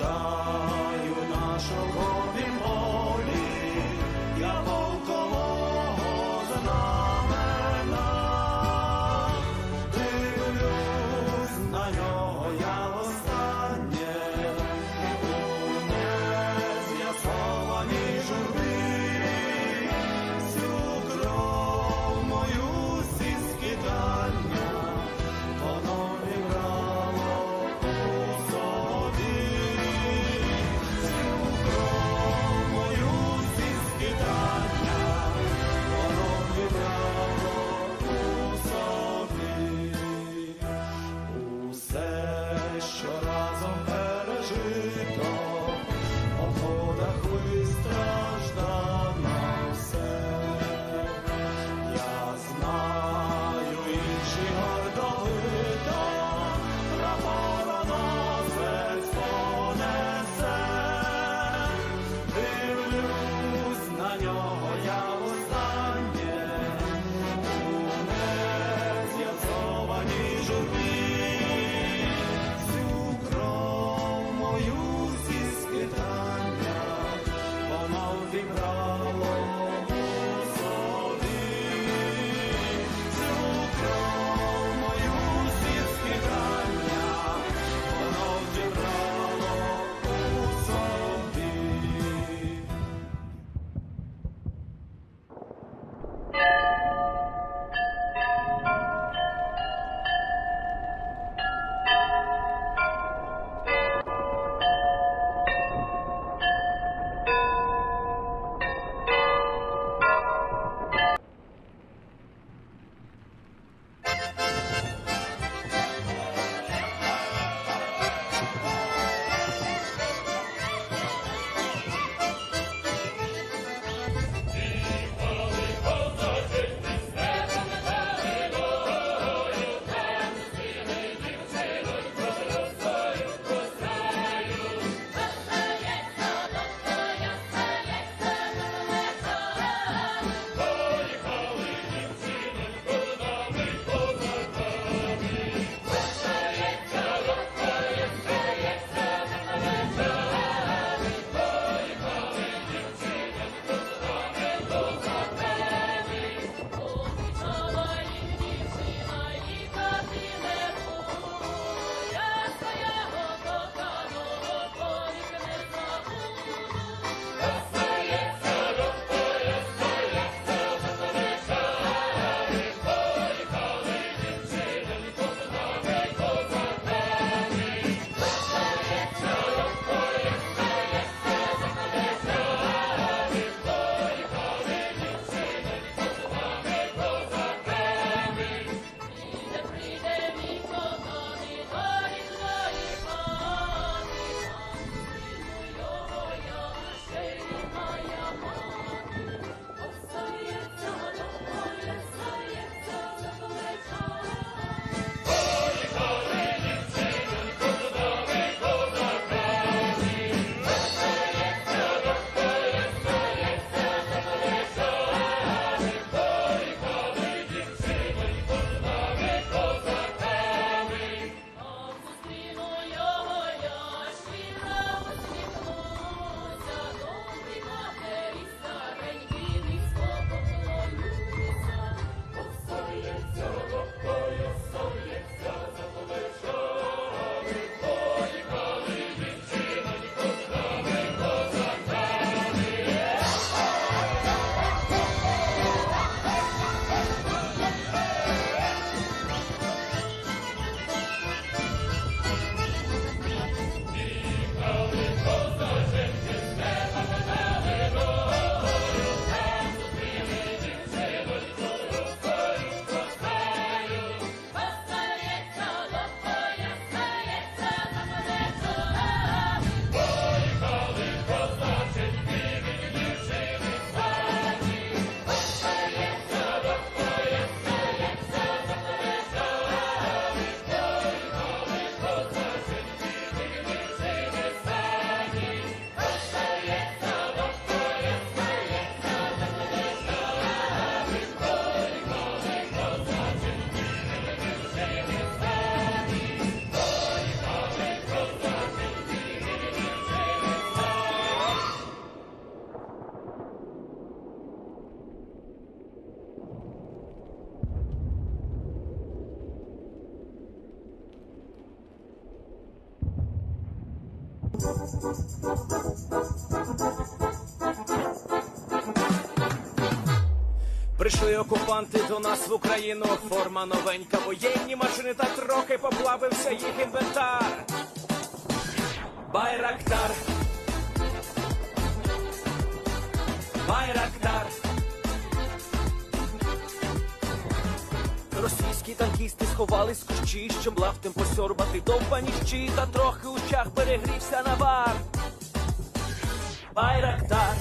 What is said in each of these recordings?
пам'ятаю нашого полі, я полкового знамена, дивлюсь на нього я востаннє, у нез'ясованій журбі, всю кров мою зі скидання, воно вібрало у собі, всю кров Прийшли окупанти до нас в Україну, форма новенька, воєнні машини, та трохи поплавився їх інвентар. Байрактар, Байрактар. Російські танкісти сховались з кущі, щоб лаптем посьорбати довбані щі, та трохи у чах перегрівся навар. Байрактар,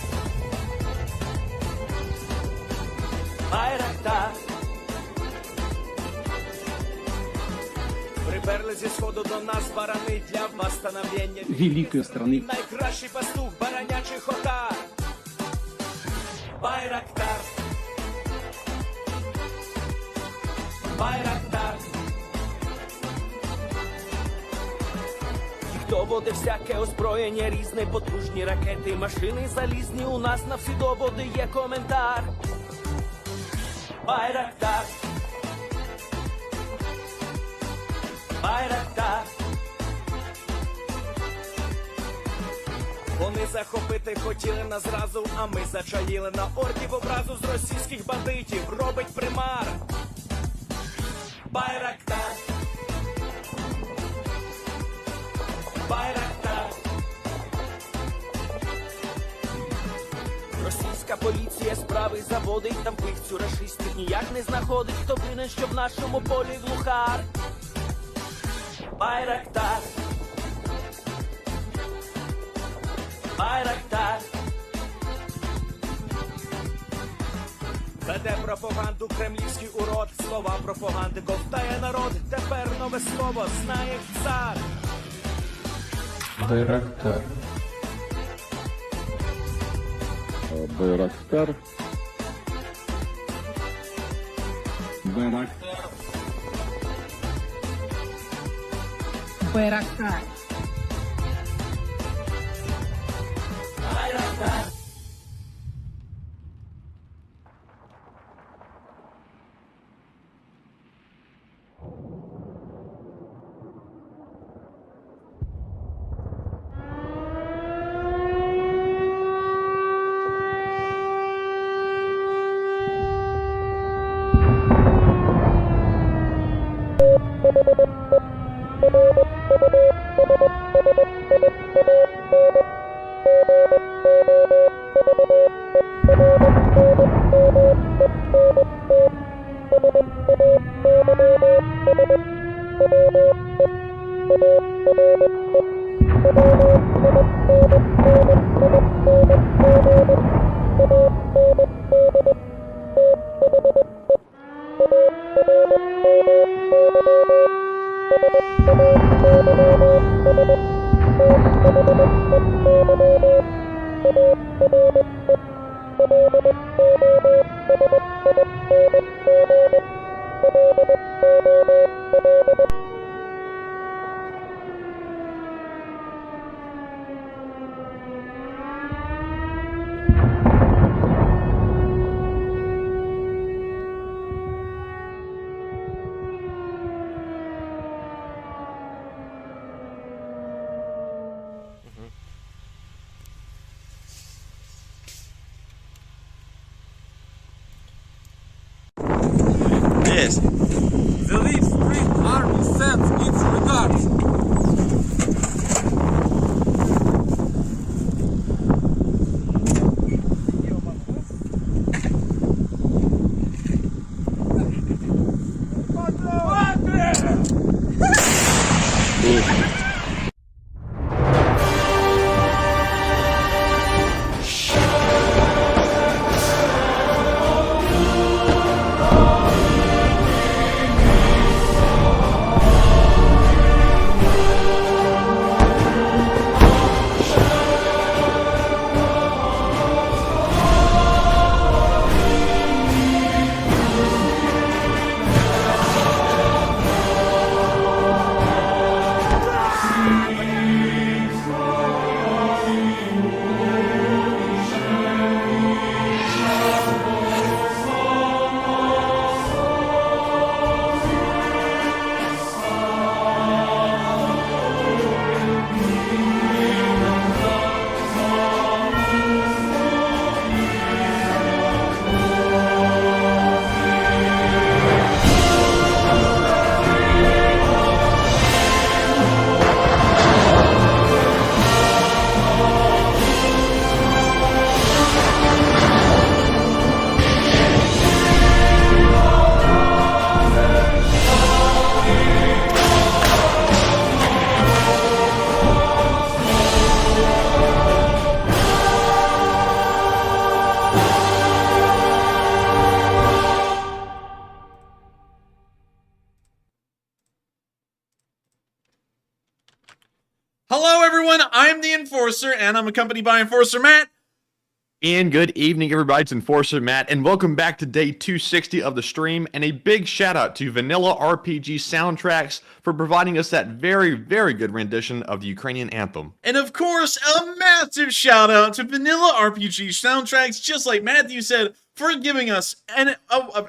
Байрактар. Приперли зі сходу до нас барани для восстановлення великої страни. Найкращий пастух баранячий хотар. Байрактар, Байрактар. Хто буде всяке озброєння різне, потужні ракети, машини залізні, у нас на всі доводи є коментар. Байрактар, Байрактар. Вони захопити хотіли нас зразу, а ми зачаїли на орків образу з російських бандитів. Робить примар. Байрактар, Байрактар. Російська поліція справи заводить, там вбивцю рашистів ніяк не знаходить. Хто винен, що в нашому полі глухар? Байрактар, Байрактар. Веде пропаганду кремлівський урод, слова пропаганди ковтає народ. Тепер нове слово знає цар. Байрактар. Байрактар. Байрактар. Байрактар. Байрактар. Yes. The Leaf Street Army sends its regards. everyone, I'm the Enforcer, and I'm accompanied by Enforcer Matt. And good evening, everybody. It's Enforcer Matt, and welcome back to day 260 of the stream. And a big shout out to Vanilla RPG Soundtracks for providing us that very, very good rendition of the Ukrainian anthem. And of course, a massive shout out to Vanilla RPG Soundtracks, just like Matthew said, for giving us an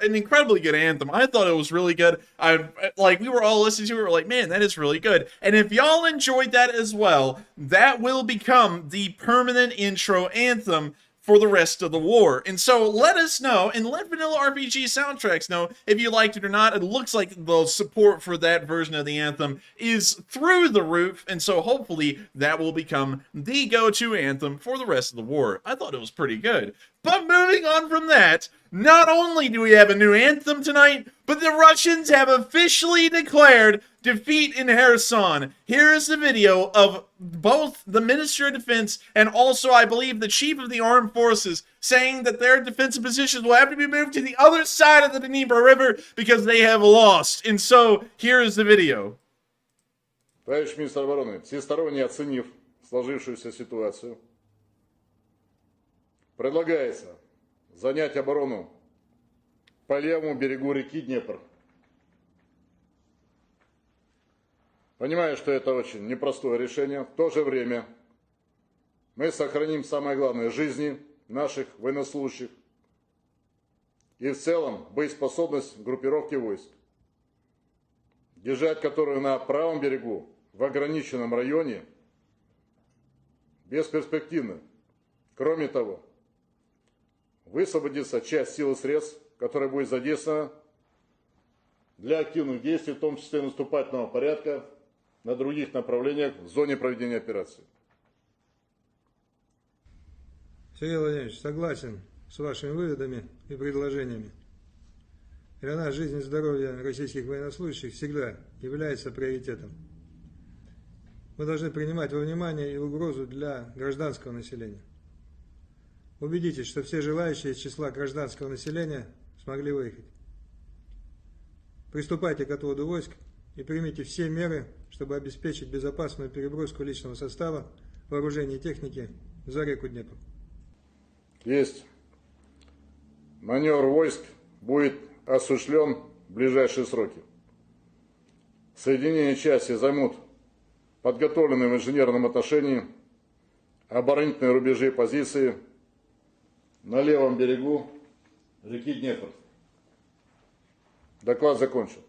incredibly good anthem. I thought it was really good. We were all listening to it, we were like, man, that is really good. And if y'all enjoyed that as well, that will become the permanent intro anthem for the rest of the war. And so let us know, and let Vanilla RPG Soundtracks know if you liked it or not. It looks like the support for that version of the anthem is through the roof, and so hopefully that will become the go-to anthem for the rest of the war. I thought it was pretty good. But moving on from that, not only do we have a new anthem tonight, but the Russians have officially declared defeat in Kherson. Here is the video of both the Minister of Defense and also, I believe, the Chief of the Armed Forces saying that their defensive positions will have to be moved to the other side of the Dnipro River because they have lost. And so, here is the video. Товарищ министр обороны, всесторонне оценив сложившуюся ситуацию, предлагается занять оборону по левому берегу реки Днепр. Понимаю, что это очень непростое решение. В то же время мы сохраним самое главное – жизни наших военнослужащих и в целом боеспособность группировки войск, держать которую на правом берегу в ограниченном районе бесперспективно. Кроме того, высвободится часть сил и средств, которая будет задействована для активных действий, в том числе наступательного порядка, на других направлениях в зоне проведения операции. Сергей Владимирович, согласен с вашими выводами и предложениями. Для нас жизнь и здоровье российских военнослужащих всегда является приоритетом. Мы должны принимать во внимание и угрозу для гражданского населения. Убедитесь, что все желающие из числа гражданского населения смогли выехать. Приступайте к отводу войск и примите все меры, чтобы обеспечить безопасную переброску личного состава, вооружения и техники за реку Днепр. Есть. Маневр войск будет осуществлен в ближайшие сроки. Соединение части займут подготовленные в инженерном отношении оборонительные рубежи и позиции на левом берегу реки Днепр. Доклад закончен.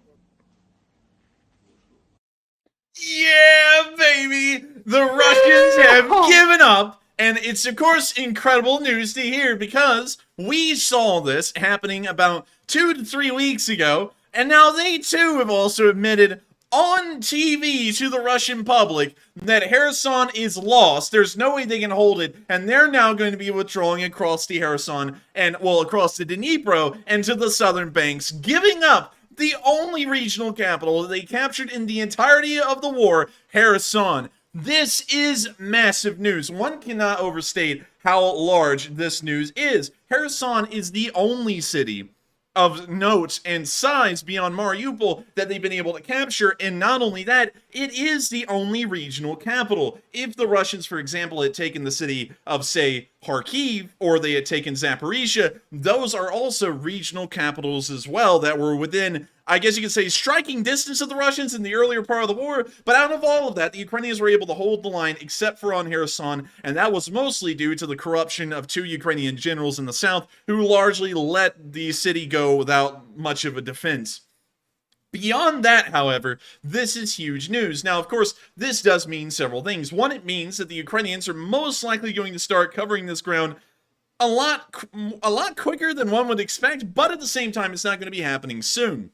Yeah, baby! The Russians have given up, and it's of course incredible news to hear because we saw this happening about 2 to 3 weeks ago, and now they too have also admitted on TV to the Russian public that Kherson is lost. There's no way they can hold it, and they're now going to be withdrawing across the Kherson and, well, across the Dnipro and to the southern banks, giving up the only regional capital that they captured in the entirety of the war, Kherson. This is massive news. One cannot overstate how large this news is. Kherson is the only city of note and size beyond Mariupol that they've been able to capture, and not only that, it is the only regional capital. If the Russians, for example, had taken the city of, say, Kharkiv, or they had taken Zaporizhia, those are also regional capitals as well that were within, I guess you could say, striking distance of the Russians in the earlier part of the war. But out of all of that, the Ukrainians were able to hold the line except for on Kherson, and that was mostly due to the corruption of 2 Ukrainian generals in the south who largely let the city go without much of a defense. Beyond that, however, this is huge news. Now, of course, this does mean several things. One, it means that the Ukrainians are most likely going to start covering this ground a lot quicker than one would expect, but at the same time, it's not going to be happening soon.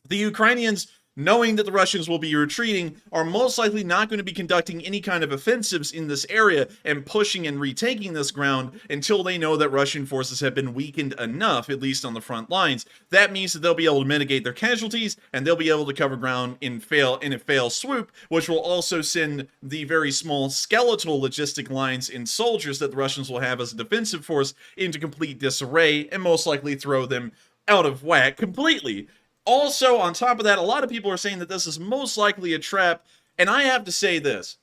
The Ukrainians, knowing that the Russians will be retreating, are most likely not going to be conducting any kind of offensives in this area and pushing and retaking this ground until they know that Russian forces have been weakened enough, at least on the front lines. That means that they'll be able to mitigate their casualties, and they'll be able to cover ground in a fail swoop, which will also send the very small skeletal logistic lines and soldiers that the Russians will have as a defensive force into complete disarray, and most likely throw them out of whack completely. Also, on top of that, a lot of people are saying that this is most likely a trap, and I have to say this.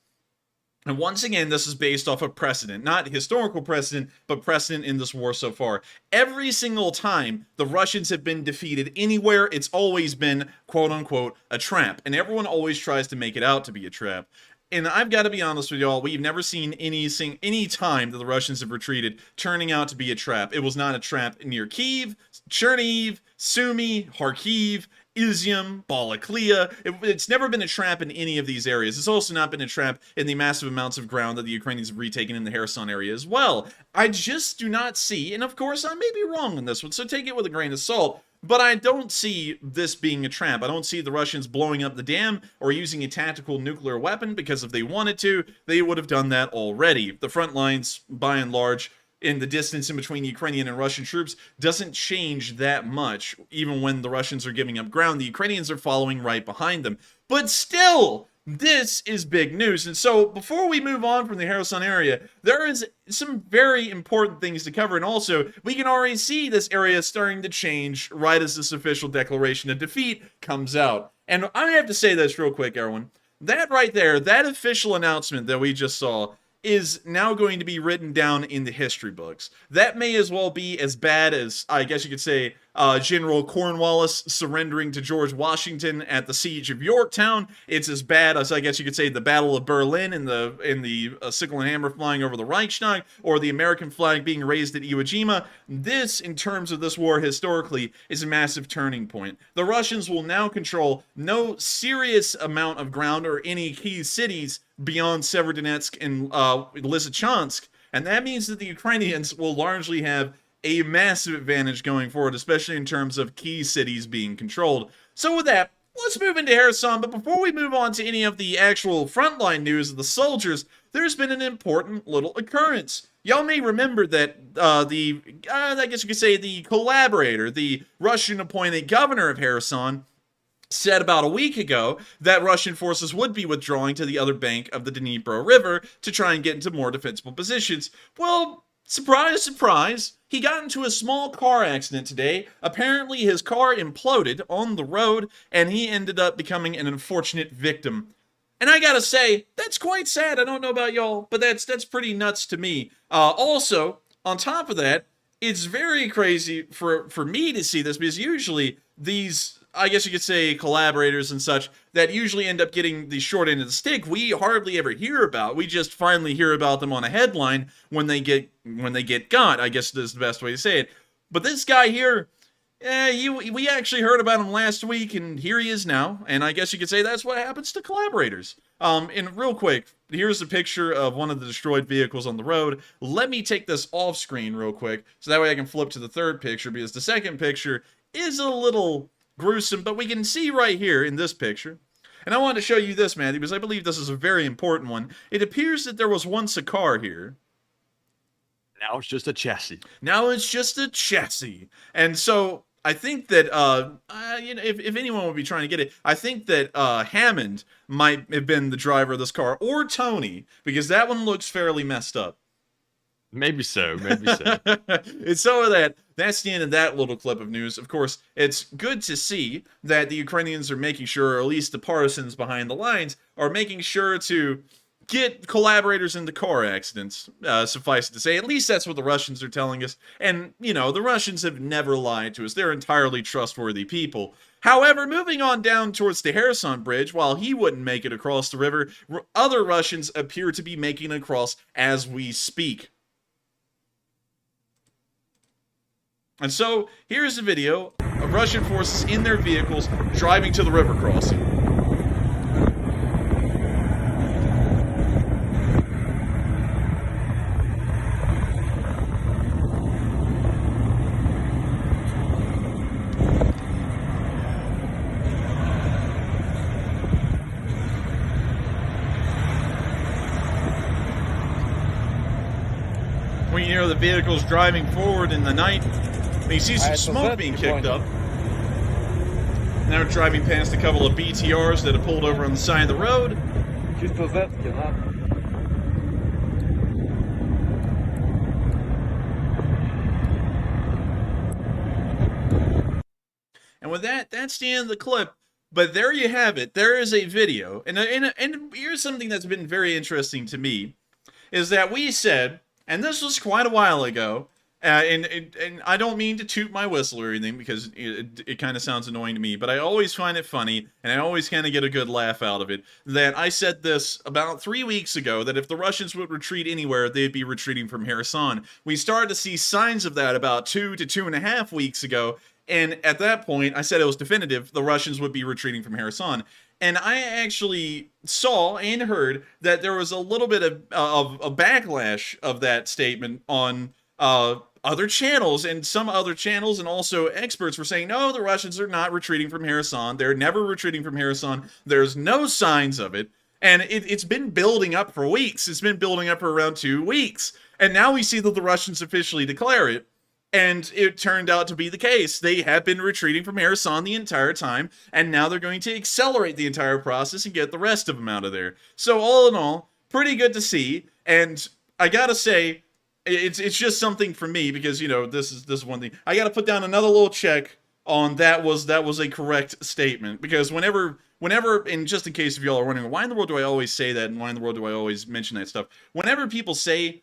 And once again, this is based off of precedent, not historical precedent, but precedent in this war so far. Every single time the Russians have been defeated anywhere, it's always been, quote unquote, a trap. And everyone always tries to make it out to be a trap. And I've got to be honest with y'all, we've never seen any time that the Russians have retreated turning out to be a trap. It was not a trap near Kyiv, Chernihiv, Sumy, Kharkiv, Izium, Balaklia. It's never been a trap in any of these areas. It's also not been a trap in the massive amounts of ground that the Ukrainians have retaken in the Kherson area as well. I just do not see, and of course I may be wrong on this one, so take it with a grain of salt, but I don't see this being a trap. I don't see the Russians blowing up the dam or using a tactical nuclear weapon, because if they wanted to, they would have done that already. The front lines, by and large, in the distance in between Ukrainian and Russian troops doesn't change that much. Even when the Russians are giving up ground, the Ukrainians are following right behind them. But still, this is big news. And so before we move on from the Kherson area, there is some very important things to cover. And also, we can already see this area starting to change right as this official declaration of defeat comes out. And I have to say this real quick, everyone. That right there, that official announcement that we just saw, is now going to be written down in the history books. That may as well be as bad as, I guess you could say, General Cornwallis surrendering to George Washington at the Siege of Yorktown. It's as bad as, I guess you could say, the Battle of Berlin and the sickle and hammer flying over the Reichstag, or the American flag being raised at Iwo Jima. This, in terms of this war historically, is a massive turning point. The Russians will now control no serious amount of ground or any key cities beyond Severodonetsk and Lysychansk, and that means that the Ukrainians will largely have a massive advantage going forward, especially in terms of key cities being controlled. So with that, let's move into Kherson, but before we move on to any of the actual frontline news of the soldiers, there's been an important little occurrence. Y'all may remember that I guess you could say the collaborator, the Russian-appointed governor of Kherson, said about a week ago that Russian forces would be withdrawing to the other bank of the Dnipro River to try and get into more defensible positions. Well, surprise, surprise, he got into a small car accident today. Apparently his car imploded on the road, and he ended up becoming an unfortunate victim. And I gotta say, that's quite sad. I don't know about y'all, but that's pretty nuts to me. Also, on top of that, it's very crazy for me to see this, because usually these, I guess you could say, collaborators and such that usually end up getting the short end of the stick, we hardly ever hear about. We just finally hear about them on a headline when they get got, I guess is the best way to say it. But this guy here, we actually heard about him last week, and here he is now. And I guess you could say that's what happens to collaborators. And real quick, here's a picture of one of the destroyed vehicles on the road. Let me take this off screen real quick, so that way I can flip to the third picture, because the second picture is a little gruesome, but we can see right here in this picture. And I wanted to show you this, Matthew, because I believe this is a very important one. It appears that there was once a car here. Now it's just a chassis. Now it's just a chassis. And so I think that, if anyone would be trying to get it, I think that Hammond might have been the driver of this car, or Tony, because that one looks fairly messed up. Maybe so, maybe so. And so that's the end of that little clip of news. Of course, it's good to see that the Ukrainians are making sure, or at least the partisans behind the lines, are making sure to get collaborators into car accidents, suffice it to say. At least that's what the Russians are telling us. And, you know, the Russians have never lied to us. They're entirely trustworthy people. However, moving on down towards the Kherson Bridge, while he wouldn't make it across the river, other Russians appear to be making it across as we speak. And so, here's a video of Russian forces in their vehicles driving to the river crossing. When you hear the vehicles driving forward in the night, you see some smoke being kicked up. Now we're driving past a couple of BTRs that have pulled over on the side of the road. And with that, that's the end of the clip. But there you have it. There is a video. And here's something that's been very interesting to me, is that we said, and this was quite a while ago, and I don't mean to toot my whistle or anything, because it kind of sounds annoying to me, but I always find it funny, and I always kind of get a good laugh out of it, that I said this about 3 weeks ago, that if the Russians would retreat anywhere, they'd be retreating from Kherson. We started to see signs of that about 2 to 2.5 weeks ago, and at that point, I said it was definitive, the Russians would be retreating from Kherson. And I actually saw and heard that there was a little bit of a backlash of that statement on other channels, and some other channels and also experts were saying, no, the Russians are not retreating from Kherson. They're never retreating from Kherson. There's no signs of it. And it's been building up for weeks. It's been building up for around 2 weeks. And now we see that the Russians officially declare it. And it turned out to be the case. They have been retreating from Kherson the entire time, and now they're going to accelerate the entire process and get the rest of them out of there. So all in all, pretty good to see. And I gotta say, it's just something for me, because, you know, this is one thing. I gotta put down another little check on that was a correct statement, because whenever, and just in case if y'all are wondering, why in the world do I always say that, and why in the world do I always mention that stuff? Whenever people say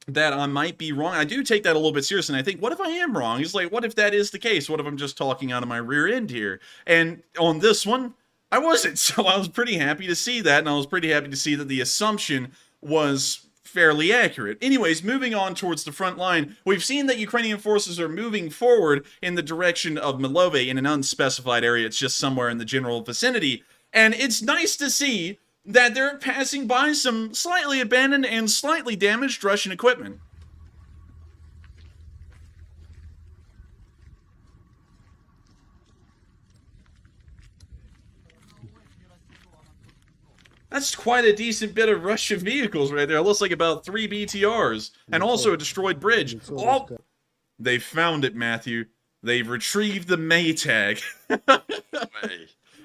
that I might be wrong, I do take that a little bit seriously, and I think, what if I am wrong? It's like, what if that is the case? What if I'm just talking out of my rear end here? And on this one, I wasn't, so I was pretty happy to see that, and I was pretty happy to see that the assumption was fairly accurate. Anyways, moving on towards the front line, we've seen that Ukrainian forces are moving forward in the direction of Milove in an unspecified area. It's just somewhere in the general vicinity, and it's nice to see that they're passing by some slightly abandoned and slightly damaged Russian equipment. That's quite a decent bit of Russian vehicles right there. It looks like about 3 BTRs, and also a destroyed bridge. Oh, they found it, Matthew. They've retrieved the Maytag.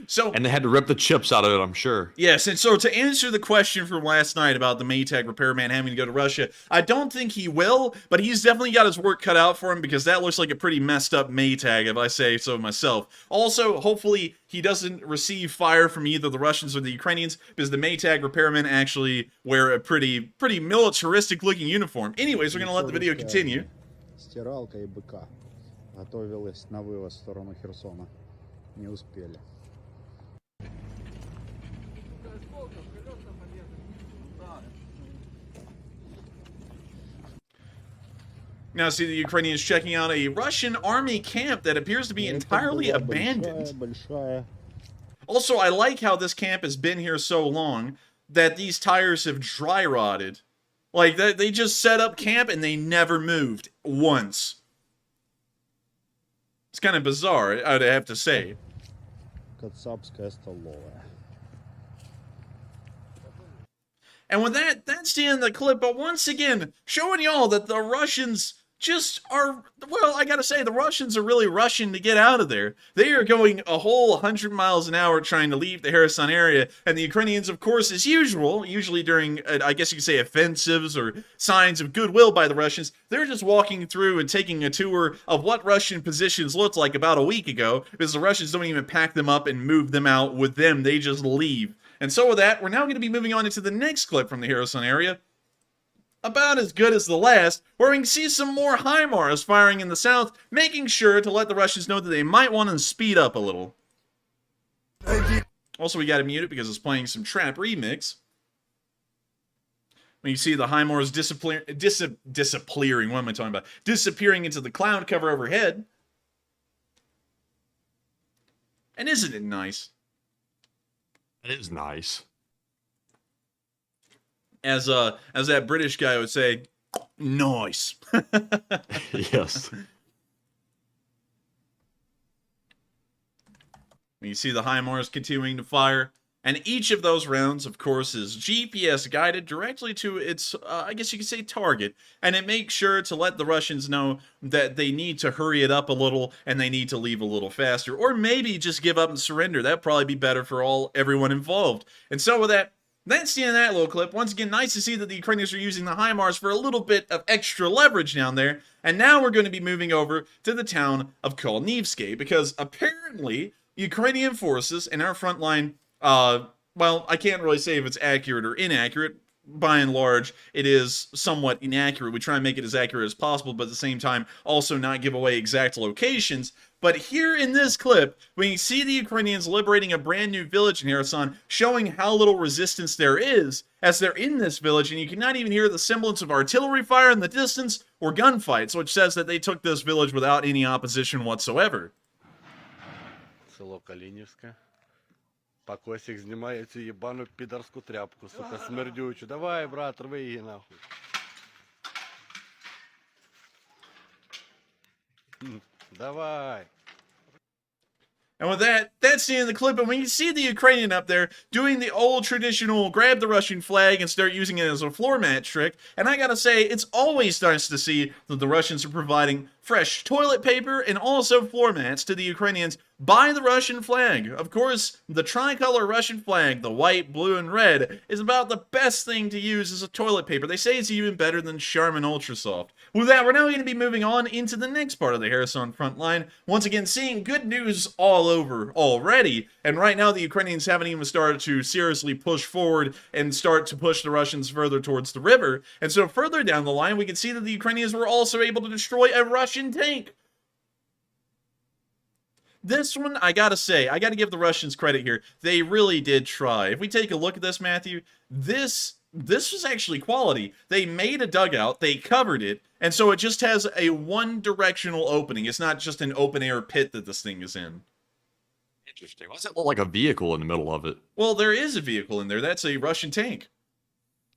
So, and they had to rip the chips out of it, I'm sure. Yes, and so to answer the question from last night about the Maytag repairman having to go to Russia, I don't think he will, but he's definitely got his work cut out for him, because that looks like a pretty messed up Maytag, if I say so myself. Also, hopefully he doesn't receive fire from either the Russians or the Ukrainians, because the Maytag repairmen actually wear a pretty militaristic looking uniform. Anyways, we're going to let the video continue. Стиралка и БК готовилась на вывоз в сторону Херсона. Не успели. Now see the Ukrainians checking out a Russian army camp that appears to be entirely abandoned. Also, I like how this camp has been here so long that these tires have dry rotted. Like, they just set up camp and they never moved once. It's kind of bizarre, I'd have to say. Кацапская столовая. And with that, that's the end of the clip. But once again, showing y'all that the Russians just are, well, I gotta say, the Russians are really rushing to get out of there. They are going a whole 100 miles an hour trying to leave the Kherson area. And the Ukrainians, of course, as usual, usually during, I guess you could say, offensives or signs of goodwill by the Russians, they're just walking through and taking a tour of what Russian positions looked like about a week ago, because the Russians don't even pack them up and move them out with them. They just leave. And so with that, we're now going to be moving on into the next clip from the Kherson area. About as good as the last, where we can see some more HIMARS firing in the south, making sure to let the Russians know that they might want to speed up a little. Also, we got to mute it because it's playing some trap remix. When you see the HIMARS disappearing, what am I talking about? Disappearing into the cloud cover overhead. And isn't it nice? It is nice. As that British guy would say, nice. Yes. You see the HIMARS continuing to fire, and each of those rounds, of course, is GPS guided directly to its, I guess you could say, target, and it makes sure to let the Russians know that they need to hurry it up a little, and they need to leave a little faster, or maybe just give up and surrender. That'd probably be better for everyone involved. And so with that, that's the end of that little clip. Once again, nice to see that the Ukrainians are using the HIMARS for a little bit of extra leverage down there. And now we're going to be moving over to the town of Kolnivske, because apparently Ukrainian forces in our front line, well, I can't really say if it's accurate or inaccurate. By and large, it is somewhat inaccurate. We try and make it as accurate as possible, but at the same time, also not give away exact locations. But here in this clip, we can see the Ukrainians liberating a brand new village in Kherson, showing how little resistance there is as they're in this village, and you cannot even hear the semblance of artillery fire in the distance or gunfights, which says that they took this village without any opposition whatsoever. Село Калинівське. Покосик знімає цю єбану підарську тряпку, сука, смердючу. Давай, брат, рви її нахуй. Давай. And with that, that's the end of the clip, and we can see the Ukrainian up there doing the old traditional grab the Russian flag and start using it as a floor mat trick, and I gotta say, it's always nice to see that the Russians are providing fresh toilet paper and also floor mats to the Ukrainians by the Russian flag. Of course, the tricolor Russian flag, the white, blue, and red, is about the best thing to use as a toilet paper. They say it's even better than Charmin Ultra Soft. With that, we're now going to be moving on into the next part of the Kherson front line. Once again, seeing good news all over already, and right now the Ukrainians haven't even started to seriously push forward and start to push the Russians further towards the river. And so further down the line, we can see that the Ukrainians were also able to destroy a Russian tank. This one, I gotta say, I gotta give the Russians credit here. They really did try. If we take a look at this, Matthew, this was actually quality. They made a dugout, they covered it, and so it just has a one-directional opening. It's not just an open-air pit that this thing is in. Interesting. Why does it look like a vehicle in the middle of it? Well, there is a vehicle in there. That's a Russian tank.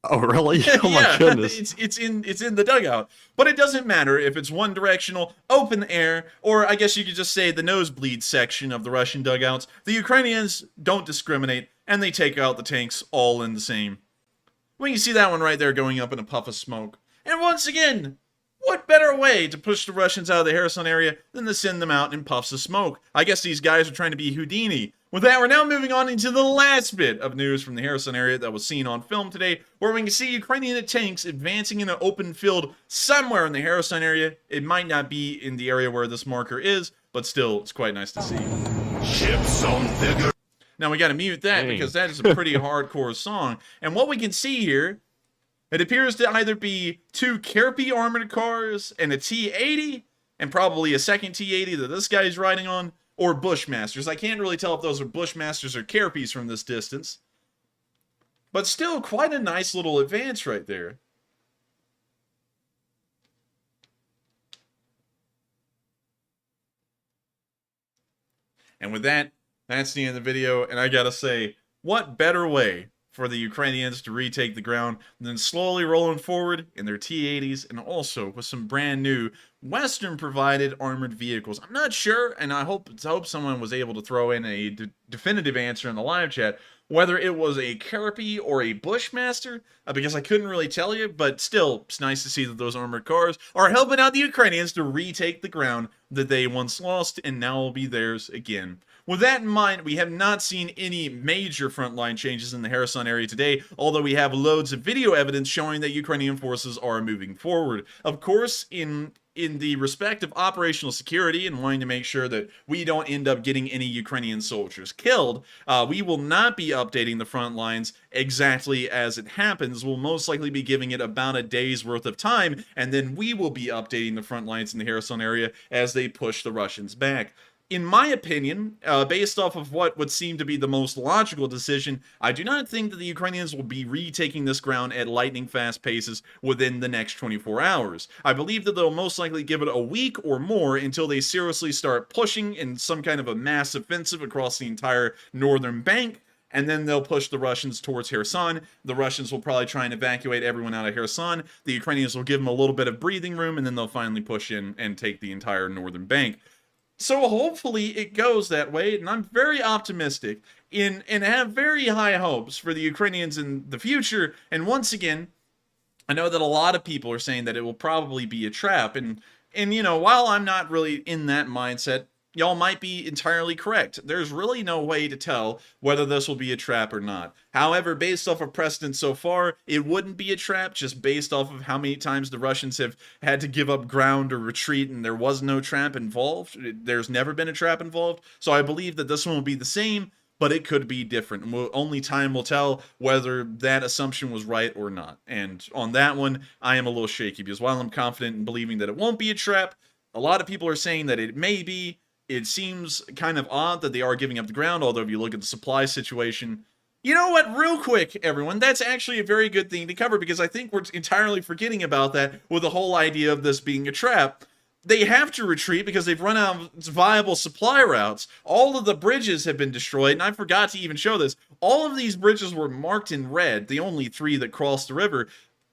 Oh, really? Oh, my Yeah, goodness. it's in the dugout. But it doesn't matter if it's one directional, open air, or I guess you could just say the nosebleed section of the Russian dugouts. The Ukrainians don't discriminate, and they take out the tanks all in the same. Well, you see that one right there going up in a puff of smoke. And once again, what better way to push the Russians out of the Kherson area than to send them out in puffs of smoke? I guess these guys are trying to be Houdini. With that, we're now moving on into the last bit of news from the Kherson area that was seen on film today, where we can see Ukrainian tanks advancing in an open field somewhere in the Kherson area. It might not be in the area where this marker is, but still, it's quite nice to see. Ships on vigor. Now, we gotta mute that because that is a pretty hardcore song. And what we can see here, it appears to either be two Kerpy armored cars and a T-80, and probably a second T-80 that this guy is riding on, or Bushmasters. I can't really tell if those are Bushmasters or Kerpies from this distance. But still, quite a nice little advance right there. And with that, that's the end of the video, and I gotta say, what better way for the Ukrainians to retake the ground than slowly rolling forward in their T-80s and also with some brand new Western-provided armored vehicles. I'm not sure, and I hope someone was able to throw in a definitive answer in the live chat, whether it was a Kerpy or a Bushmaster, because I couldn't really tell you, but still, it's nice to see that those armored cars are helping out the Ukrainians to retake the ground that they once lost and now will be theirs again. With that in mind, we have not seen any major frontline changes in the Kherson area today, although we have loads of video evidence showing that Ukrainian forces are moving forward. Of course, in the respect of operational security and wanting to make sure that we don't end up getting any Ukrainian soldiers killed, we will not be updating the front lines exactly as it happens. We'll most likely be giving it about a day's worth of time, and then we will be updating the front lines in the Kherson area as they push the Russians back. In my opinion, based off of what would seem to be the most logical decision, I do not think that the Ukrainians will be retaking this ground at lightning-fast paces within the next 24 hours. I believe that they'll most likely give it a week or more until they seriously start pushing in some kind of a mass offensive across the entire northern bank, and then they'll push the Russians towards Kherson. The Russians will probably try and evacuate everyone out of Kherson. The Ukrainians will give them a little bit of breathing room, and then they'll finally push in and take the entire northern bank. So hopefully it goes that way, and I'm very optimistic and have very high hopes for the Ukrainians in the future. And once again, I know that a lot of people are saying that it will probably be a trap, and you know, while I'm not really in that mindset, y'all might be entirely correct. There's really no way to tell whether this will be a trap or not. However, based off of precedent so far, it wouldn't be a trap just based off of how many times the Russians have had to give up ground or retreat and there was no trap involved. There's never been a trap involved. So I believe that this one will be the same, but it could be different. And only time will tell whether that assumption was right or not. And on that one, I am a little shaky because while I'm confident in believing that it won't be a trap, a lot of people are saying that it may be. It seems kind of odd that they are giving up the ground, although if you look at the supply situation, you know what, real quick, everyone, that's actually a very good thing to cover because I think we're entirely forgetting about that with the whole idea of this being a trap. They have to retreat because they've run out of viable supply routes. All of the bridges have been destroyed, and I forgot to even show this. All of these bridges were marked in red, the only 3 that crossed the river,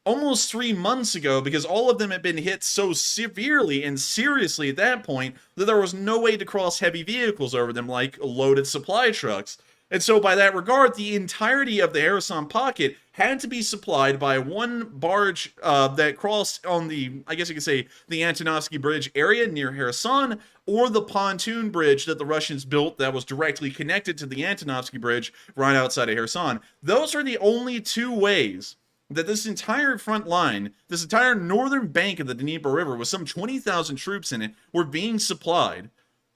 almost 3 months ago because all of them had been hit so severely and seriously at that point that there was no way to cross heavy vehicles over them like loaded supply trucks. And so by that regard, the entirety of the Kherson pocket had to be supplied by one barge that crossed on the, I guess you could say, the Antonovsky Bridge area near Kherson, or the pontoon bridge that the Russians built that was directly connected to the Antonovsky Bridge right outside of Kherson. Those are the only 2 ways that this entire front line, this entire northern bank of the Dnipro River with some 20,000 troops in it, were being supplied.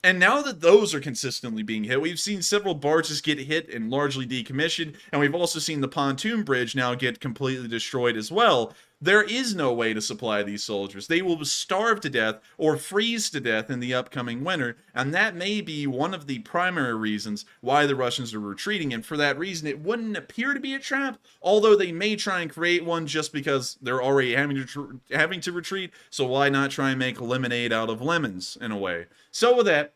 And now that those are consistently being hit, we've seen several barges get hit and largely decommissioned, and we've also seen the pontoon bridge now get completely destroyed as well. There is no way to supply these soldiers. They will starve to death or freeze to death in the upcoming winter, and that may be one of the primary reasons why the Russians are retreating, and for that reason it wouldn't appear to be a trap, although they may try and create one just because they're already having to retreat, so why not try and make lemonade out of lemons, in a way. So with that,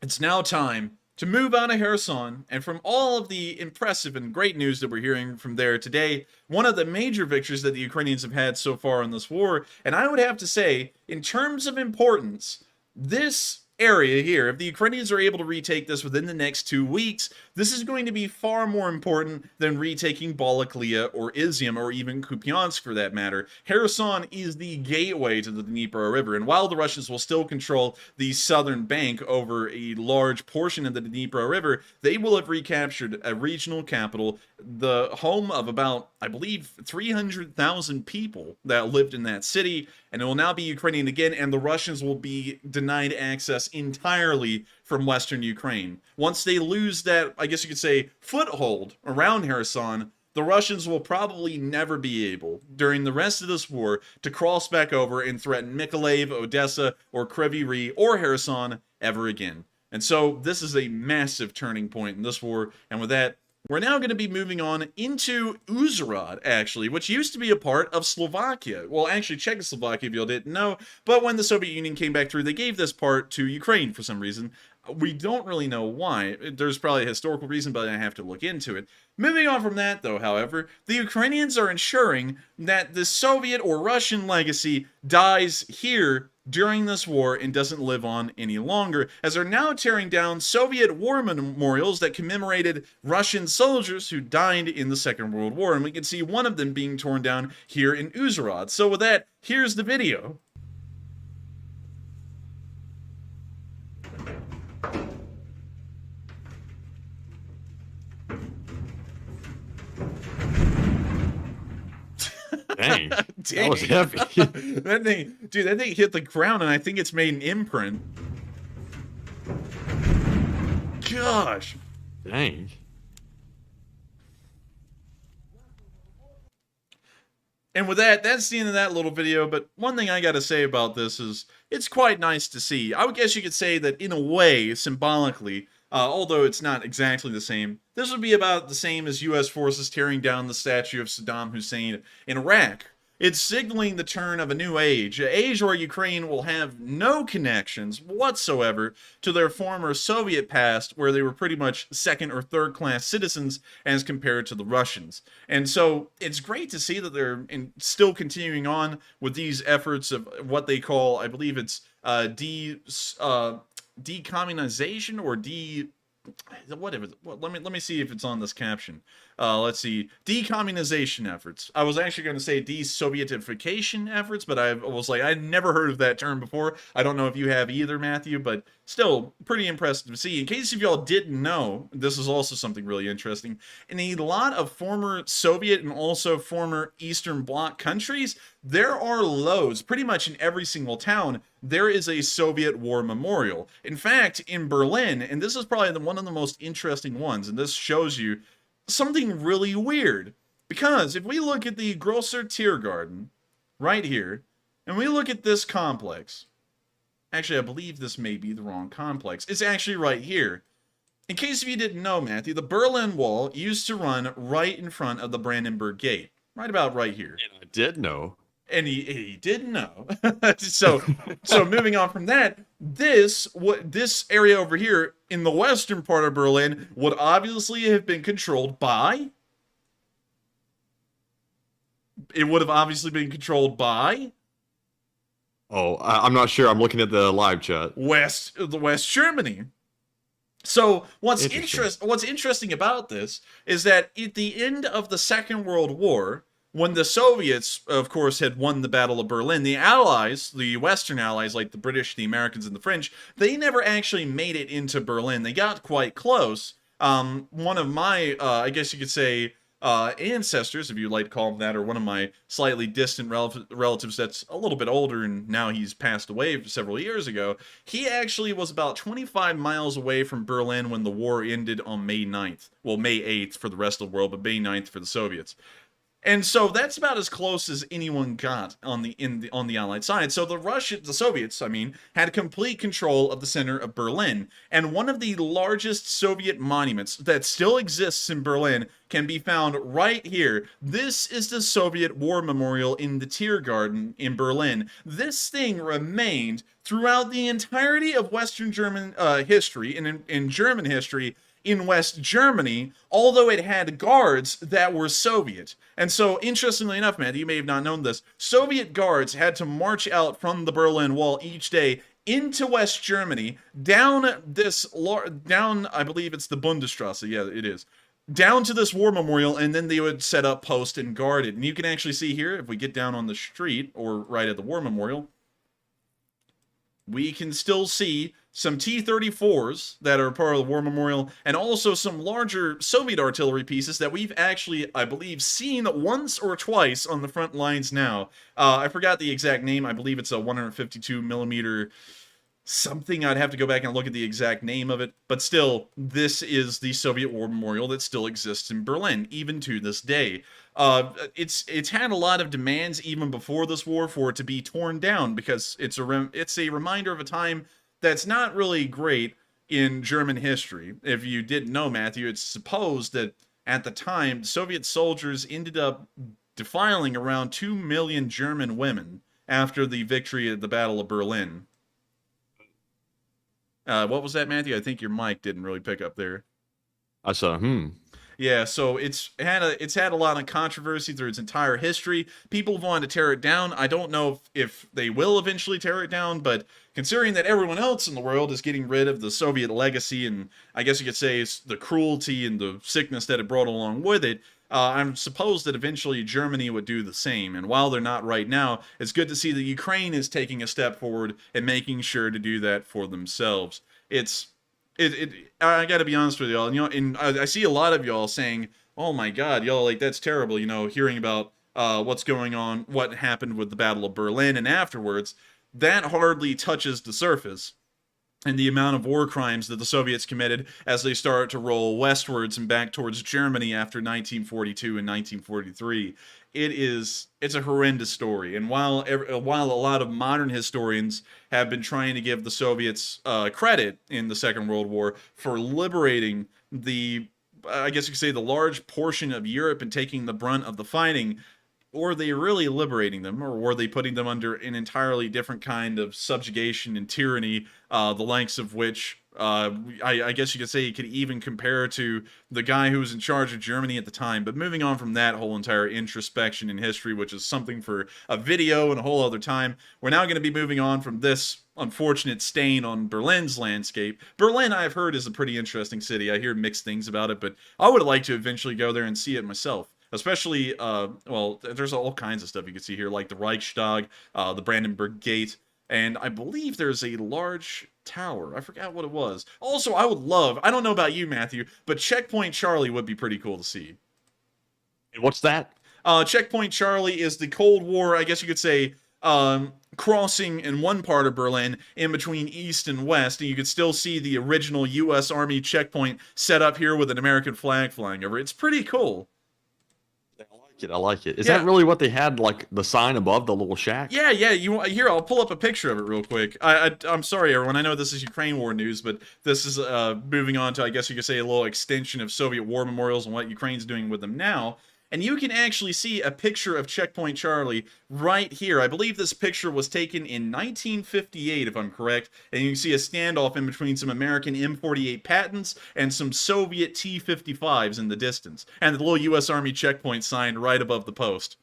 it's now time to move out of Kherson, and from all of the impressive and great news that we're hearing from there today, one of the major victories that the Ukrainians have had so far in this war, and I would have to say, in terms of importance, this area here, if the Ukrainians are able to retake this within the next 2 weeks, this is going to be far more important than retaking Balaklia or Izium or even Kupiansk for that matter. Kherson is the gateway to the Dnipro River, and while the Russians will still control the southern bank over a large portion of the Dnipro River, they will have recaptured a regional capital, the home of about, I believe, 300,000 people that lived in that city, and it will now be Ukrainian again, and the Russians will be denied access entirely from western Ukraine. Once they lose that, I guess you could say, foothold around Kherson, the Russians will probably never be able, during the rest of this war, to cross back over and threaten Mykolaiv, Odessa, or Kryvyi Rih, or Kherson ever again. And so this is a massive turning point in this war, and with that, we're now going to be moving on into Uzhhorod, actually, which used to be a part of Slovakia. Well, actually, Czechoslovakia, if y'all didn't know, but when the Soviet Union came back through, they gave this part to Ukraine for some reason. We don't really know why. There's probably a historical reason, but I have to look into it. Moving on from that, though, however, the Ukrainians are ensuring that the Soviet or Russian legacy dies here during this war and doesn't live on any longer, as they're now tearing down Soviet war memorials that commemorated Russian soldiers who died in the Second World War, and we can see one of them being torn down here in Uzhhorod. So with that, here's the video. Dang, that was heavy. That thing hit the ground, and I think it's made an imprint. Gosh. Dang. And with that, that's the end of that little video, but one thing I gotta say about this is, it's quite nice to see. I would guess you could say that in a way, symbolically, although it's not exactly the same, this would be about the same as U.S. forces tearing down the statue of Saddam Hussein in Iraq. It's signaling the turn of a new age, an age where Ukraine will have no connections whatsoever to their former Soviet past, where they were pretty much second or third class citizens as compared to the Russians. And so it's great to see that they're still continuing on with these efforts of what they call, I believe it's decommunization or whatever. Let me see if it's on this caption. let's see, decommunization efforts. I was actually going to say de-Sovietification efforts, but I was like, I'd never heard of that term before. I don't know if you have either, Matthew, but still pretty impressive to see. In case if y'all didn't know, this is also something really interesting. In a lot of former Soviet and also former Eastern Bloc countries, there are loads, pretty much in every single town, there is a Soviet war memorial. In fact, in Berlin, and this is probably one of the most interesting ones, and this shows you something really weird. Because if we look at the Grosser Tiergarten, right here, and we look at this complex, actually I believe this may be the wrong complex, it's actually right here. In case if you didn't know, Matthew, the Berlin Wall used to run right in front of the Brandenburg Gate. Right about right here. And I did know. And he didn't know. so moving on from that, this area over here in the western part of Berlin would obviously have been controlled by. It would have obviously been controlled by. Oh, I'm not sure. I'm looking at the live chat. West Germany. So what's interesting about this is that at the end of the Second World War, when the Soviets, of course, had won the Battle of Berlin, the Allies, the Western Allies, like the British, the Americans, and the French, they never actually made it into Berlin. They got quite close. One of my, I guess you could say, ancestors, if you'd like to call him that, or one of my slightly distant relatives that's a little bit older, and now he's passed away several years ago, he actually was about 25 miles away from Berlin when the war ended on May 9th. Well, May 8th for the rest of the world, but May 9th for the Soviets. And so that's about as close as anyone got on the Allied side. So the Soviets, had complete control of the center of Berlin. And one of the largest Soviet monuments that still exists in Berlin can be found right here. This is the Soviet War Memorial in the Tiergarten in Berlin. This thing remained throughout the entirety of Western German history, and in German history, in West Germany, although it had guards that were Soviet. And so, interestingly enough, man, you may have not known this, Soviet guards had to march out from the Berlin Wall each day into West Germany, down, I believe it's the Bundesstrasse, yeah, it is, down to this war memorial, and then they would set up post and guard it. And you can actually see here, if we get down on the street, or right at the war memorial, we can still see some T-34s that are part of the war memorial, and also some larger Soviet artillery pieces that we've actually, I believe, seen once or twice on the front lines now. I forgot the exact name. I believe it's a 152 millimeter something. I'd have to go back and look at the exact name of it. But still, this is the Soviet War Memorial that still exists in Berlin, even to this day. It's had a lot of demands even before this war for it to be torn down, because it's a reminder of a time that's not really great in German history. If you didn't know, Matthew, it's supposed that at the time, Soviet soldiers ended up defiling around 2 million German women after the victory at the Battle of Berlin. What was that, Matthew? I think your mic didn't really pick up there. I saw, Yeah, so it's had a lot of controversy through its entire history. People have wanted to tear it down. I don't know if they will eventually tear it down, but considering that everyone else in the world is getting rid of the Soviet legacy, and I guess you could say it's the cruelty and the sickness that it brought along with it, I'm supposed that eventually Germany would do the same. And while they're not right now, it's good to see that Ukraine is taking a step forward and making sure to do that for themselves. I gotta be honest with y'all, and I see a lot of y'all saying, oh my god, y'all, like, that's terrible, hearing about what's going on, what happened with the Battle of Berlin and afterwards. That hardly touches the surface, and the amount of war crimes that the Soviets committed as they started to roll westwards and back towards Germany after 1942 and 1943. It's a horrendous story. And while a lot of modern historians have been trying to give the Soviets credit in the Second World War for liberating I guess you could say, the large portion of Europe and taking the brunt of the fighting, were they really liberating them, or were they putting them under an entirely different kind of subjugation and tyranny, the likes of which I guess you could say you could even compare to the guy who was in charge of Germany at the time. But moving on from that whole entire introspection in history, which is something for a video and a whole other time, we're now going to be moving on from this unfortunate stain on Berlin's landscape. Berlin, I've heard, is a pretty interesting city. I hear mixed things about it, but I would like to eventually go there and see it myself. Especially, well, there's all kinds of stuff you can see here, like the Reichstag, the Brandenburg Gate, and I believe there's a large tower. I forgot what it was. Also, I would love, I don't know about you, Matthew, but Checkpoint Charlie would be pretty cool to see. And what's that? Checkpoint Charlie is the Cold War, I guess you could say, crossing in one part of Berlin in between east and west, and you could still see the original U.S. Army checkpoint set up here with an American flag flying over. It's pretty cool. I like it. Is that really what they had, like the sign above the little shack? Yeah. Here, I'll pull up a picture of it real quick. I'm sorry, everyone. I know this is Ukraine war news, but this is moving on to, I guess you could say, a little extension of Soviet war memorials and what Ukraine's doing with them now. And you can actually see a picture of Checkpoint Charlie right here. I believe this picture was taken in 1958, if I'm correct. And you can see a standoff in between some American M48 Pattons and some Soviet T-55s in the distance. And the little U.S. Army checkpoint sign right above the post.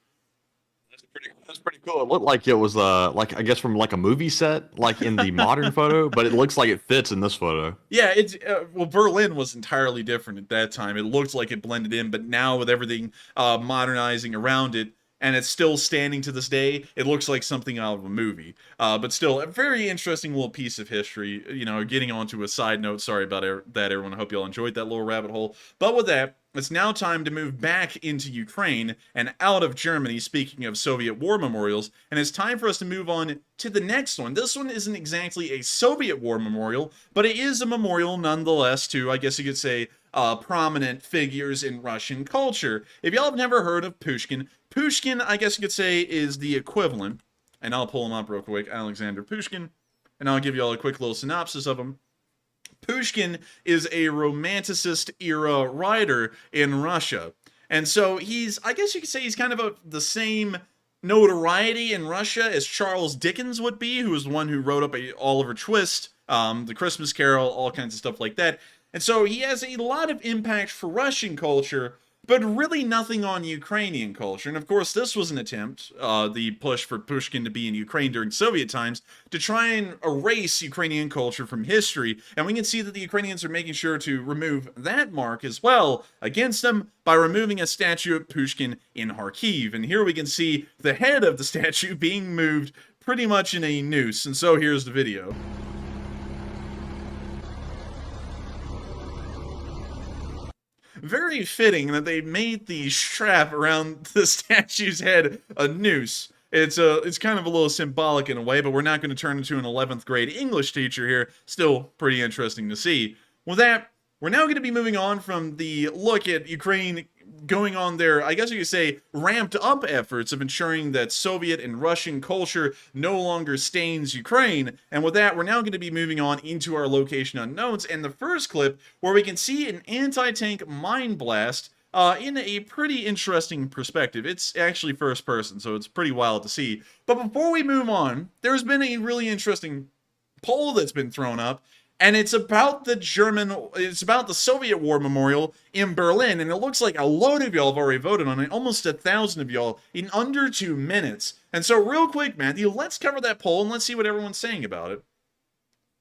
That's pretty cool. It looked like it was, like, I guess from like a movie set, like in the modern photo, but it looks like it fits in this photo. Yeah, it's well, Berlin was entirely different at that time. It looked like it blended in, but now with everything modernizing around it, and it's still standing to this day, it looks like something out of a movie. But still, a very interesting little piece of history. You know, getting onto a side note, sorry about that, everyone. I hope you all enjoyed that little rabbit hole. But with that, it's now time to move back into Ukraine and out of Germany, speaking of Soviet war memorials, and it's time for us to move on to the next one. This one isn't exactly a Soviet war memorial, but it is a memorial nonetheless to, I guess you could say, prominent figures in Russian culture. If y'all have never heard of Pushkin, Pushkin, I guess you could say, is the equivalent, and I'll pull him up real quick, Alexander Pushkin, and I'll give you all a quick little synopsis of him. Pushkin is a Romanticist era writer in Russia. And so he's, I guess you could say he's kind of the same notoriety in Russia as Charles Dickens would be, who was the one who wrote up Oliver Twist, The Christmas Carol, all kinds of stuff like that. And so he has a lot of impact for Russian culture, but really nothing on Ukrainian culture. And of course, this was an attempt, the push for Pushkin to be in Ukraine during Soviet times, to try and erase Ukrainian culture from history. And we can see that the Ukrainians are making sure to remove that mark as well against them by removing a statue of Pushkin in Kharkiv. And here we can see the head of the statue being moved pretty much in a noose. And so here's the video. Very fitting that they made the strap around the statue's head a noose. It's kind of a little symbolic in a way, but we're not going to turn into an 11th grade English teacher here. Still pretty interesting to see. With that, we're now going to be moving on from the look at Ukraine going on their, I guess you could say, ramped up efforts of ensuring that Soviet and Russian culture no longer stains Ukraine. And with that, we're now going to be moving on into our location unknowns and the first clip where we can see an anti-tank mine blast in a pretty interesting perspective. It's actually first person, so it's pretty wild to see. But before we move on, there's been a really interesting poll that's been thrown up. And it's about the Soviet War Memorial in Berlin, and it looks like a load of y'all have already voted on it, almost 1,000 of y'all in under 2 minutes. And so real quick, Matthew, let's cover that poll and let's see what everyone's saying about it.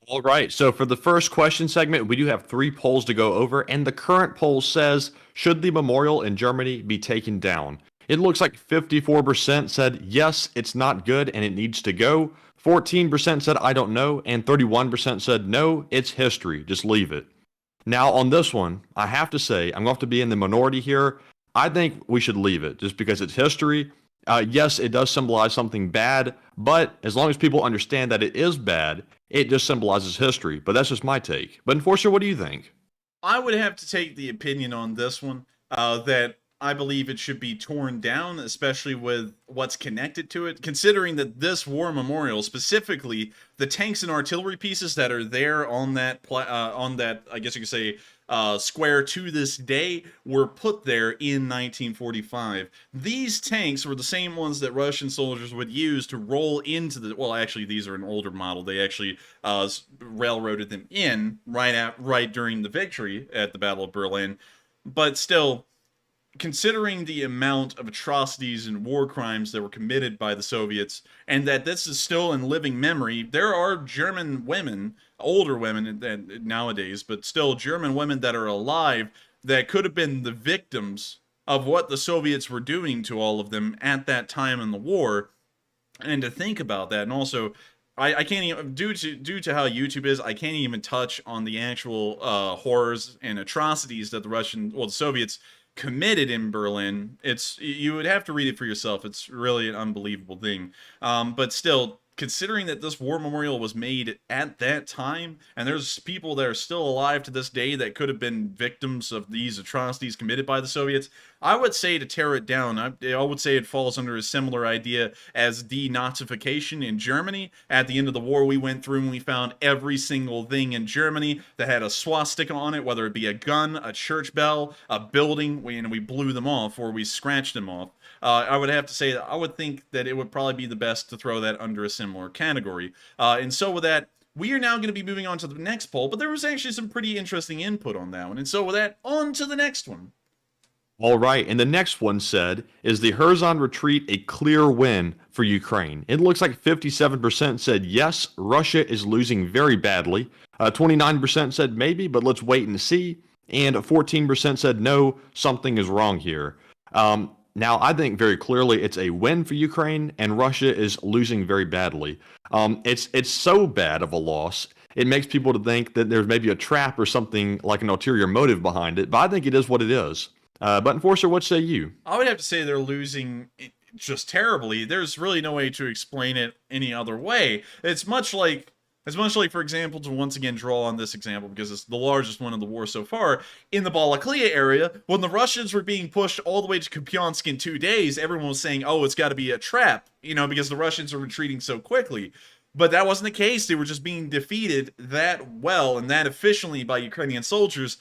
All right, so for the first question segment, we do have 3 polls to go over, and the current poll says, should the memorial in Germany be taken down? It looks like 54% said, yes, it's not good and it needs to go. 14% said, I don't know, and 31% said, no, it's history, just leave it. Now, on this one, I have to say, I'm going to have to be in the minority here. I think we should leave it, just because it's history. Yes, it does symbolize something bad, but as long as people understand that it is bad, it just symbolizes history. But that's just my take. But Enforcer, what do you think? I would have to take the opinion on this one that I believe it should be torn down, especially with what's connected to it, considering that this war memorial, specifically the tanks and artillery pieces that are there on that, I guess you could say, square to this day, were put there in 1945. These tanks were the same ones that Russian soldiers would use to roll into the, well, actually, these are an older model. They actually railroaded them in right during the victory at the Battle of Berlin. But still, considering the amount of atrocities and war crimes that were committed by the Soviets, and that this is still in living memory, there are German women, older women nowadays, but still German women that are alive that could have been the victims of what the Soviets were doing to all of them at that time in the war. And to think about that, and also, I can't even, due to how YouTube is, I can't even touch on the actual horrors and atrocities that the Soviets committed in Berlin. You would have to read it for yourself. It's really an unbelievable thing. But still, considering that this war memorial was made at that time, and there's people that are still alive to this day that could have been victims of these atrocities committed by the Soviets, I would say to tear it down. I would say it falls under a similar idea as denazification in Germany. At the end of the war, we went through and we found every single thing in Germany that had a swastika on it, whether it be a gun, a church bell, a building, and we blew them off, or we scratched them off. I would have to say that I would think that it would probably be the best to throw that under a similar category. And so with that, we are now going to be moving on to the next poll, but there was actually some pretty interesting input on that one. And so with that, on to the next one. All right, and the next one said, is the Kherson retreat a clear win for Ukraine? It looks like 57% said yes, Russia is losing very badly. 29% said maybe, but let's wait and see. And 14% said no, something is wrong here. Now, I think very clearly it's a win for Ukraine, and Russia is losing very badly. It's so bad of a loss, it makes people to think that there's maybe a trap or something like an ulterior motive behind it, but I think it is what it is. But Enforcer, what say you? I would have to say they're losing just terribly. There's really no way to explain it any other way. It's much like, for example, to once again draw on this example, because it's the largest one of the war so far, in the Balaklia area, when the Russians were being pushed all the way to Kupiansk in 2 days, everyone was saying, oh, it's got to be a trap, because the Russians are retreating so quickly. But that wasn't the case. They were just being defeated that well and that efficiently by Ukrainian soldiers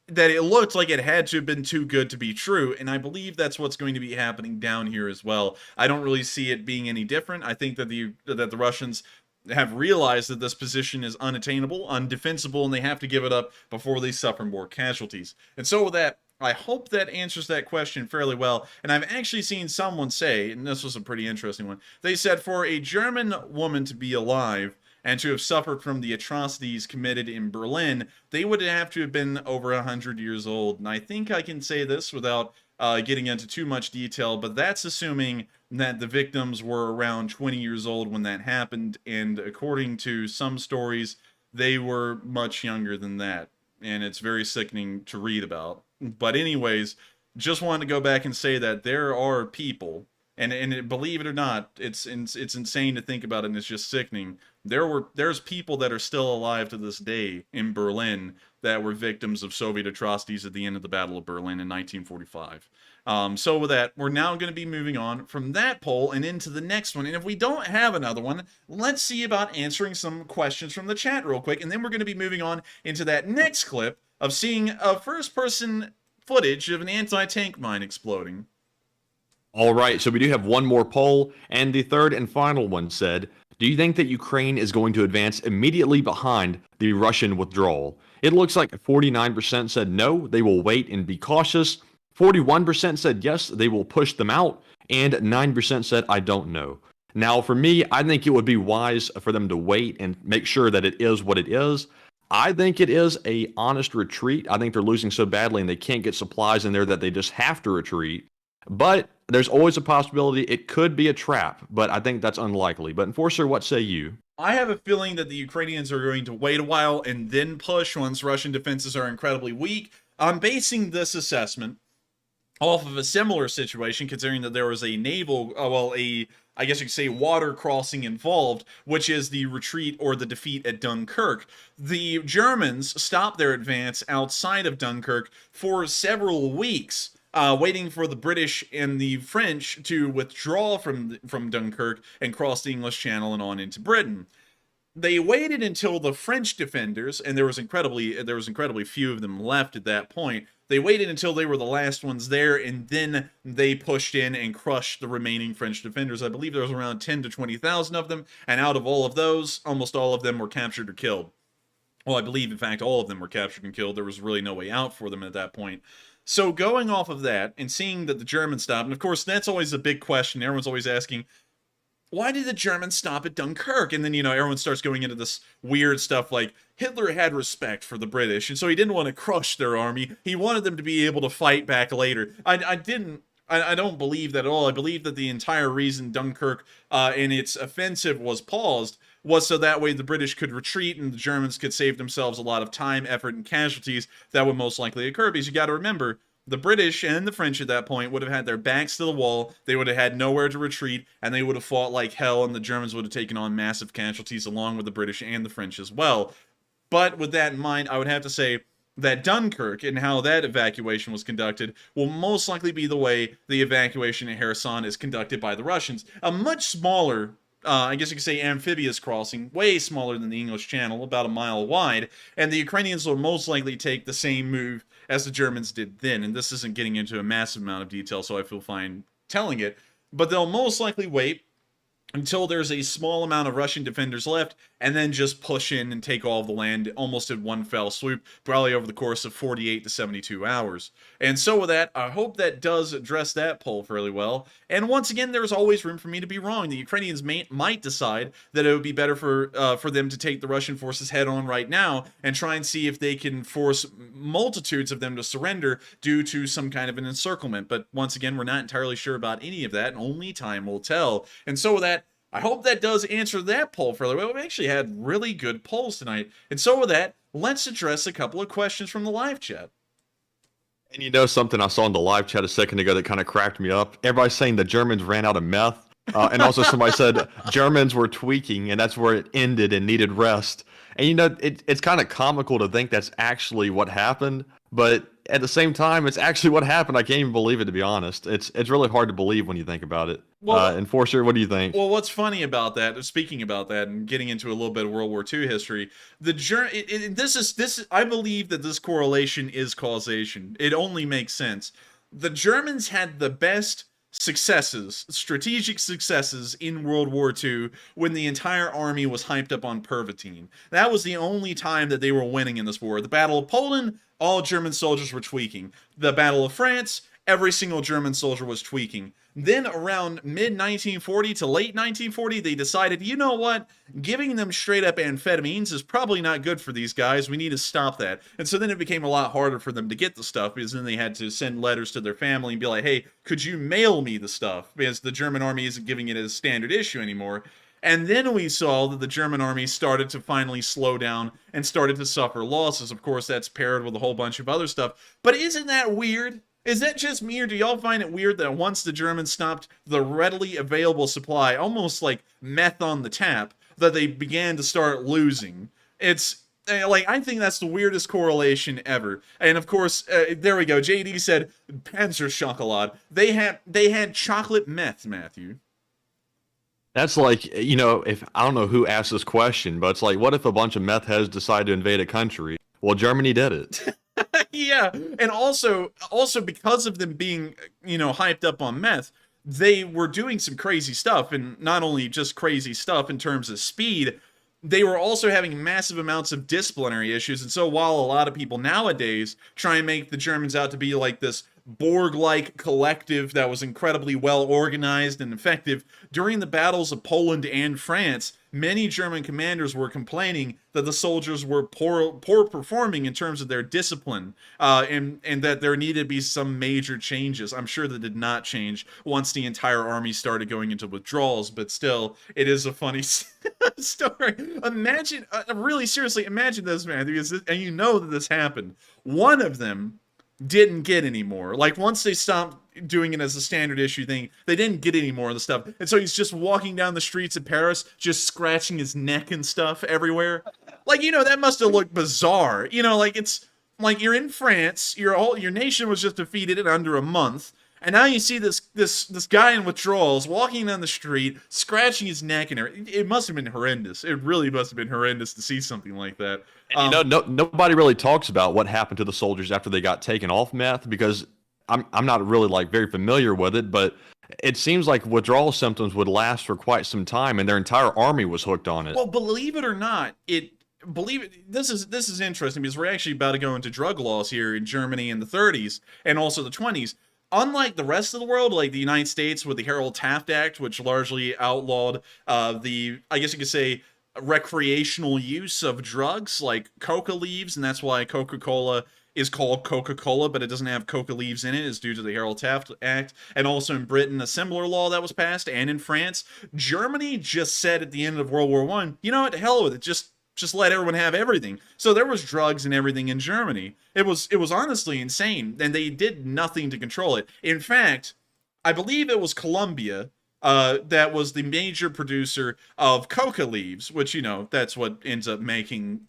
that it looked like it had to have been too good to be true, and I believe that's what's going to be happening down here as well. I don't really see it being any different. I think that the Russians have realized that this position is unattainable, undefensible, and they have to give it up before they suffer more casualties. And so with that, I hope that answers that question fairly well. And I've actually seen someone say, and this was a pretty interesting one, they said for a German woman to be alive and to have suffered from the atrocities committed in Berlin, they would have to have been over 100 years old. And I think I can say this without getting into too much detail, but that's assuming that the victims were around 20 years old when that happened, and according to some stories, they were much younger than that, and it's very sickening to read about. But anyways, just wanted to go back and say that there are people, and believe it or not, it's insane to think about it, and it's just sickening. There's people that are still alive to this day in Berlin that were victims of Soviet atrocities at the end of the Battle of Berlin in 1945. So with that, we're now going to be moving on from that poll and into the next one. And if we don't have another one, let's see about answering some questions from the chat real quick. And then we're going to be moving on into that next clip of seeing a first-person footage of an anti-tank mine exploding. All right, so we do have one more poll, and the third and final one said, do you think that Ukraine is going to advance immediately behind the Russian withdrawal? It looks like 49% said no, they will wait and be cautious. 41% said yes, they will push them out. And 9% said, I don't know. Now, for me, I think it would be wise for them to wait and make sure that it is what it is. I think it is a honest retreat. I think they're losing so badly and they can't get supplies in there that they just have to retreat. But there's always a possibility it could be a trap, but I think that's unlikely. But Enforcer, what say you? I have a feeling that the Ukrainians are going to wait a while and then push once Russian defenses are incredibly weak. I'm basing this assessment off of a similar situation, considering that there was a naval, I guess you could say water crossing involved, which is the retreat or the defeat at Dunkirk. The Germans stopped their advance outside of Dunkirk for several weeks waiting for the British and the French to withdraw from Dunkirk and cross the English Channel and on into Britain. They waited until the French defenders, and there was incredibly few of them left at that point. They waited until they were the last ones there, and then they pushed in and crushed the remaining French defenders. I believe there was around 10 to 20,000 of them, and out of all of those, almost all of them were captured or killed. Well, I believe, in fact, all of them were captured and killed. There was really no way out for them at that point. So going off of that and seeing that the Germans stopped, and of course that's always a big question. Everyone's always asking, why did the Germans stop at Dunkirk? And then, everyone starts going into this weird stuff like Hitler had respect for the British, and so he didn't want to crush their army. He wanted them to be able to fight back later. I don't believe that at all. I believe that the entire reason Dunkirk in its offensive was paused was so that way the British could retreat and the Germans could save themselves a lot of time, effort, and casualties that would most likely occur. Because you got to remember, the British and the French at that point would have had their backs to the wall, they would have had nowhere to retreat, and they would have fought like hell, and the Germans would have taken on massive casualties along with the British and the French as well. But with that in mind, I would have to say that Dunkirk and how that evacuation was conducted will most likely be the way the evacuation at Kherson is conducted by the Russians. A much smaller, I guess you could say, amphibious crossing, way smaller than the English Channel, about a mile wide, and the Ukrainians will most likely take the same move as the Germans did then. And this isn't getting into a massive amount of detail, so I feel fine telling it, but they'll most likely wait until there's a small amount of Russian defenders left, and then just push in and take all of the land almost in one fell swoop, probably over the course of 48 to 72 hours. And so with that, I hope that does address that poll fairly well. And once again, there's always room for me to be wrong. The Ukrainians might decide that it would be better for them to take the Russian forces head on right now and try and see if they can force multitudes of them to surrender due to some kind of an encirclement. But once again, we're not entirely sure about any of that, and only time will tell. And so with that, I hope that does answer that poll fairly well. We actually had really good polls tonight. And so with that, let's address a couple of questions from the live chat. And something I saw in the live chat a second ago that kind of cracked me up? Everybody's saying the Germans ran out of meth. And also somebody said Germans were tweaking, and that's where it ended and needed rest. And it's kind of comical to think that's actually what happened. But at the same time, it's actually what happened. I can't even believe it, to be honest. It's really hard to believe when you think about it. Well, Enforcer, what do you think? Well, what's funny about that, speaking about that and getting into a little bit of World War II history, I believe that this correlation is causation. It only makes sense. The Germans had the best strategic successes in World War II when the entire army was hyped up on Pervitin. That was the only time that they were winning in this war. The Battle of Poland, all German soldiers were tweaking. The Battle of France, every single German soldier was tweaking. Then around mid-1940 to late 1940, they decided, you know what? Giving them straight-up amphetamines is probably not good for these guys. We need to stop that. And so then it became a lot harder for them to get the stuff, because then they had to send letters to their family and be like, hey, could you mail me the stuff? Because the German army isn't giving it as standard issue anymore. And then we saw that the German army started to finally slow down and started to suffer losses. Of course, that's paired with a whole bunch of other stuff. But isn't that weird? Is that just me, or do y'all find it weird that once the Germans stopped the readily available supply, almost like meth on the tap, that they began to start losing? It's I think that's the weirdest correlation ever. And of course, there we go. JD said Panzerchokolade. They had chocolate meth, Matthew. That's like, if I don't know who asked this question, but it's like, what if a bunch of meth heads decide to invade a country? Well, Germany did it. Yeah, and also because of them being, hyped up on meth, they were doing some crazy stuff, and not only just crazy stuff in terms of speed, they were also having massive amounts of disciplinary issues. And so while a lot of people nowadays try and make the Germans out to be like this Borg-like collective that was incredibly well organized and effective, during the battles of Poland and France, many German commanders were complaining that the soldiers were poor performing in terms of their discipline, and that there needed to be some major changes. I'm sure that did not change once the entire army started going into withdrawals, but still, it is a funny story. Imagine, really seriously, imagine this, man, because and you know that this happened. One of them didn't get any more. Like, once they stopped doing it as a standard issue thing, they didn't get any more of the stuff. And so he's just walking down the streets of Paris, just scratching his neck and stuff everywhere. Like, that must have looked bizarre. It's Like, you're in France, your nation was just defeated in under a month, and now you see this guy in withdrawals walking down the street, scratching his neck and everything. It must have been horrendous. It really must have been horrendous to see something like that. And nobody really talks about what happened to the soldiers after they got taken off meth, because I'm not really like very familiar with it, but it seems like withdrawal symptoms would last for quite some time, and their entire army was hooked on it. Well, believe it or not, this is interesting because we're actually about to go into drug laws here in Germany in the 30s and also the 20s. Unlike the rest of the world, like the United States with the Harold Taft Act, which largely outlawed I guess you could say, recreational use of drugs like coca leaves, and that's why Coca-Cola is called Coca-Cola, but it doesn't have coca leaves in it, is due to the Harold Taft Act. And also in Britain, a similar law that was passed, and in France. Germany just said at the end of World War I, you know what, to hell with it, just let everyone have everything. So there was drugs and everything in Germany. It was honestly insane, and they did nothing to control it. In fact, I believe it was Colombia that was the major producer of coca leaves, which, you know, that's what ends up making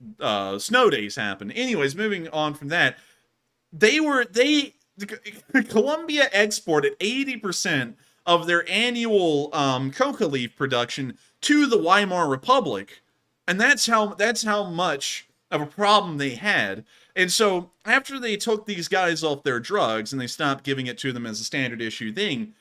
snow days happen. Anyways, moving on from that, Colombia exported 80% of their annual coca leaf production to the Weimar Republic. And that's how much of a problem they had. And so after they took these guys off their drugs and they stopped giving it to them as a standard issue thing,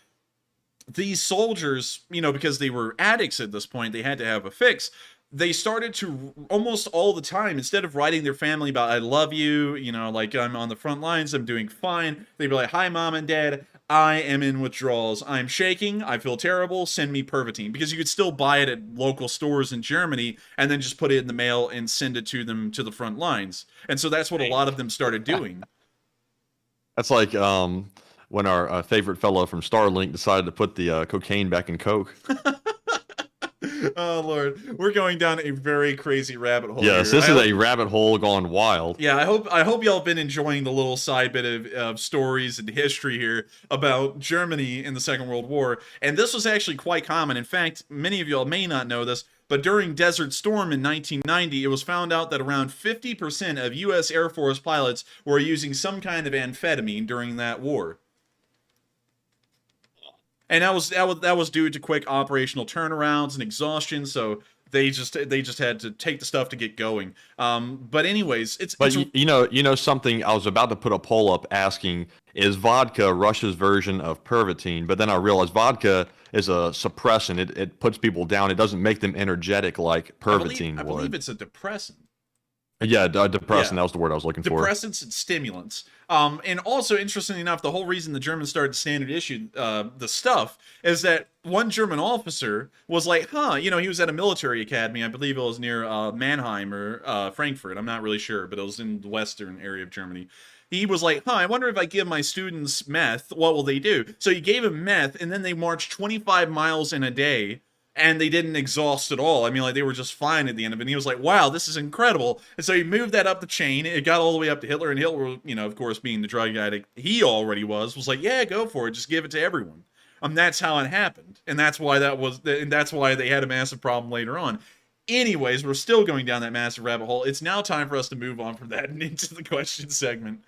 these soldiers, you know, because they were addicts at this point, they had to have a fix. They started to almost all the time, instead of writing their family about, I love you, you know, like, I'm on the front lines, I'm doing fine, they'd be like, hi, mom and dad, I am in withdrawals, I'm shaking, I feel terrible, send me Pervitin. Because you could still buy it at local stores in Germany and then just put it in the mail and send it to them to the front lines. And so that's what a lot of them started doing. That's like when our favorite fellow from Starlink decided to put the cocaine back in Coke. Oh Lord, we're going down a very crazy rabbit hole. Yes, here. this is a rabbit hole gone wild. Yeah, I hope y'all have been enjoying the little side bit of stories and history here about Germany in the Second World War. And this was actually quite common. In fact, many of y'all may not know this, but during Desert Storm in 1990, it was found out that around 50% of U.S. Air Force pilots were using some kind of amphetamine during that war. And that was due to quick operational turnarounds and exhaustion, so they just had to take the stuff to get going. But anyways, you know something. I was about to put a poll up asking, is vodka Russia's version of Pervitin? But then I realized vodka is a suppressant. It puts people down. It doesn't make them energetic like Pervitin would. I believe it's a depressant. Yeah, depressant. Yeah. That was the word I was looking for. Depressants and stimulants. And also, interestingly enough, the whole reason the Germans started standard issue the stuff is that one German officer was like, you know, he was at a military academy. I believe it was near Mannheim or Frankfurt. I'm not really sure, but it was in the western area of Germany. He was like, I wonder if I give my students meth, what will they do? So he gave him meth, and then they marched 25 miles in a day, and they didn't exhaust at all. I mean, like, they were just fine at the end of it. And he was like, wow, this is incredible. And so he moved that up the chain. It got all the way up to Hitler. And Hitler, you know, of course, being the drug addict he already was like, yeah, go for it. Just give it to everyone. That's how it happened. And that's why that's why they had a massive problem later on. Anyways, we're still going down that massive rabbit hole. It's now time for us to move on from that and into the question segment.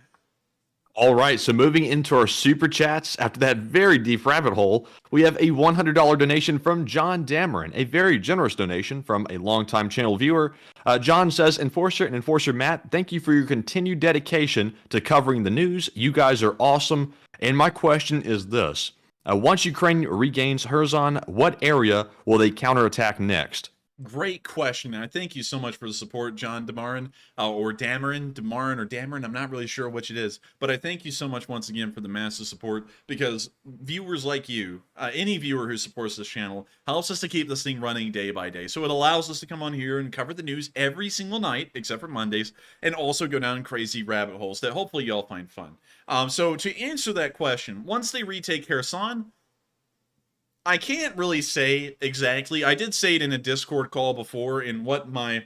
All right, so moving into our super chats, after that very deep rabbit hole, we have a $100 donation from John Dameron, a very generous donation from a longtime channel viewer. John says, Enforcer and Enforcer Matt, thank you for your continued dedication to covering the news. You guys are awesome. And my question is this. Once Ukraine regains Kherson, what area will they counterattack next? Great question, and I thank you so much for the support, John Damarin, or Dameron. I'm not really sure which it is, but I thank you so much once again for the massive support, because viewers like you, any viewer who supports this channel, helps us to keep this thing running day by day. So it allows us to come on here and cover the news every single night, except for Mondays, and also go down crazy rabbit holes that hopefully y'all find fun. So to answer that question, once they retake Kherson, I can't really say exactly. I did say it in a Discord call before in what my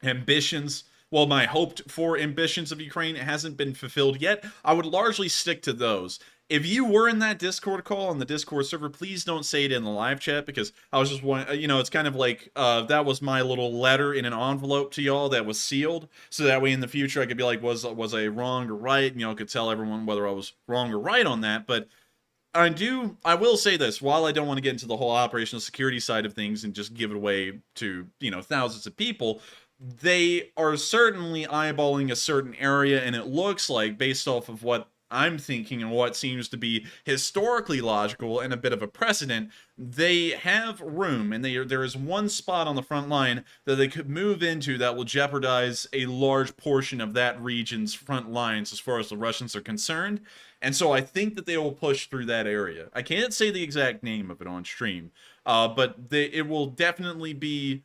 ambitions, well, my hoped for ambitions of Ukraine hasn't been fulfilled yet. I would largely stick to those. if you were in that Discord call on the Discord server, please don't say it in the live chat, because I was just wondering, you know, it's kind of like, that was my little letter in an envelope to y'all that was sealed, so that way in the future I could be like, was I wrong or right, and y'all could tell everyone whether I was wrong or right on that. But I will say this, while I don't want to get into the whole operational security side of things and just give it away to, you know, thousands of people, they are certainly eyeballing a certain area, and it looks like, based off of what I'm thinking and what seems to be historically logical and a bit of a precedent, they have room, and there is one spot on the front line that they could move into that will jeopardize a large portion of that region's front lines as far as the Russians are concerned. And so I think that they will push through that area. I can't say the exact name of it on stream, but it will definitely be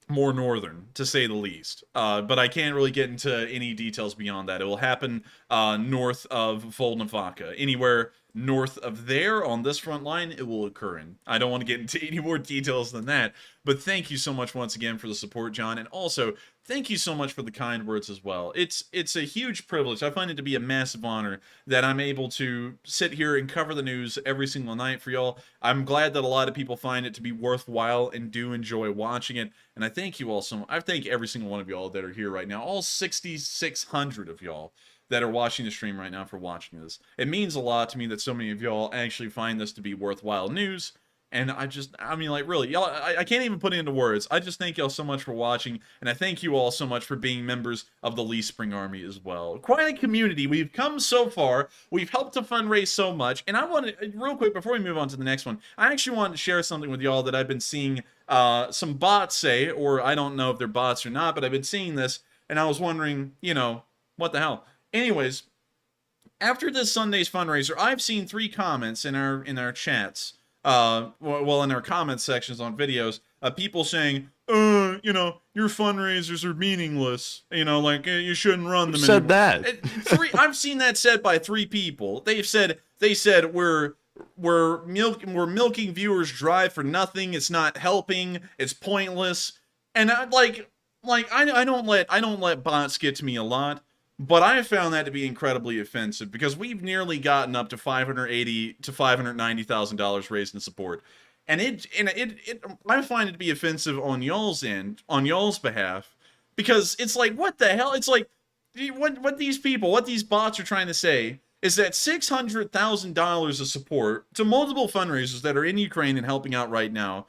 more northern, to say the least. But I can't really get into any details beyond that. It will happen north of Volnovakha. Anywhere north of there on this front line, it will occur in. I don't want to get into any more details than that, but thank you so much once again for the support, John, and also thank you so much for the kind words as well. It's a huge privilege. I find it to be a massive honor that I'm able to sit here and cover the news every single night for y'all. I'm glad that a lot of people find it to be worthwhile and do enjoy watching it, and I thank you all so much. I thank every single one of y'all that are here right now, all 6,600 of y'all that are watching the stream right now for watching this. It means a lot to me that so many of y'all actually find this to be worthwhile news. And I mean, like, really, y'all, I can't even put it into words. I just thank y'all so much for watching, and I thank you all so much for being members of the Lee Spring Army as well. Quite a community. We've come so far. We've helped to fundraise so much. And I want to, real quick, before we move on to the next one, I actually wanted to share something with y'all that I've been seeing some bots say, or I don't know if they're bots or not, but I've been seeing this, and I was wondering, you know, what the hell? Anyways, after this Sunday's fundraiser, I've seen 3 comments in our chats, well, in our comment sections on videos, people saying, you know, your fundraisers are meaningless. You know, like, you shouldn't run them Who said anymore. that? I've seen that said by 3 people. They said we're milking viewers dry for nothing. It's not helping. It's pointless. And I don't let bots get to me a lot. But I have found that to be incredibly offensive, because we've nearly gotten up to $580,000 to $590,000 raised in support, and I find it to be offensive on y'all's end, on y'all's behalf, because it's like, what the hell? It's like, what these bots are trying to say is that $600,000 of support to multiple fundraisers that are in Ukraine and helping out right now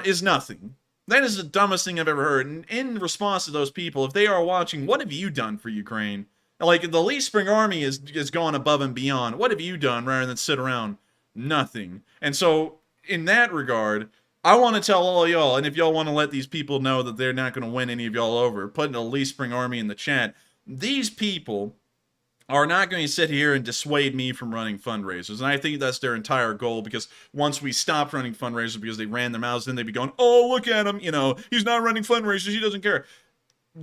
is nothing. That is the dumbest thing I've ever heard. And in response to those people, if they are watching, what have you done for Ukraine? Like, the Lee Spring Army has gone above and beyond. What have you done rather than sit around? Nothing. And so, in that regard, I want to tell all y'all, and if y'all want to let these people know that they're not going to win any of y'all over, put the Lee Spring Army in the chat. These people are not going to sit here and dissuade me from running fundraisers. And I think that's their entire goal, because once we stopped running fundraisers because they ran their mouths, then they'd be going, oh, look at him, you know, he's not running fundraisers, he doesn't care.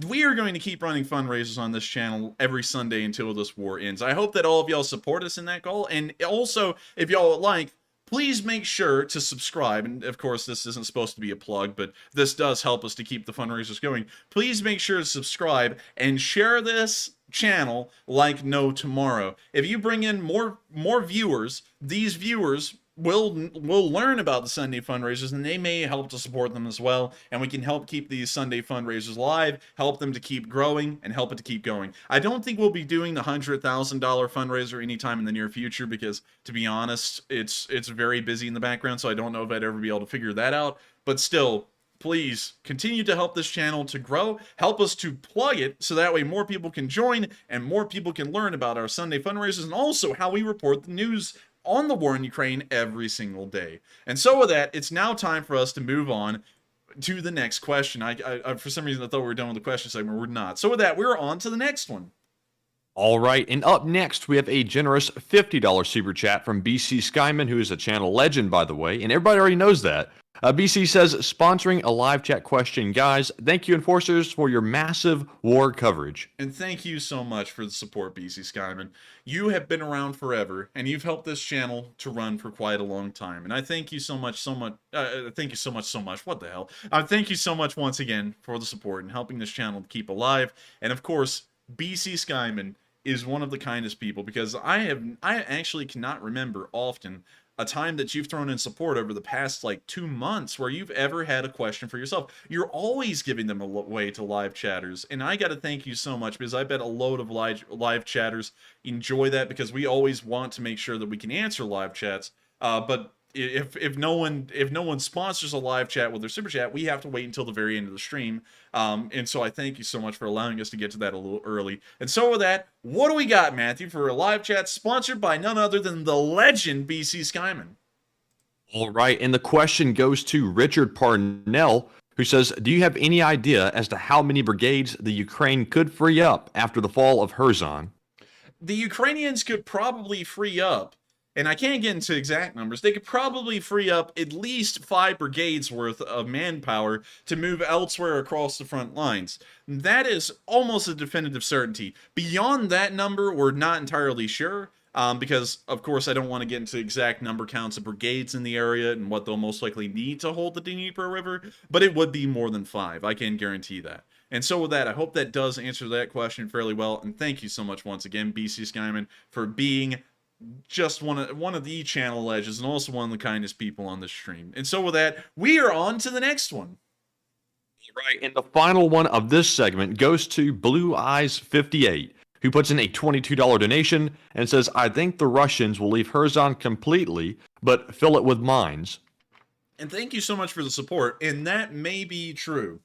We are going to keep running fundraisers on this channel every Sunday until this war ends. I hope that all of y'all support us in that goal. And also, if y'all would like, please make sure to subscribe. And of course, this isn't supposed to be a plug, but this does help us to keep the fundraisers going. Please make sure to subscribe and share this channel like no tomorrow. If you bring in more viewers, these viewers will learn about the Sunday fundraisers, and they may help to support them as well, and we can help keep these Sunday fundraisers alive, help them to keep growing, and help it to keep going. I don't think we'll be doing the $100,000 fundraiser anytime in the near future, because, to be honest, it's very busy in the background, so I don't know if I'd ever be able to figure that out. But still, please continue to help this channel to grow, help us to plug it, so that way more people can join and more people can learn about our Sunday fundraisers, and also how we report the news on the war in Ukraine every single day. And so with that, it's now time for us to move on to the next question. I for some reason I thought we were done with the question segment. We're not. So with that, we're on to the next one. All right, and up next, we have a generous $50 super chat from BC Skyman, who is a channel legend, by the way, and everybody already knows that. BC says, sponsoring a live chat question. Guys, thank you, Enforcers, for your massive war coverage. And thank you so much for the support, BC Skyman. You have been around forever, and you've helped this channel to run for quite a long time. And I thank you so much, thank you so much, what the hell? Thank you so much once again for the support and helping this channel to keep alive. And of course, BC Skyman, is one of the kindest people, because I actually cannot remember often a time that you've thrown in support over the past like 2 months where you've ever had a question for yourself. You're always giving them away to live chatters, and I got to thank you so much, because I bet a load of live chatters enjoy that, because we always want to make sure that we can answer live chats. But if no one sponsors a live chat with their super chat, we have to wait until the very end of the stream. And so I thank you so much for allowing us to get to that a little early. And so with that, what do we got, Matthew, for a live chat sponsored by none other than the legend BC Skyman? All right, and the question goes to Richard Parnell, who says, do you have any idea as to how many brigades the Ukraine could free up after the fall of Kherson? The Ukrainians could probably free up, and I can't get into exact numbers, they could probably free up at least 5 brigades worth of manpower to move elsewhere across the front lines. That is almost a definitive certainty. Beyond that number, we're not entirely sure, because, of course, I don't want to get into exact number counts of brigades in the area and what they'll most likely need to hold the Dnipro River, but it would be more than 5, I can guarantee that. And so with that, I hope that does answer that question fairly well, and thank you so much once again, BC Skyman, for being just one of the channel legends and also one of the kindest people on this stream. And so with that, we are on to the next one. Right, and the final one of this segment goes to Blue Eyes 58, who puts in a $22 donation and says, I think the Russians will leave Kherson completely, but fill it with mines. And thank you so much for the support, and that may be true.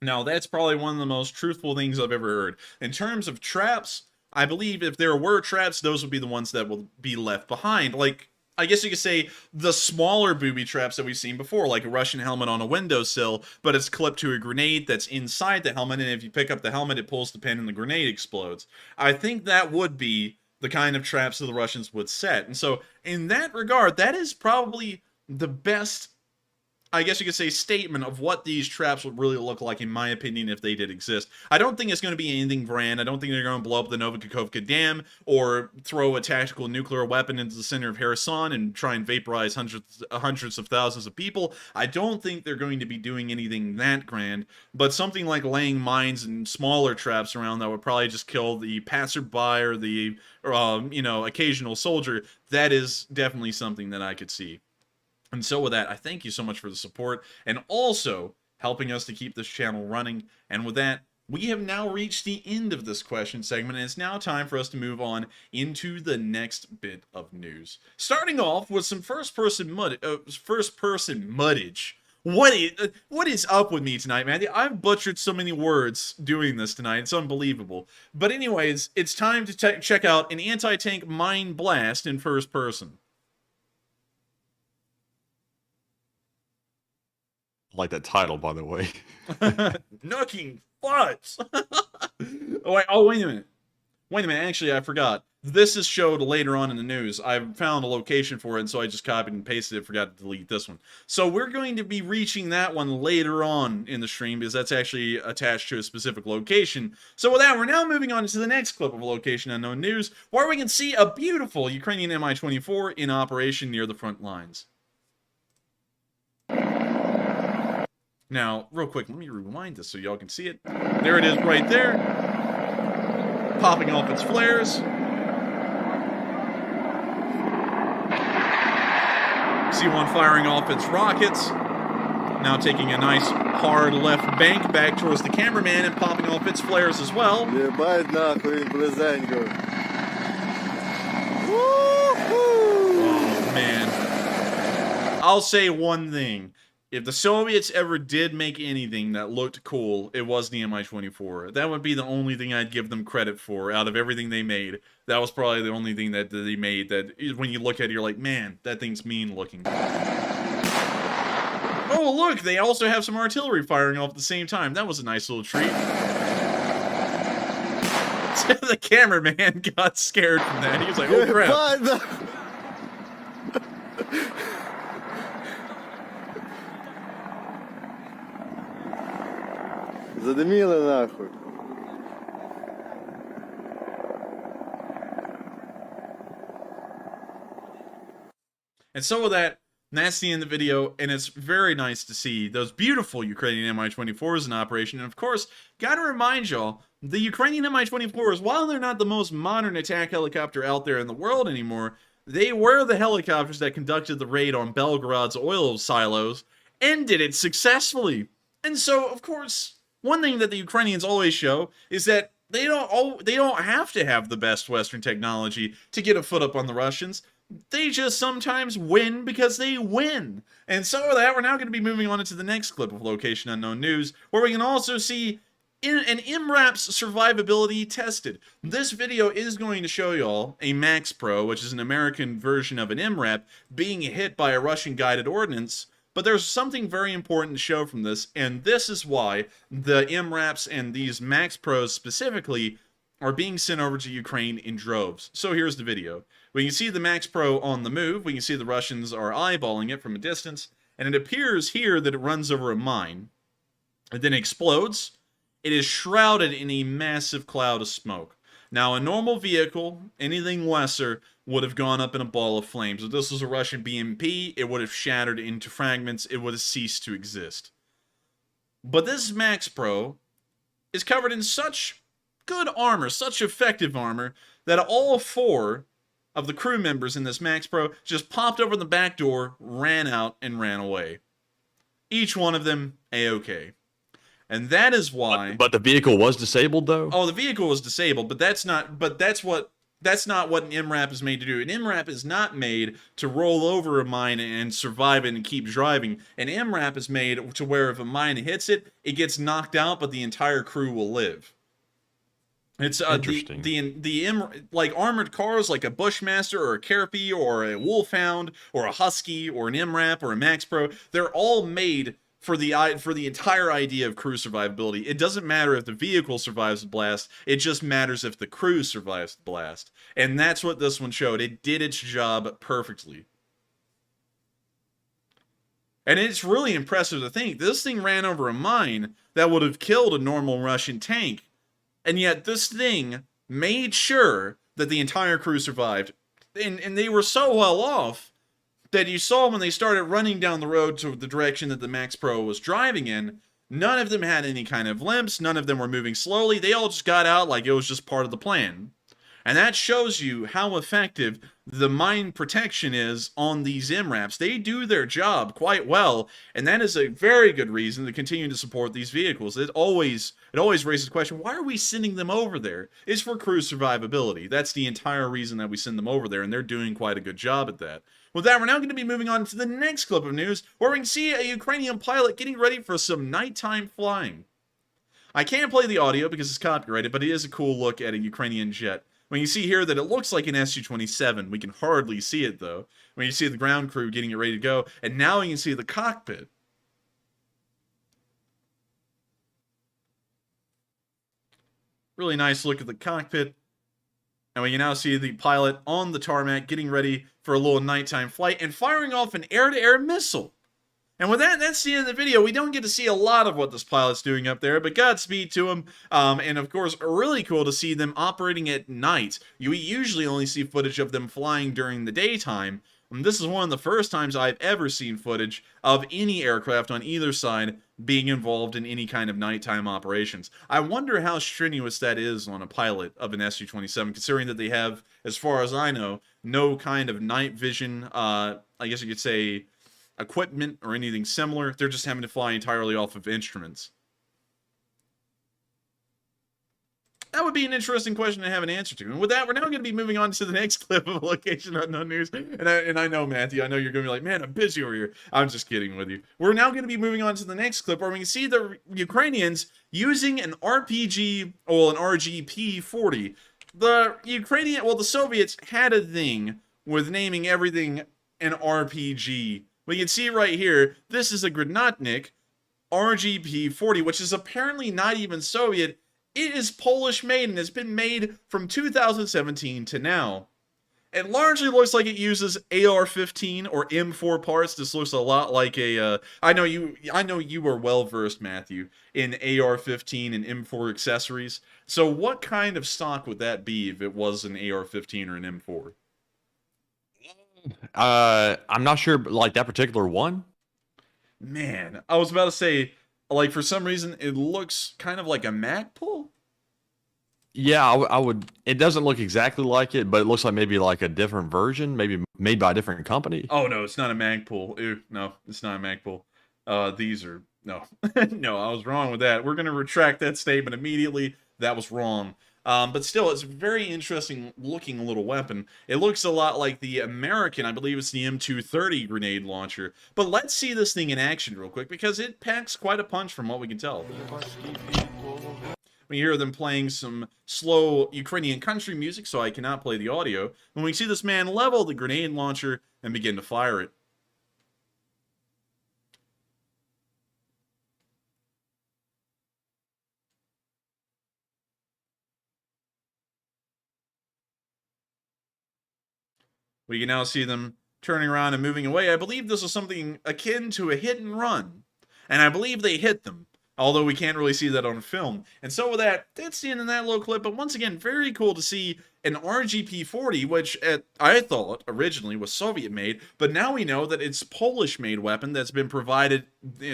Now, that's probably one of the most truthful things I've ever heard. In terms of traps, I believe if there were traps, those would be the ones that will be left behind. Like, I guess you could say the smaller booby traps that we've seen before, like a Russian helmet on a windowsill, but it's clipped to a grenade that's inside the helmet, and if you pick up the helmet, it pulls the pin and the grenade explodes. I think that would be the kind of traps that the Russians would set. And so, in that regard, that is probably the best, I guess you could say, statement of what these traps would really look like, in my opinion, if they did exist. I don't think it's going to be anything grand. I don't think they're going to blow up the Novikakhovka Dam or throw a tactical nuclear weapon into the center of Kherson and try and vaporize hundreds of thousands of people. I don't think they're going to be doing anything that grand, but something like laying mines and smaller traps around that would probably just kill the passerby or the, occasional soldier, that is definitely something that I could see. And so with that, I thank you so much for the support and also helping us to keep this channel running. And with that, we have now reached the end of this question segment, and it's now time for us to move on into the next bit of news. Starting off with some first-person muddage. What is up with me tonight, man? I've butchered so many words doing this tonight. It's unbelievable. But anyways, it's time to check out an anti-tank mine blast in first person. I like that title, by the way. Nooking butts. Oh, wait a minute. Actually, I forgot. This is showed later on in the news. I found a location for it, and so I just copied and pasted it. Forgot to delete this one. So we're going to be reaching that one later on in the stream, because that's actually attached to a specific location. So with that, we're now moving on to the next clip of Location Unknown News, where we can see a beautiful Ukrainian Mi-24 in operation near the front lines. Now, real quick, let me rewind this so y'all can see it. There it is right there. Popping off its flares. See one firing off its rockets. Now taking a nice hard left bank back towards the cameraman and popping off its flares as well. Oh, man. I'll say one thing. If the Soviets ever did make anything that looked cool, it was the Mi-24. That would be the only thing I'd give them credit for out of everything they made. That was probably the only thing that they made that, when you look at it, you're like, man, that thing's mean looking. Oh, look, they also have some artillery firing off at the same time. That was a nice little treat. The cameraman got scared from that. He was like, oh, crap. Задымило нахуй. And so with that, And that's the end of the video, and it's very nice to see those beautiful Ukrainian Mi-24s in operation. And of course, gotta remind y'all, the Ukrainian Mi-24s, while they're not the most modern attack helicopter out there in the world anymore, they were the helicopters that conducted the raid on Belgorod's oil silos, and did it successfully. And so, of course, one thing that the Ukrainians always show is that they don't have to have the best Western technology to get a foot up on the Russians. They just sometimes win because they win. And so with that, we're now going to be moving on into the next clip of Location Unknown News, where we can also see an MRAP's survivability tested. This video is going to show y'all a Max Pro, which is an American version of an MRAP, being hit by a Russian guided ordnance. But there's something very important to show from this, and this is why the MRAPs and these Max Pros specifically are being sent over to Ukraine in droves. So here's the video. We can see the Max Pro on the move. We can see the Russians are eyeballing it from a distance. And it appears here that it runs over a mine. It then explodes. It is shrouded in a massive cloud of smoke. Now, a normal vehicle, anything lesser, would have gone up in a ball of flames. If this was a Russian BMP, it would have shattered into fragments. It would have ceased to exist. But this Max Pro is covered in such good armor, such effective armor, that all 4 of the crew members in this Max Pro just popped over the back door, ran out, and ran away. Each one of them A-okay. And that is why... But the vehicle was disabled, though? Oh, the vehicle was disabled, but that's not what an MRAP is made to do. An MRAP is not made to roll over a mine and survive it and keep driving. An MRAP is made to where if a mine hits it, it gets knocked out, but the entire crew will live. It's Interesting. like armored cars like a Bushmaster or a Kerpy or a Wolfhound or a Husky or an MRAP or a Max Pro. They're all made for the entire idea of crew survivability. It doesn't matter if the vehicle survives the blast, it just matters if the crew survives the blast. And that's what this one showed. It did its job perfectly. And it's really impressive to think this thing ran over a mine that would have killed a normal Russian tank. And yet this thing made sure that the entire crew survived. And they were so well off that you saw when they started running down the road to the direction that the Max Pro was driving in, none of them had any kind of limps, none of them were moving slowly, they all just got out like it was just part of the plan. And that shows you how effective the mine protection is on these MRAPs. They do their job quite well, and that is a very good reason to continue to support these vehicles. It always raises the question, why are we sending them over there? It's for crew survivability. That's the entire reason that we send them over there, and they're doing quite a good job at that. With that, we're now going to be moving on to the next clip of news, where we can see a Ukrainian pilot getting ready for some nighttime flying. I can't play the audio because it's copyrighted, but it is a cool look at a Ukrainian jet. When you see here that it looks like an Su-27, we can hardly see it though. When you see the ground crew getting it ready to go, and now you can see the cockpit. Really nice look at the cockpit. And we can now see the pilot on the tarmac getting ready for a little nighttime flight and firing off an air-to-air missile. And with that, that's the end of the video. We don't get to see a lot of what this pilot's doing up there, but Godspeed to him. And of course, really cool to see them operating at night. You usually only see footage of them flying during the daytime. And this is one of the first times I've ever seen footage of any aircraft on either side being involved in any kind of nighttime operations. I wonder how strenuous that is on a pilot of an Su-27, considering that they have, as far as I know, no kind of night vision, I guess you could say, equipment or anything similar. They're just having to fly entirely off of instruments. That would be an interesting question to have an answer to. And with that, we're now going to be moving on to the next clip of Location Unknown News. And I know, Matthew, I know you're going to be like, man, I'm busy over here. I'm just kidding with you. We're now going to be moving on to the next clip where we can see the Ukrainians using an RPG, well, an RGP-40. The Soviets had a thing with naming everything an RPG. We can see right here, this is a Granatnik RGP-40, which is apparently not even Soviet. It is Polish made and has been made from 2017 to now. It largely looks like it uses AR-15 or M4 parts. This looks a lot like a, I know you are well versed, Matthew, in AR-15 and M4 accessories. So what kind of stock would that be if it was an AR-15 or an M4? I'm not sure, but like that particular one. Man, I was about to say, like, for some reason, it looks kind of like a Mac pull. Yeah, I would. It doesn't look exactly like it, but it looks like maybe like a different version, maybe made by a different company. Oh, no, it's not a Mag pull. Ew, no, it's not a Mag pull. These are, no. No, I was wrong with that. We're going to retract that statement immediately. That was wrong. But still, it's a very interesting looking little weapon. It looks a lot like the American, I believe it's the M230 grenade launcher. But let's see this thing in action real quick, because it packs quite a punch from what we can tell. We hear them playing some slow Ukrainian country music, so I cannot play the audio. When we see this man level the grenade launcher and begin to fire it. We can now see them turning around and moving away. I believe this is something akin to a hit and run. And I believe they hit them. Although we can't really see that on film. And so with that, that's the end of that little clip. But once again, very cool to see an RGP-40, which I thought originally was Soviet-made. But now we know that it's Polish-made weapon that's been provided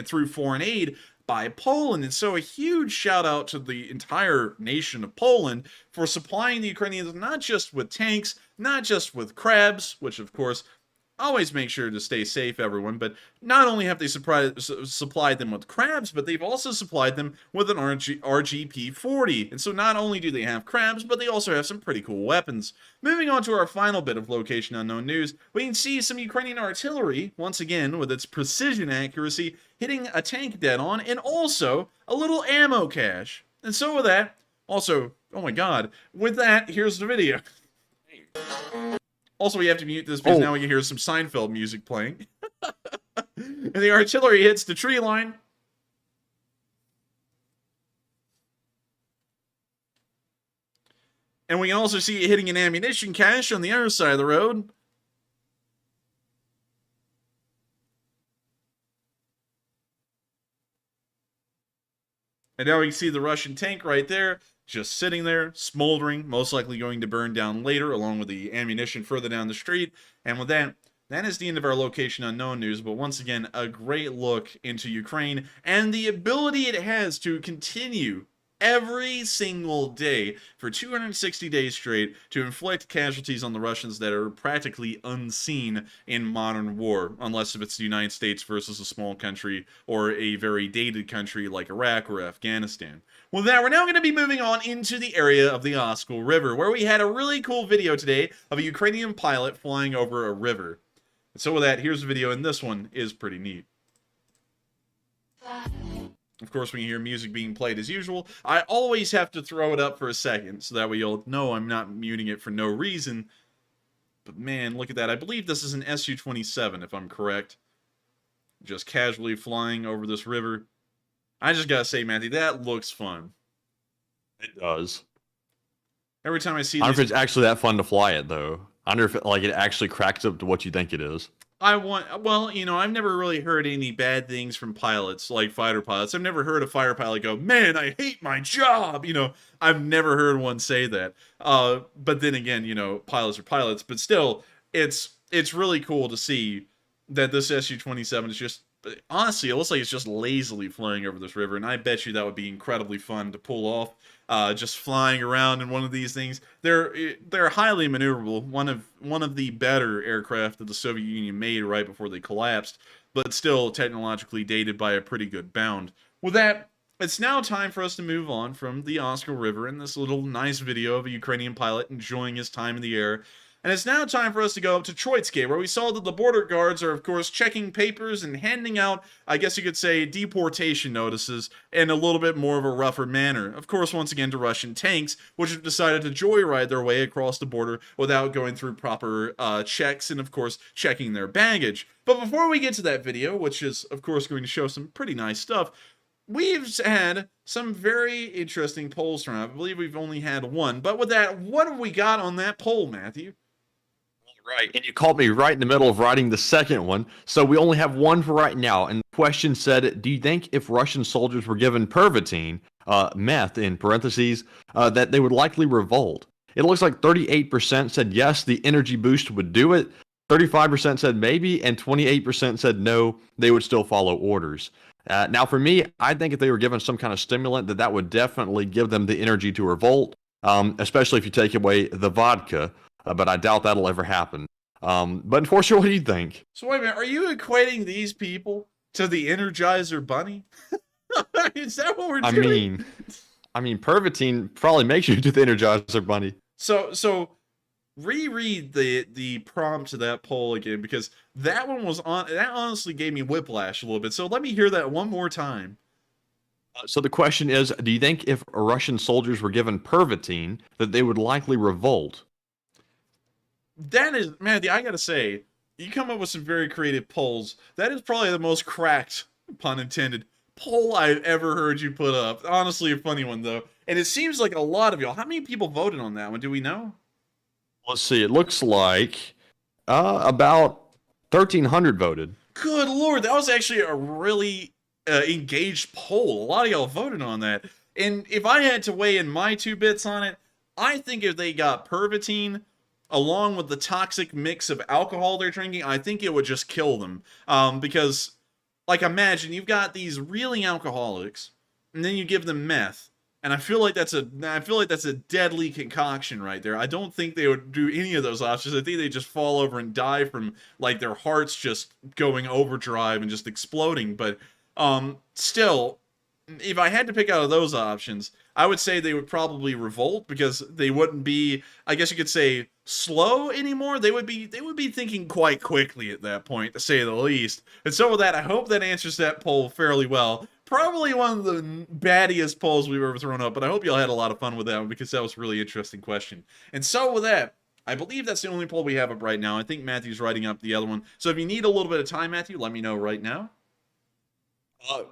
through foreign aid by Poland. And so a huge shout out to the entire nation of Poland for supplying the Ukrainians not just with tanks, not just with crabs, which of course always make sure to stay safe, everyone, but not only have they supplied them with crabs, but they've also supplied them with an RGP-40. And so not only do they have crabs, but they also have some pretty cool weapons. Moving on to our final bit of location unknown news, we can see some Ukrainian artillery, once again with its precision accuracy, hitting a tank dead on, and also a little ammo cache. And so with that, also, oh my god, with that, here's the video. Also, we have to mute this because now we can hear some Seinfeld music playing. And the artillery hits the tree line. And we can also see it hitting an ammunition cache on the other side of the road. And now we can see the Russian tank right there, just sitting there, smoldering, most likely going to burn down later, along with the ammunition further down the street. And with that, that is the end of our location unknown news. But once again, a great look into Ukraine and the ability it has to continue every single day for 260 days straight to inflict casualties on the Russians that are practically unseen in modern war, unless if it's the United States versus a small country or a very dated country like Iraq or Afghanistan. With that, we're now going to be moving on into the area of the Oskil River, where we had a really cool video today of a Ukrainian pilot flying over a river. And so with that, here's a video, and this one is pretty neat. Of course, when you hear music being played as usual, I always have to throw it up for a second, so that way you'll know I'm not muting it for no reason. But man, look at that. I believe this is an Su-27, if I'm correct. Just casually flying over this river. I just gotta say, Matthew, that looks fun. It does. Every time I see I wonder if it's actually that fun to fly it, though. I wonder if it actually cracks up to what you think it is. Well, you know, I've never really heard any bad things from pilots, like fighter pilots. I've never heard a fighter pilot go, man, I hate my job. You know, I've never heard one say that. But then again, you know, pilots are pilots. But still, it's really cool to see that this Su-27 is just, honestly, it looks like it's just lazily flying over this river. And I bet you that would be incredibly fun to pull off. Just flying around in one of these things. They're highly maneuverable. One of the better aircraft that the Soviet Union made right before they collapsed, but still technologically dated by a pretty good bound. With that, it's now time for us to move on from the Oskil River and this little nice video of a Ukrainian pilot enjoying his time in the air. And it's now time for us to go up to Troitske, where we saw that the border guards are, of course, checking papers and handing out, I guess you could say, deportation notices in a little bit more of a rougher manner. Of course, once again, to Russian tanks, which have decided to joyride their way across the border without going through proper checks and, of course, checking their baggage. But before we get to that video, which is, of course, going to show some pretty nice stuff, we've had some very interesting polls from it. I believe we've only had one. But with that, what have we got on that poll, Matthew? Right, and you called me right in the middle of writing the second one, so we only have one for right now. And the question said, do you think if Russian soldiers were given pervitin, meth in parentheses, that they would likely revolt? It looks like 38% said yes, the energy boost would do it. 35% said maybe, and 28% said no, they would still follow orders. Now, for me, I think if they were given some kind of stimulant, that would definitely give them the energy to revolt, especially if you take away the vodka. But I doubt that'll ever happen. But Enforcer, what do you think? So wait a minute, are you equating these people to the Energizer Bunny? Is that what we're doing? I mean, Pervitine probably makes you do the Energizer Bunny. So reread the prompt to that poll again, because that one was that honestly gave me whiplash a little bit. So let me hear that one more time. So the question is, do you think if Russian soldiers were given Pervitine that they would likely revolt? That is, Matthew, I gotta say, you come up with some very creative polls. That is probably the most cracked, pun intended, poll I've ever heard you put up. Honestly, a funny one, though. And it seems like a lot of y'all. How many people voted on that one? Do we know? Let's see. It looks like about 1,300 voted. Good Lord, that was actually a really engaged poll. A lot of y'all voted on that. And if I had to weigh in my 2 bits on it, I think if they got Pervitine along with the toxic mix of alcohol they're drinking, I think it would just kill them. Because, like, imagine you've got these reeling alcoholics, and then you give them meth, and I feel like that's a deadly concoction right there. I don't think they would do any of those options. I think they just fall over and die from, like, their hearts just going overdrive and just exploding. But still, if I had to pick out of those options, I would say they would probably revolt, because they wouldn't be, I guess you could say, slow anymore. They would be thinking quite quickly at that point, to say the least. And so with that, I hope that answers that poll fairly well. Probably one of the baddiest polls we've ever thrown up, but I hope y'all had a lot of fun with that one, because that was a really interesting question. And so with that, I believe that's the only poll we have up right now. I think Matthew's writing up the other one. So if you need a little bit of time, Matthew, let me know right now.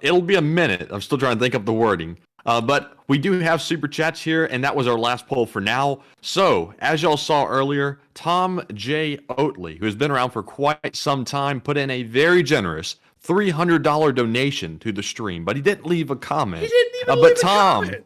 It'll be a minute. I'm still trying to think of the wording. But we do have super chats here, and that was our last poll for now. So, as y'all saw earlier, Tom J. Oatley, who has been around for quite some time, put in a very generous $300 donation to the stream, but he didn't leave a comment. He didn't even leave a comment.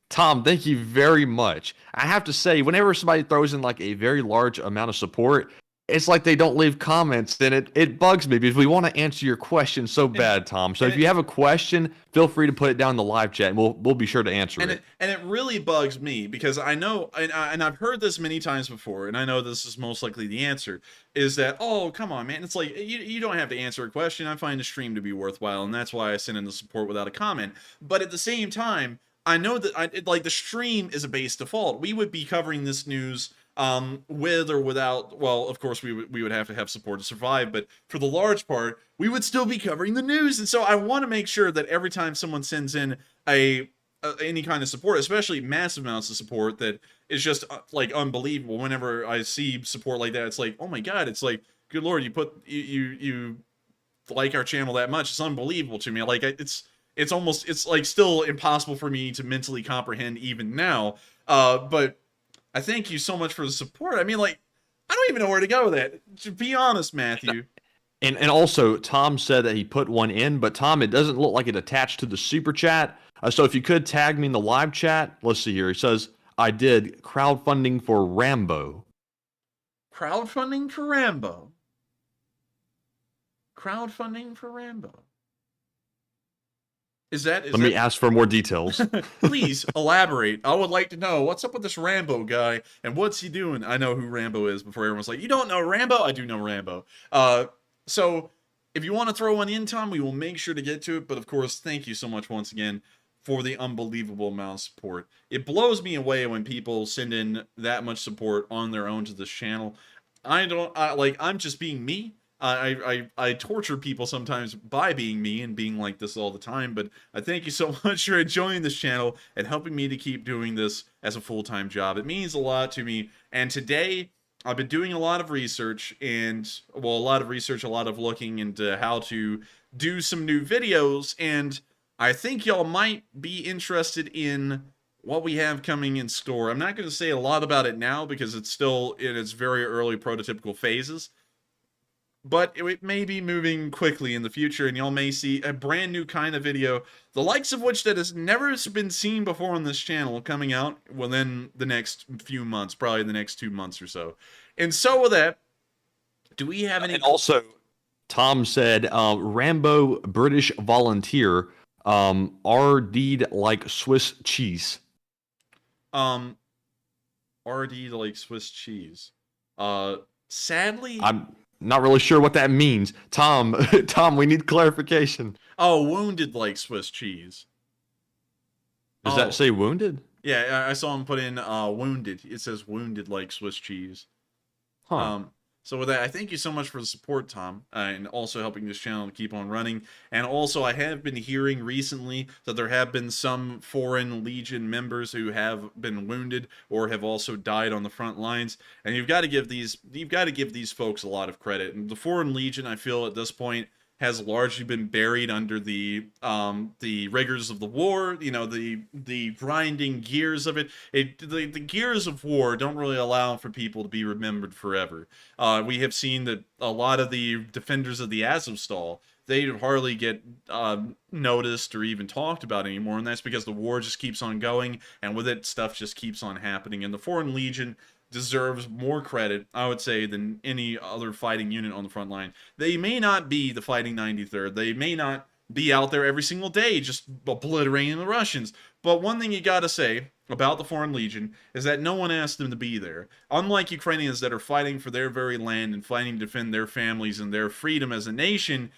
Tom, thank you very much. I have to say, whenever somebody throws in like a very large amount of support, it's like they don't leave comments, and it bugs me, because we want to answer your question so bad, Tom. So if you have a question, feel free to put it down in the live chat, and we'll be sure to answer it. And it really bugs me, because I know, and I've heard this many times before, and I know this is most likely the answer, is that, oh, come on, man. It's like, you don't have to answer a question. I find the stream to be worthwhile, and that's why I send in the support without a comment. But at the same time, I know that like the stream is a base default. We would be covering this news with or without, well, of course we would have to have support to survive, but for the large part, we would still be covering the news. And so I want to make sure that every time someone sends in any kind of support, especially massive amounts of support that is just like unbelievable. Whenever I see support like that, it's like, oh my God, it's like, good Lord, you like our channel that much. It's unbelievable to me. Like it's like still impossible for me to mentally comprehend even now. But I thank you so much for the support. I mean, like, I don't even know where to go with that. To be honest, Matthew. And also, Tom said that he put one in, but Tom, it doesn't look like it attached to the super chat. So if you could tag me in the live chat. Let's see here. He says, I did crowdfunding for Rambo. Crowdfunding for Rambo. Crowdfunding for Rambo. Let me ask for more details. Please elaborate. I would like to know what's up with this Rambo guy and what's he doing. I know who Rambo is before everyone's like, you don't know Rambo? I do know Rambo. So if you want to throw one in, Tom, we will make sure to get to it. But of course, thank you so much once again for the unbelievable amount of support. It blows me away when people send in that much support on their own to this channel. I'm just being me. I torture people sometimes by being me and being like this all the time, but I thank you so much for enjoying this channel and helping me to keep doing this as a full-time job. It means a lot to me, and today I've been doing a lot of research, a lot of looking into how to do some new videos, and I think y'all might be interested in what we have coming in store. I'm not going to say a lot about it now because it's still in its very early prototypical phases, but it may be moving quickly in the future, and y'all may see a brand new kind of video, the likes of which that has never been seen before on this channel, coming out within the next few months, probably the next 2 months or so. And so with that, Do we have any? And also, Tom said, Rambo British volunteer, RD'd like Swiss cheese. RD like Swiss cheese. Sadly, I'm not really sure what that means. Tom, Tom, we need clarification. oh, wounded like Swiss cheese. Does Oh. that say wounded? Yeah, I saw him put in wounded. It says wounded like Swiss cheese. Huh. So with that, I thank you so much for the support, Tom, and also helping this channel to keep on running. And also, I have been hearing recently that there have been some Foreign Legion members who have been wounded or have also died on the front lines. And you've got to give these folks a lot of credit. And the Foreign Legion, I feel at this point, has largely been buried under the rigors of the war, you know, the grinding gears of it. The gears of war don't really allow for people to be remembered forever. We have seen that a lot of the defenders of the Azovstal, they hardly get noticed or even talked about anymore, and that's because the war just keeps on going, and with it, stuff just keeps on happening. And the Foreign Legion deserves more credit, I would say, than any other fighting unit on the front line. They may not be the fighting 93rd. They may not be out there every single day just obliterating the Russians. But one thing you gotta say about the Foreign Legion is that no one asked them to be there. Unlike Ukrainians that are fighting for their very land and fighting to defend their families and their freedom as a nation,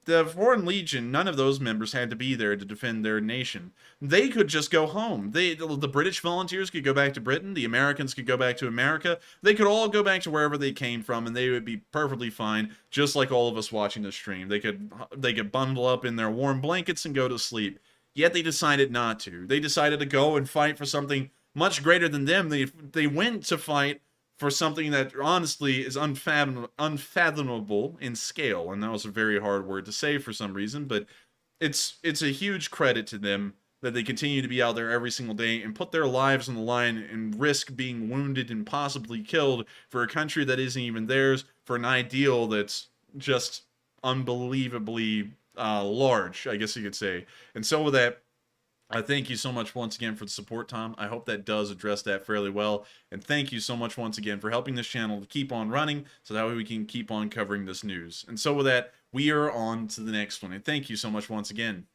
the Foreign Legion, none of those members had to be there to defend their nation. They could just go home. The British volunteers could go back to Britain. The Americans could go back to America. They could all go back to wherever they came from, and they would be perfectly fine, just like all of us watching this stream. They could bundle up in their warm blankets and go to sleep. Yet they decided not to. They decided to go and fight for something much greater than them. They went to fight for something that honestly is unfathomable in scale, and that was a very hard word to say for some reason, but it's a huge credit to them that they continue to be out there every single day and put their lives on the line and risk being wounded and possibly killed for a country that isn't even theirs, for an ideal that's just unbelievably large, I guess you could say. And so with that, I thank you so much once again for the support, Tom. I hope that does address that fairly well. And thank you so much once again for helping this channel to keep on running so that way we can keep on covering this news. And so with that, we are on to the next one. And thank you so much once again.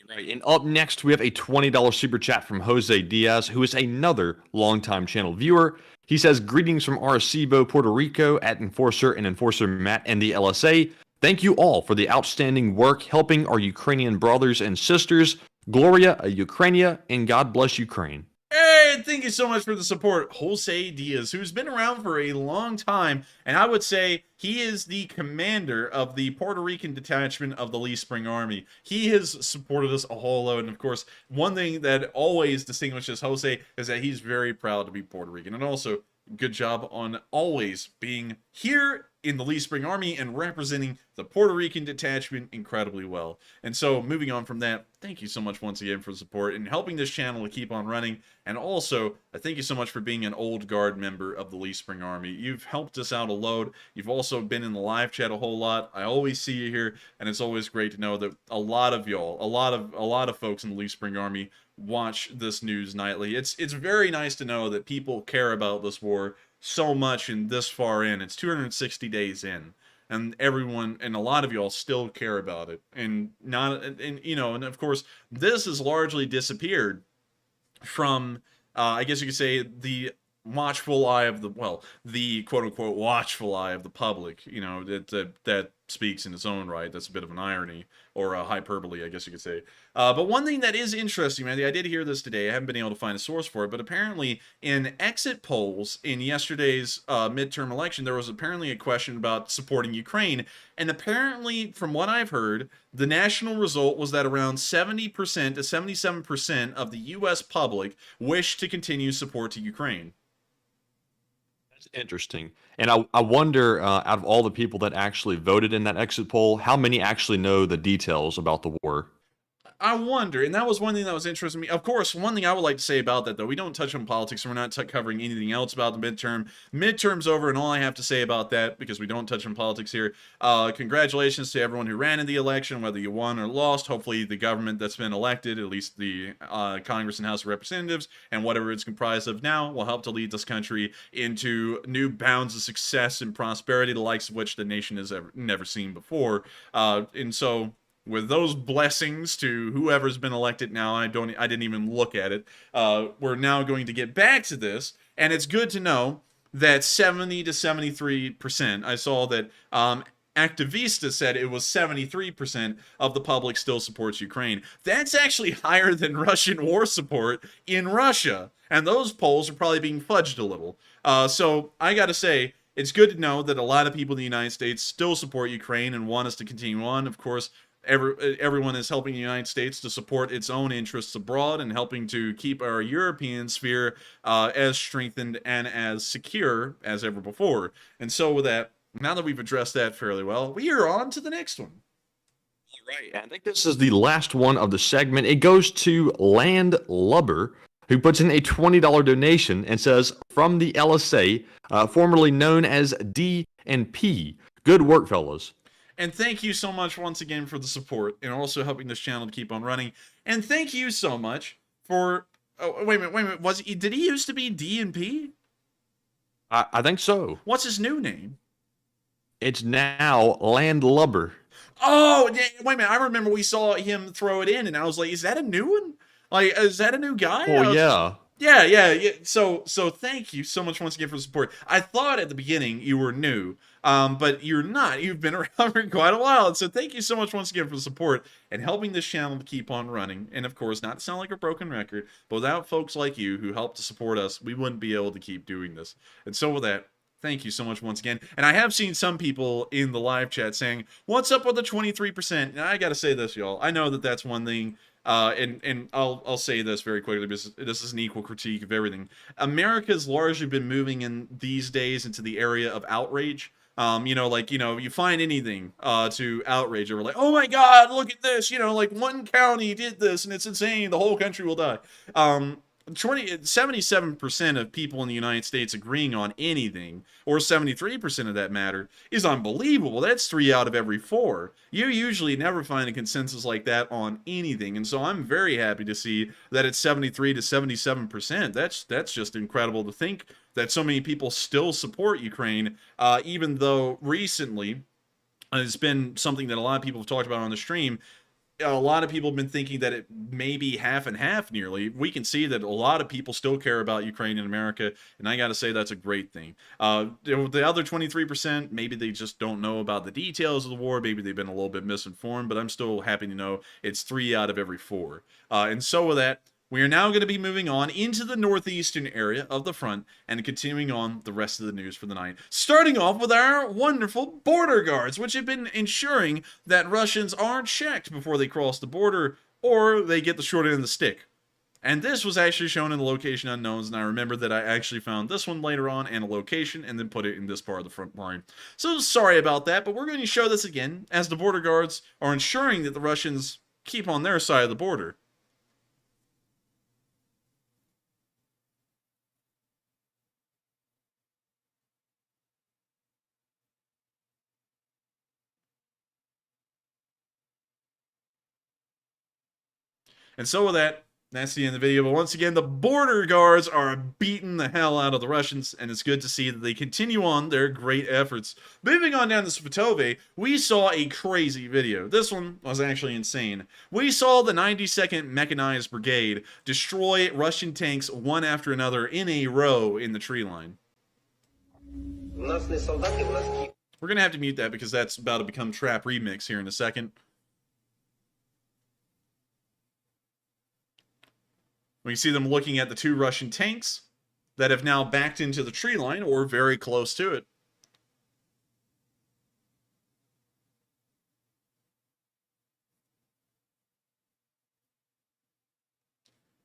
Right, and up next, we have a $20 super chat from Jose Diaz, who is another longtime channel viewer. He says, greetings from Arecibo, Puerto Rico, at Enforcer and Enforcer Matt and the LSA. Thank you all for the outstanding work helping our Ukrainian brothers and sisters. Gloria Ukrainia, and God bless Ukraine. Hey, thank you so much for the support, Jose Diaz, who's been around for a long time, and I would say he is the commander of the Puerto Rican detachment of the Lee Spring Army. He has supported us a whole load, and of course, one thing that always distinguishes Jose is that he's very proud to be Puerto Rican, and also good job on always being here in the Lee Spring Army and representing the Puerto Rican detachment incredibly well. And so, moving on from that, thank you so much once again for the support and helping this channel to keep on running. And also, I thank you so much for being an old guard member of the Lee Spring Army. You've helped us out a load. You've also been in the live chat a whole lot. I always see you here, and it's always great to know that a lot of y'all, a lot of folks in the Lee Spring Army watch this news nightly. It's very nice to know that people care about this war so much and this far in. It's 260 days in, and everyone and a lot of y'all still care about it, and you know, and of course this has largely disappeared from I guess you could say the watchful eye of the quote-unquote watchful eye of the public. You know, that speaks in its own right. That's a bit of an irony, or a hyperbole, I guess you could say. But one thing that is interesting, man, I did hear this today. I haven't been able to find a source for it, but apparently in exit polls in yesterday's midterm election, there was apparently a question about supporting Ukraine. And apparently, from what I've heard, the national result was that around 70% to 77% of the U.S. public wished to continue support to Ukraine. Interesting. And I wonder, out of all the people that actually voted in that exit poll, how many actually know the details about the war? I wonder, and that was one thing that was interesting to me. Of course, one thing I would like to say about that, though, we don't touch on politics, and we're not covering anything else about the midterm. Midterm's over, and all I have to say about that, because we don't touch on politics here, congratulations to everyone who ran in the election, whether you won or lost. Hopefully the government that's been elected, at least the Congress and House of Representatives, and whatever it's comprised of now, will help to lead this country into new bounds of success and prosperity, the likes of which the nation has never seen before. And so, with those blessings to whoever's been elected now, I didn't even look at it. We're now going to get back to this, and it's good to know that 70 to 73%. I saw that Activista said it was 73% of the public still supports Ukraine. That's actually higher than Russian war support in Russia, and those polls are probably being fudged a little. So I gotta say, it's good to know that a lot of people in the United States still support Ukraine and want us to continue on. Of course, everyone is helping the United States to support its own interests abroad and helping to keep our European sphere as strengthened and as secure as ever before. And so with that, now that we've addressed that fairly well, we are on to the next one. All right, I think this is the last one of the segment. It goes to Landlubber, who puts in a $20 donation and says, from the LSA, formerly known as D&P. Good work, fellas. And thank you so much once again for the support and also helping this channel to keep on running. And thank you so much for... Oh, wait a minute. Did he used to be D&P? I think so. What's his new name? It's now Landlubber. Oh, wait a minute. I remember we saw him throw it in, and I was like, is that a new one? Like, is that a new guy? Oh, yeah. Yeah. So thank you so much once again for the support. I thought at the beginning you were new, but you're not. You've been around for quite a while. And so thank you so much once again for the support and helping this channel to keep on running. And of course, not to sound like a broken record, but without folks like you who help to support us, we wouldn't be able to keep doing this. And so with that, thank you so much once again. And I have seen some people in the live chat saying, what's up with the 23%? And I got to say this, y'all. I know that that's one thing. And I'll say this very quickly because this is an equal critique of everything. America's largely been moving in these days into the area of outrage. You find anything to outrage over, like, oh my God, look at this, like one county did this and it's insane, the whole country will die. 77% of people in the United States agreeing on anything, or 73% of that matter, is unbelievable. That's 3 out of every 4. You usually never find a consensus like that on anything, and so I'm very happy to see that it's 73 to 77%. That's just incredible to think that so many people still support Ukraine, even though recently it's been something that a lot of people have talked about on the stream. A lot of people have been thinking that it may be half and half nearly. We can see that a lot of people still care about Ukraine and America, and I got to say that's a great thing. The other 23%, maybe they just don't know about the details of the war. Maybe they've been a little bit misinformed, but I'm still happy to know it's 3 out of every 4. And so with that, we are now going to be moving on into the northeastern area of the front and continuing on the rest of the news for the night. Starting off with our wonderful border guards, which have been ensuring that Russians aren't checked before they cross the border or they get the short end of the stick. And this was actually shown in the location unknowns, and I remember that I actually found this one later on and a location and then put it in this part of the front line. So sorry about that, but we're going to show this again as the border guards are ensuring that the Russians keep on their side of the border. And so with that, that's the end of the video. But once again, the border guards are beating the hell out of the Russians, and it's good to see that they continue on their great efforts. Moving on down to Spitove, we saw a crazy video. This one was actually insane. We saw the 92nd Mechanized Brigade destroy Russian tanks one after another in a row in the tree line. We're going to have to mute that because that's about to become Trap Remix here in a second. We see them looking at the 2 Russian tanks that have now backed into the tree line or very close to it.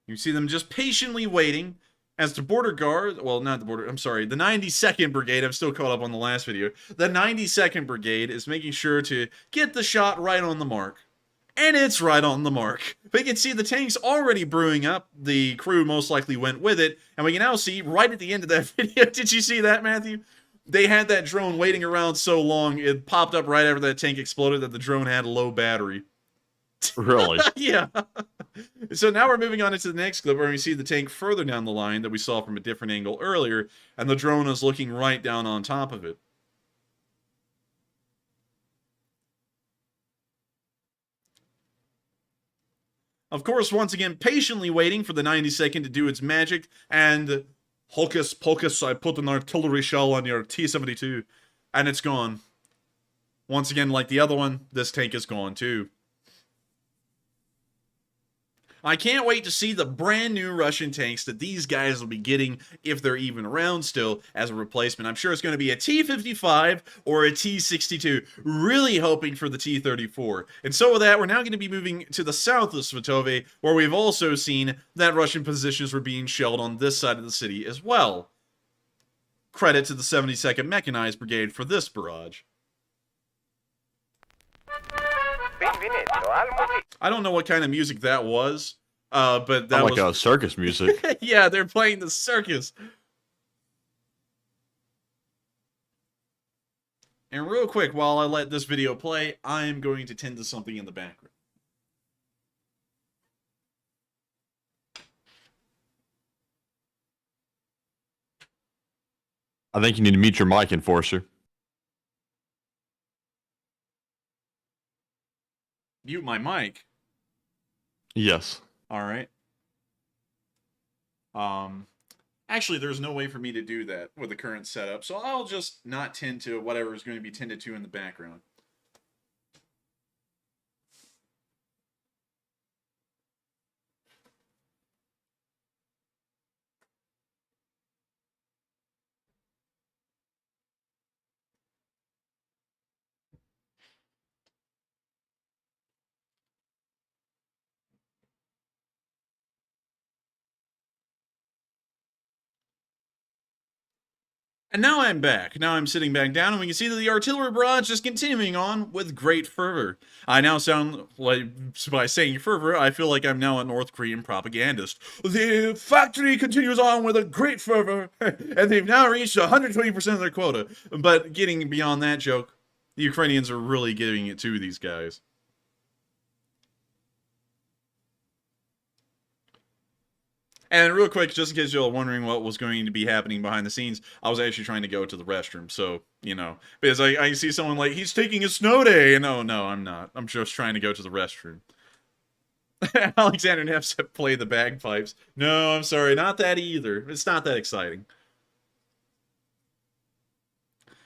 You see them just patiently waiting as the border guard, well, not the border, I'm sorry, the 92nd Brigade, I'm still caught up on the last video. The 92nd Brigade is making sure to get the shot right on the mark. and it's right on the mark. But you can see the tank's already brewing up. The crew most likely went with it, and we can now see right at the end of that video, did you see that, Matthew? They had that drone waiting around so long, it popped up right after that tank exploded that the drone had a low battery. Really? Yeah. So now we're moving on into the next clip where we see the tank further down the line that we saw from a different angle earlier, and the drone is looking right down on top of it. Of course, once again, patiently waiting for the 90-second to do its magic, and hocus pocus, I put an artillery shell on your T-72, and it's gone. Once again, like the other one, this tank is gone too. I can't wait to see the brand new Russian tanks that these guys will be getting, if they're even around still, as a replacement. I'm sure it's going to be a T-55 or a T-62, really hoping for the T-34. And so with that, we're now going to be moving to the south of Svatove, where we've also seen that Russian positions were being shelled on this side of the city as well. Credit to the 72nd Mechanized Brigade for this barrage. I don't know what kind of music that was, but that Sound was like circus music. yeah, they're playing the circus. And real quick, while I let this video play, I'm going to tend to something in the background. I think you need to mute your mic, Enforcer. Mute my mic. Yes. All right. Actually, there's no way for me to do that with the current setup, so I'll just not tend to whatever is going to be tended to in the background. And now I'm back. Now I'm sitting back down, and we can see that the artillery barrage is continuing on with great fervor. I now sound like, by saying fervor, I feel like I'm now a North Korean propagandist. The factory continues on with a great fervor, and they've now reached 120% of their quota. But getting beyond that joke, the Ukrainians are really giving it to these guys. And real quick, just in case you're wondering what was going to be happening behind the scenes, I was actually trying to go to the restroom, so, you know. Because I see someone like, he's taking a snow day, and no, I'm not. I'm just trying to go to the restroom. Alexander Neff said play the bagpipes. No, I'm sorry, not that either. It's not that exciting.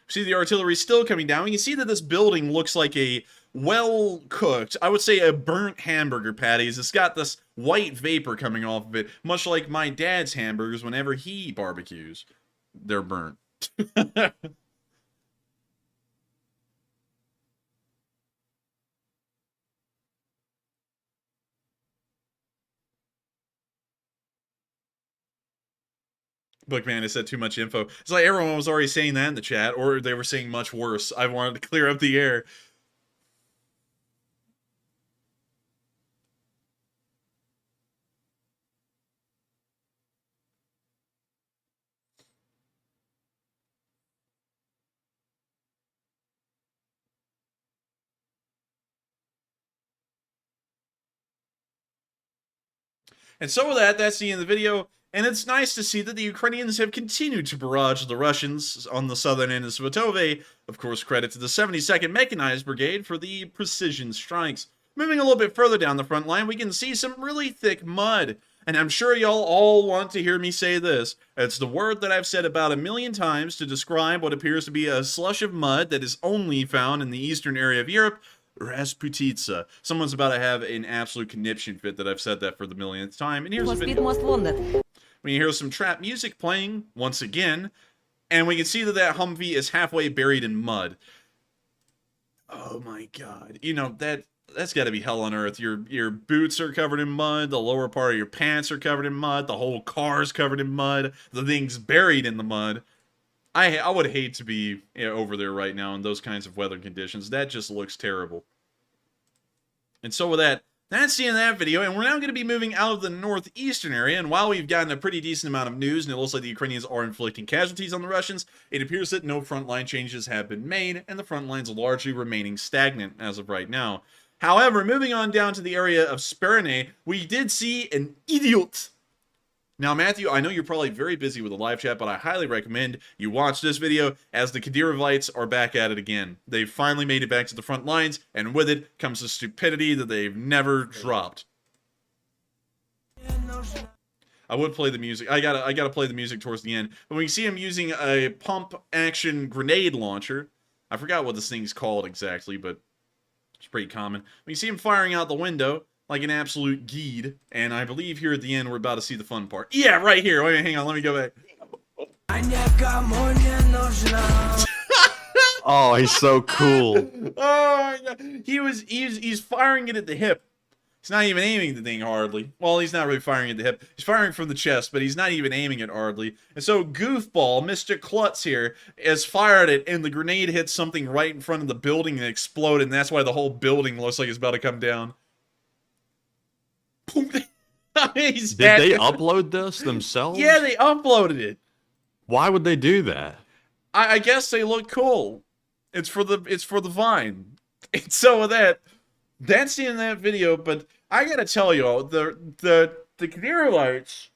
See the artillery still coming down. You can see that this building looks like a well-cooked, I would say a burnt hamburger patties. It's got this white vapor coming off of it, much like my dad's hamburgers whenever he barbecues. They're burnt. Bookman has said too much info. It's like everyone was already saying that in the chat, or they were saying much worse. I wanted to clear up the air. And so with that, that's the end of the video. And it's nice to see that the Ukrainians have continued to barrage the Russians on the southern end of Svatove. Of course, credit to the 72nd Mechanized Brigade for the precision strikes. Moving a little bit further down the front line, we can see some really thick mud. And I'm sure y'all all want to hear me say this. It's the word that I've said about 1,000,000 times to describe what appears to be a slush of mud that is only found in the eastern area of Europe. Rasputitsa. Someone's about to have an absolute conniption fit that I've said that for the 1,000,000th time. And here's a video. We hear some trap music playing once again, and we can see that that Humvee is halfway buried in mud. Oh my god. You know, that's got to be hell on earth. Your boots are covered in mud, the lower part of your pants are covered in mud, the whole car's covered in mud, the thing's buried in the mud. I would hate to be over there right now in those kinds of weather conditions. That just looks terrible. And so with that, that's the end of that video, and we're now going to be moving out of the northeastern area, and while we've gotten a pretty decent amount of news, and it looks like the Ukrainians are inflicting casualties on the Russians, it appears that no frontline changes have been made, and the front line's largely remaining stagnant as of right now. However, moving on down to the area of Sperene, we did see an idiot. Now, Matthew, I know you're probably very busy with the live chat, but I highly recommend you watch this video as the Kadyrov are back at it again. They've finally made it back to the front lines, and with it comes the stupidity that they've never dropped. I would play the music. I gotta play the music towards the end. But we see him using a pump-action grenade launcher. I forgot what this thing's called exactly, but it's pretty common. We see him firing out the window like an absolute geed, and I believe here at the end we're about to see the fun part. Yeah, right here. Wait, hang on, let me go back. Oh, he's so cool. Oh, he's firing it at the hip. He's not even aiming the thing hardly. Well, he's not really firing at the hip. He's firing from the chest, but he's not even aiming it hardly. And so Goofball, Mr. Klutz here, has fired it, and the grenade hits something right in front of the building and exploded, and that's why the whole building looks like it's about to come down. Did they upload this themselves? Yeah, they uploaded it. Why would they do that? I guess they look cool. It's for the Vine. And so with that, that's the end of that video. But I gotta tell y'all, the Kadyrovites,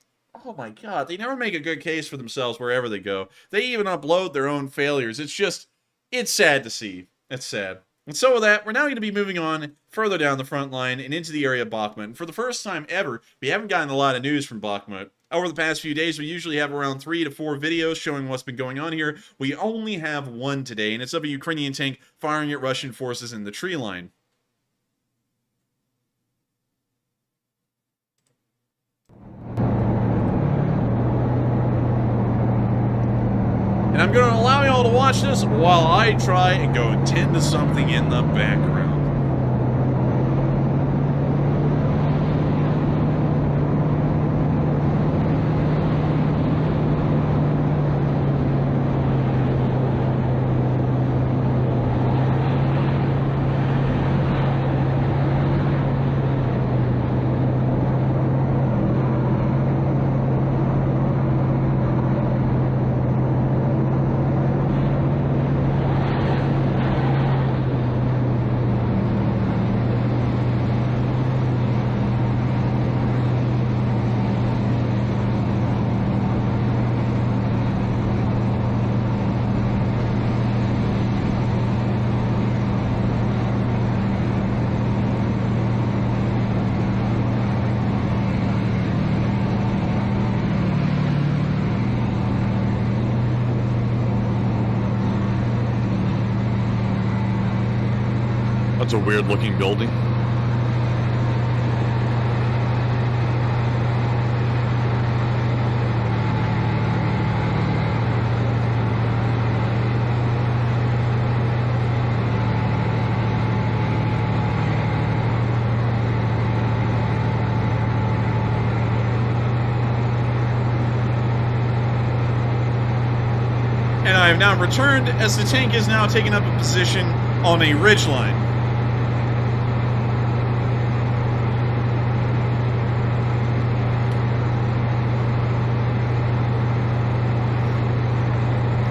oh my god, they never make a good case for themselves wherever they go. They even upload their own failures. It's sad to see. It's sad. And so with that, we're now going to be moving on further down the front line and into the area of Bakhmut. And for the first time ever, we haven't gotten a lot of news from Bakhmut. Over the past few days, we usually have around 3 to 4 videos showing what's been going on here. We only have one today, and it's of a Ukrainian tank firing at Russian forces in the tree line. And I'm going to allow y'all to watch this while I try and go tend to something in the background. That's a weird looking building. And I have now returned as the tank is now taking up a position on a ridgeline.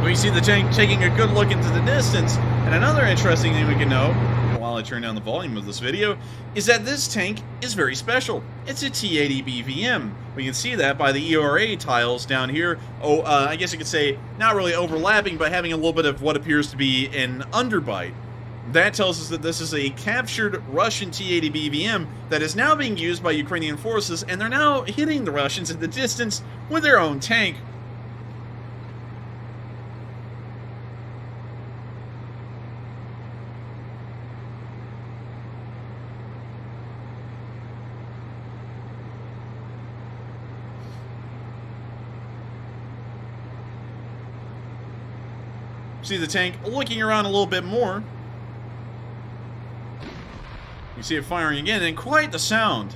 We see the tank taking a good look into the distance, and another interesting thing we can know, while I turn down the volume of this video, is that this tank is very special. It's a T-80 BVM. We can see that by the ERA tiles down here. I guess you could say not really overlapping, but having a little bit of what appears to be an underbite. That tells us that this is a captured Russian T-80 BVM that is now being used by Ukrainian forces, and they're now hitting the Russians at the distance with their own tank. See the tank looking around a little bit more. You see it firing again, and quite the sound.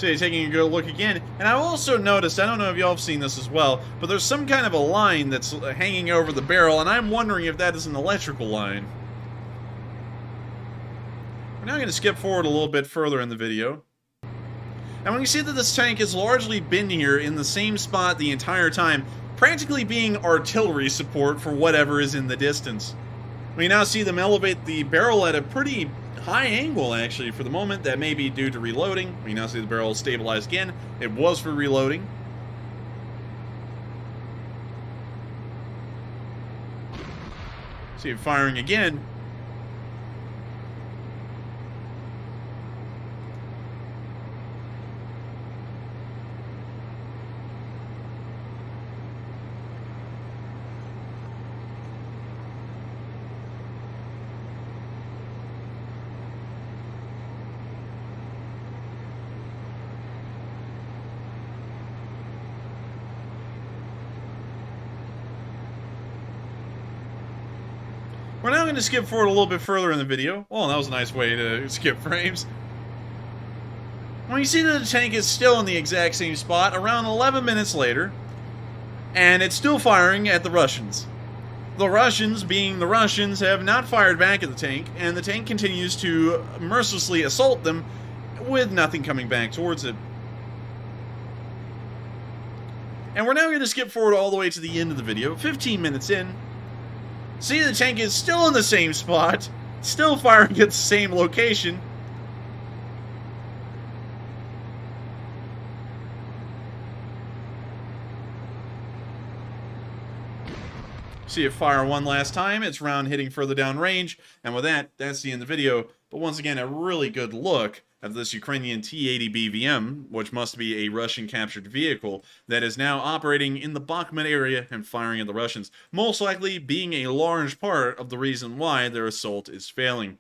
So you're taking a good look again. And I also noticed, I don't know if y'all have seen this as well, but there's some kind of a line that's hanging over the barrel, and I'm wondering if that is an electrical line. We're now going to skip forward a little bit further in the video. And when you see that this tank has largely been here in the same spot the entire time, practically being artillery support for whatever is in the distance. We now see them elevate the barrel at a pretty high angle, actually, for the moment. That may be due to reloading. We now see the barrel stabilize again. It was for reloading. See it firing again. We're now going to skip forward a little bit further in the video. Well, that was a nice way to skip frames. When you see that the tank is still in the exact same spot, around 11 minutes later, and it's still firing at the Russians. The Russians, being the Russians, have not fired back at the tank, and the tank continues to mercilessly assault them with nothing coming back towards it. And we're now going to skip forward all the way to the end of the video, 15 minutes in. See, the tank is still in the same spot, still firing at the same location. See it fire one last time, its round hitting further down range, and with that, that's the end of the video. But once again, a really good look of this Ukrainian T-80 BVM, which must be a Russian-captured vehicle, that is now operating in the Bakhmut area and firing at the Russians, most likely being a large part of the reason why their assault is failing.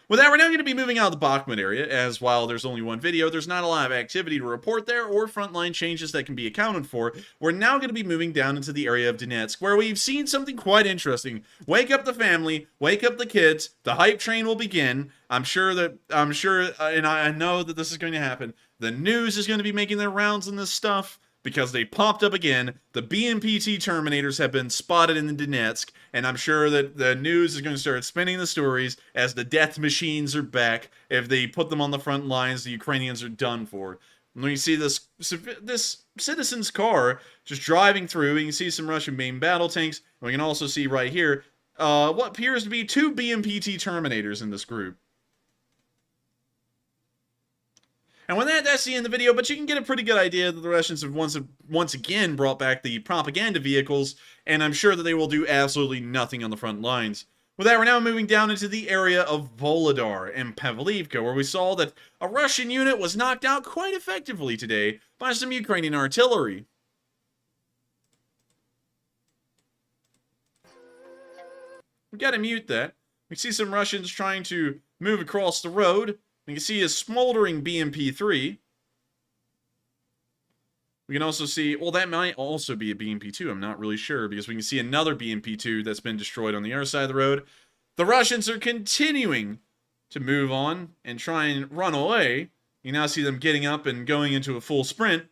With that, we're now going to be moving out of the Bakhmut area, as while there's only one video, there's not a lot of activity to report there or frontline changes that can be accounted for. We're now going to be moving down into the area of Donetsk, where we've seen something quite interesting. Wake up the family, wake up the kids, the hype train will begin. I'm sure, and I know that this is going to happen. The news is going to be making their rounds in this stuff, because they popped up again. The BMPT Terminators have been spotted in Donetsk, and I'm sure that the news is going to start spinning the stories as the death machines are back. If they put them on the front lines, the Ukrainians are done for. When you see this citizen's car just driving through, you can see some Russian main battle tanks, and we can also see right here what appears to be 2 BMPT Terminators in this group. And with that, that's the end of the video, but you can get a pretty good idea that the Russians have once again brought back the propaganda vehicles, and I'm sure that they will do absolutely nothing on the front lines. With that, we're now moving down into the area of Volodar and Pavlivka, where we saw that a Russian unit was knocked out quite effectively today by some Ukrainian artillery. We gotta mute that. We see some Russians trying to move across the road. You can see a smoldering BMP-3. We can also see, well, that might also be a BMP-2. I'm not really sure, because we can see another BMP-2 that's been destroyed on the other side of the road. The Russians are continuing to move on and try and run away. You now see them getting up and going into a full sprint.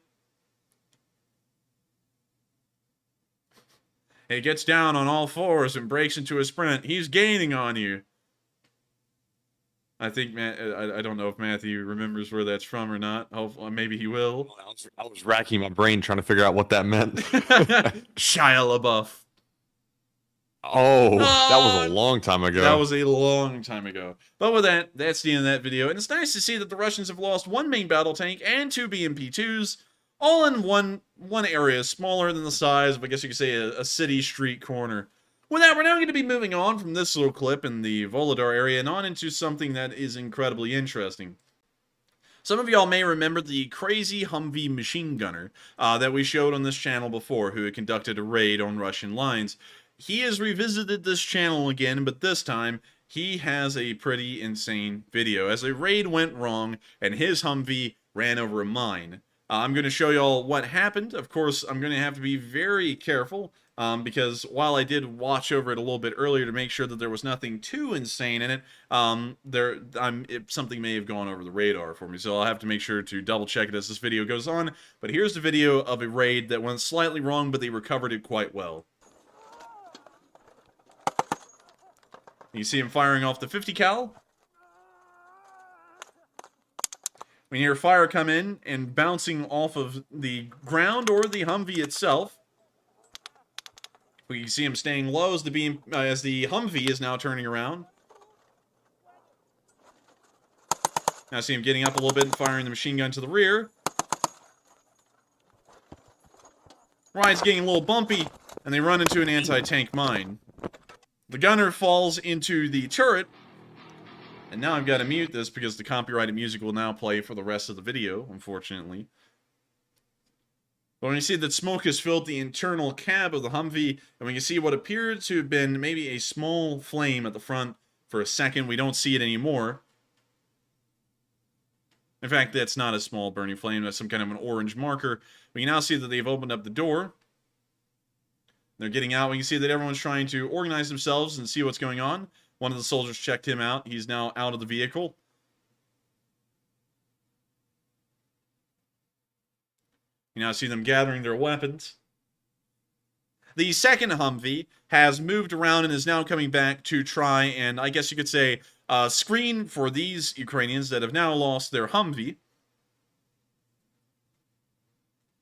He gets down on all fours and breaks into a sprint. He's gaining on you. I think, I don't know if Matthew remembers where that's from or not. Maybe he will. I was racking my brain trying to figure out what that meant. Shia LaBeouf. Oh, that was a long time ago. That was a long time ago. But with that, that's the end of that video. And it's nice to see that the Russians have lost 1 main battle tank and 2 BMP-2s, all in one area, smaller than the size of, I guess you could say, a city street corner. With that, we're now going to be moving on from this little clip in the Volodar area and on into something that is incredibly interesting. Some of y'all may remember the crazy Humvee machine gunner that we showed on this channel before, who had conducted a raid on Russian lines. He has revisited this channel again, but this time he has a pretty insane video as a raid went wrong and his Humvee ran over a mine. I'm going to show y'all what happened. Of course, I'm going to have to be very careful because while I did watch over it a little bit earlier to make sure that there was nothing too insane in it, something may have gone over the radar for me, so I'll have to make sure to double check it as this video goes on. But here's the video of a raid that went slightly wrong, but they recovered it quite well. You see him firing off the 50 cal. We hear fire come in and bouncing off of the ground or the Humvee itself. We can see him staying low as the Humvee is now turning around. Now see him getting up a little bit and firing the machine gun to the rear. Ride's getting a little bumpy, and they run into an anti-tank mine. The gunner falls into the turret, and now I've got to mute this because the copyrighted music will now play for the rest of the video, unfortunately. But when you see that smoke has filled the internal cab of the Humvee, and we can see what appeared to have been maybe a small flame at the front for a second, we don't see it anymore. In fact, that's not a small burning flame, that's some kind of an orange marker. We can now see that they've opened up the door. They're getting out. We can see that everyone's trying to organize themselves and see what's going on. One of the soldiers checked him out. He's now out of the vehicle. You now see them gathering their weapons. The second Humvee has moved around and is now coming back to try and, I guess you could say, screen for these Ukrainians that have now lost their Humvee.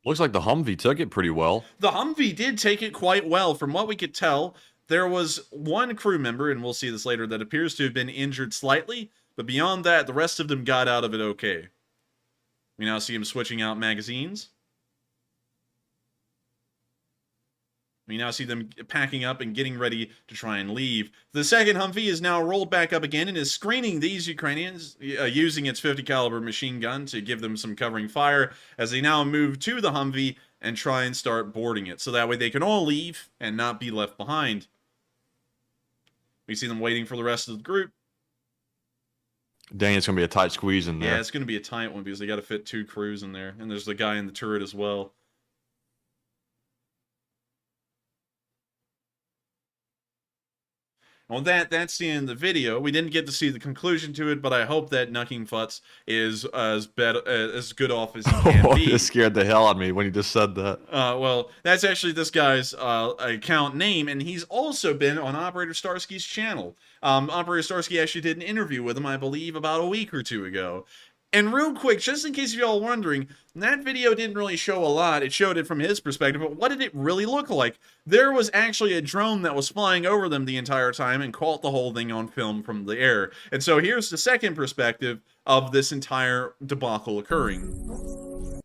Looks like the Humvee took it pretty well. The Humvee did take it quite well. From what we could tell, there was one crew member, and we'll see this later, that appears to have been injured slightly. But beyond that, the rest of them got out of it okay. We now see him switching out magazines. We now see them packing up and getting ready to try and leave. The second Humvee is now rolled back up again and is screening these Ukrainians using its 50 caliber machine gun to give them some covering fire as they now move to the Humvee and try and start boarding it. So that way they can all leave and not be left behind. We see them waiting for the rest of the group. Dang, it's going to be a tight squeeze in there. Yeah, it's going to be a tight one because they got to fit 2 crews in there. And there's the guy in the turret as well. Well, that's the end of the video. We didn't get to see the conclusion to it, but I hope that Nucking Futz is as good off as he can be. It scared the hell out of me when you just said that. Well, that's actually this guy's account name, and he's also been on Operator Starsky's channel. Operator Starsky actually did an interview with him, I believe, about a week or 2 ago. And real quick, just in case y'all wondering, that video didn't really show a lot. It showed it from his perspective, but what did it really look like? There was actually a drone that was flying over them the entire time and caught the whole thing on film from the air. And so here's the second perspective of this entire debacle occurring. When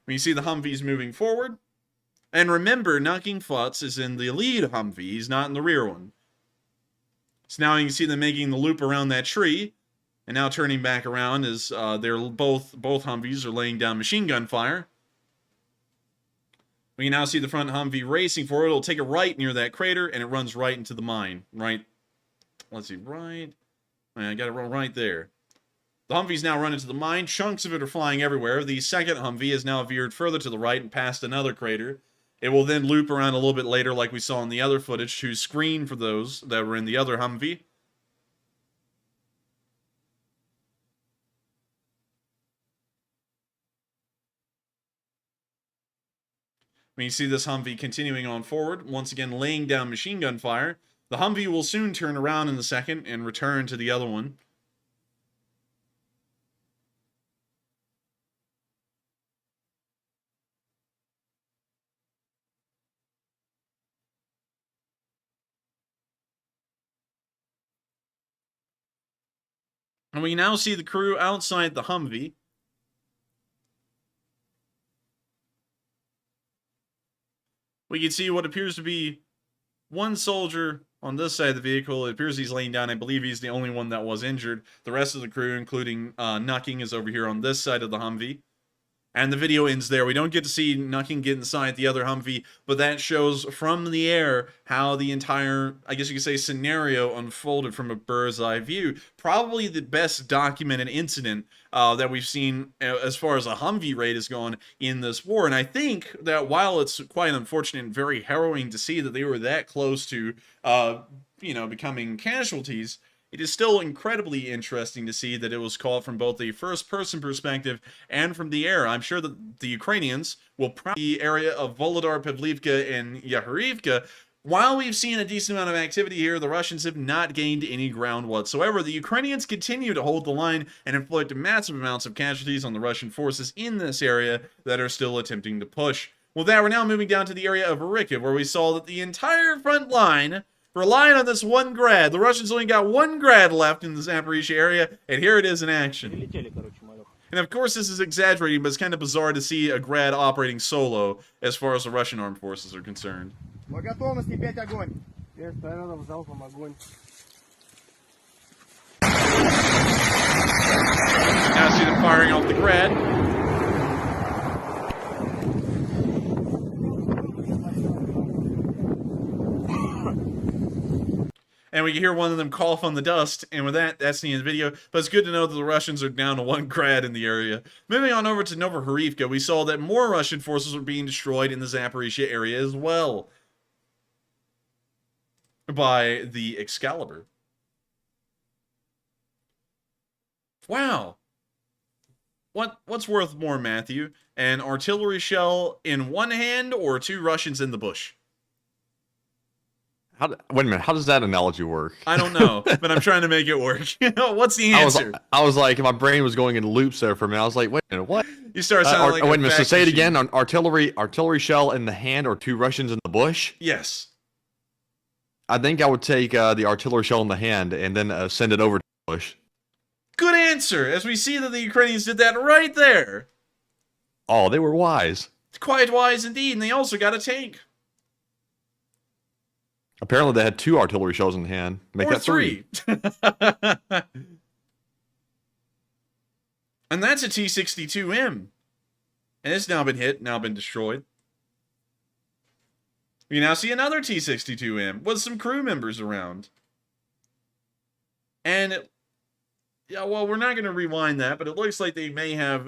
you see the Humvees moving forward, and remember, Nucking Futz is in the lead Humvee, he's not in the rear one. So now you can see them making the loop around that tree. And now turning back around as they're both Humvees are laying down machine gun fire. We can now see the front Humvee racing for it. It'll take a right near that crater, and it runs right into the mine. Right. Let's see. Right. I got it right there. The Humvee's now run into the mine. Chunks of it are flying everywhere. The second Humvee is now veered further to the right and past another crater. It will then loop around a little bit later, like we saw in the other footage, to screen for those that were in the other Humvee. When you see this Humvee continuing on forward, once again laying down machine gun fire, the Humvee will soon turn around in the second and return to the other one. And we now see the crew outside the Humvee. We can see what appears to be one soldier on this side of the vehicle. It appears he's laying down. I believe he's the only one that was injured. The rest of the crew, including Nucking, is over here on this side of the Humvee. And the video ends there. We don't get to see Nucking get inside the other Humvee, but that shows from the air how the entire, I guess you could say, scenario unfolded from a bird's eye view. Probably the best documented incident that we've seen as far as a Humvee raid has gone in this war. And I think that while it's quite unfortunate and very harrowing to see that they were that close to, becoming casualties, it is still incredibly interesting to see that it was caught from both the first-person perspective and from the air. I'm sure that the Ukrainians will probably the area of Volodar, Pavlivka, and Yaharivka. While we've seen a decent amount of activity here, the Russians have not gained any ground whatsoever. The Ukrainians continue to hold the line and inflict massive amounts of casualties on the Russian forces in this area that are still attempting to push. With that, we're now moving down to the area of Rykov, where we saw that the entire front line relying on this one grad. The Russians only got one grad left in the Zaporizhia area, and here it is in action. And of course, this is exaggerating, but it's kind of bizarre to see a grad operating solo as far as the Russian armed forces are concerned. Now see them firing off the grad. And we can hear one of them cough on the dust, and with that, that's the end of the video. But it's good to know that the Russians are down to one grad in the area. Moving on over to Novahorivka, we saw that more Russian forces were being destroyed in the Zaporizhia area as well by the Excalibur. Wow. What's worth more, Matthew? An artillery shell in one hand or 2 Russians in the bush? Wait a minute, how does that analogy work? I don't know, but I'm trying to make it work. What's the answer? I was like, my brain was going in loops there for a minute. I was like, wait a minute, what? You started sounding like wait a minute, so say it machine. again, an artillery shell in the hand or 2 Russians in the bush? Yes. I think I would take the artillery shell in the hand and then send it over to the bush. Good answer, as we see that the Ukrainians did that right there. Oh, they were wise. It's quite wise indeed, and they also got a tank. Apparently they had 2 artillery shells in hand. Make or that 3. And that's a T-62M. And it's now been hit, now been destroyed. We now see another T-62M with some crew members around. And, yeah, well, we're not going to rewind that, but it looks like they may have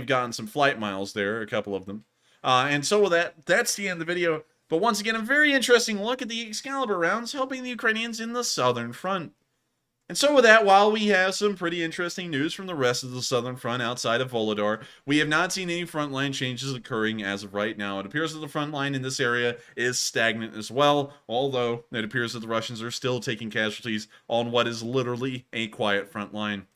gotten some flight miles there, a couple of them. And so with that, that's the end of the video. But once again, a very interesting look at the Excalibur rounds helping the Ukrainians in the southern front. And so with that, while we have some pretty interesting news from the rest of the southern front outside of Volodar, we have not seen any frontline changes occurring as of right now. It appears that the front line in this area is stagnant as well, although it appears that the Russians are still taking casualties on what is literally a quiet front line.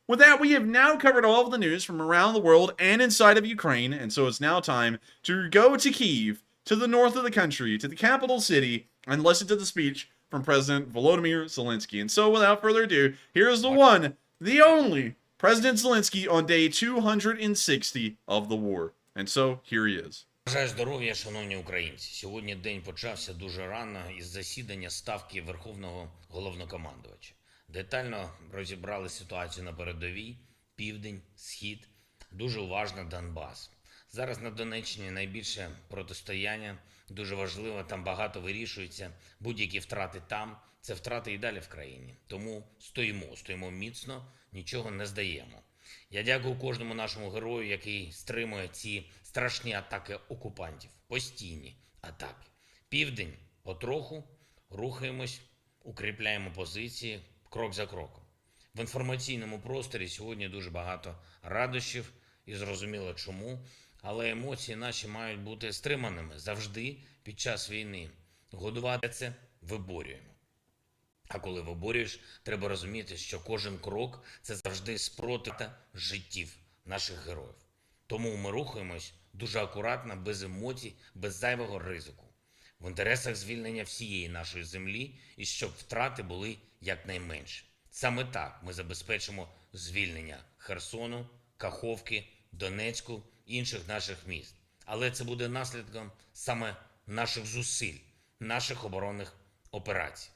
With that, we have now covered all of the news from around the world and inside of Ukraine, and so it's now time to go to Kyiv, to the north of the country, to the capital city, and listen to the speech from President Volodymyr Zelensky. And so, without further ado, here's the one, the only, President Zelensky on day 260 of the war. And so, here he is. Бажаю здоров'я, шановні українці. Сьогодні день почався дуже рано із засідання Ставки Верховного Головнокомандувача. Детально розібрали ситуацію на передовій, південь, схід, дуже уважно Донбас. Зараз на Донеччині найбільше протистояння, дуже важливо, там багато вирішується, будь-які втрати там, це втрати і далі в країні. Тому стоїмо міцно, нічого не здаємо. Я дякую кожному нашому герою, який стримує ці страшні атаки окупантів, постійні атаки. Південь потроху, рухаємось, укріпляємо позиції крок за кроком. В інформаційному просторі сьогодні дуже багато радощів і зрозуміло чому. Але емоції наші мають бути стриманими завжди під час війни. Годувати це виборюємо. А коли виборюєш, треба розуміти, що кожен крок – це завжди спротив життів наших героїв. Тому ми рухаємось дуже акуратно, без емоцій, без зайвого ризику. В інтересах звільнення всієї нашої землі і щоб втрати були якнайменші. Саме так ми забезпечимо звільнення Херсону, Каховки, Донецьку, інших наших міст. Але це буде наслідком саме наших зусиль, наших оборонних операцій.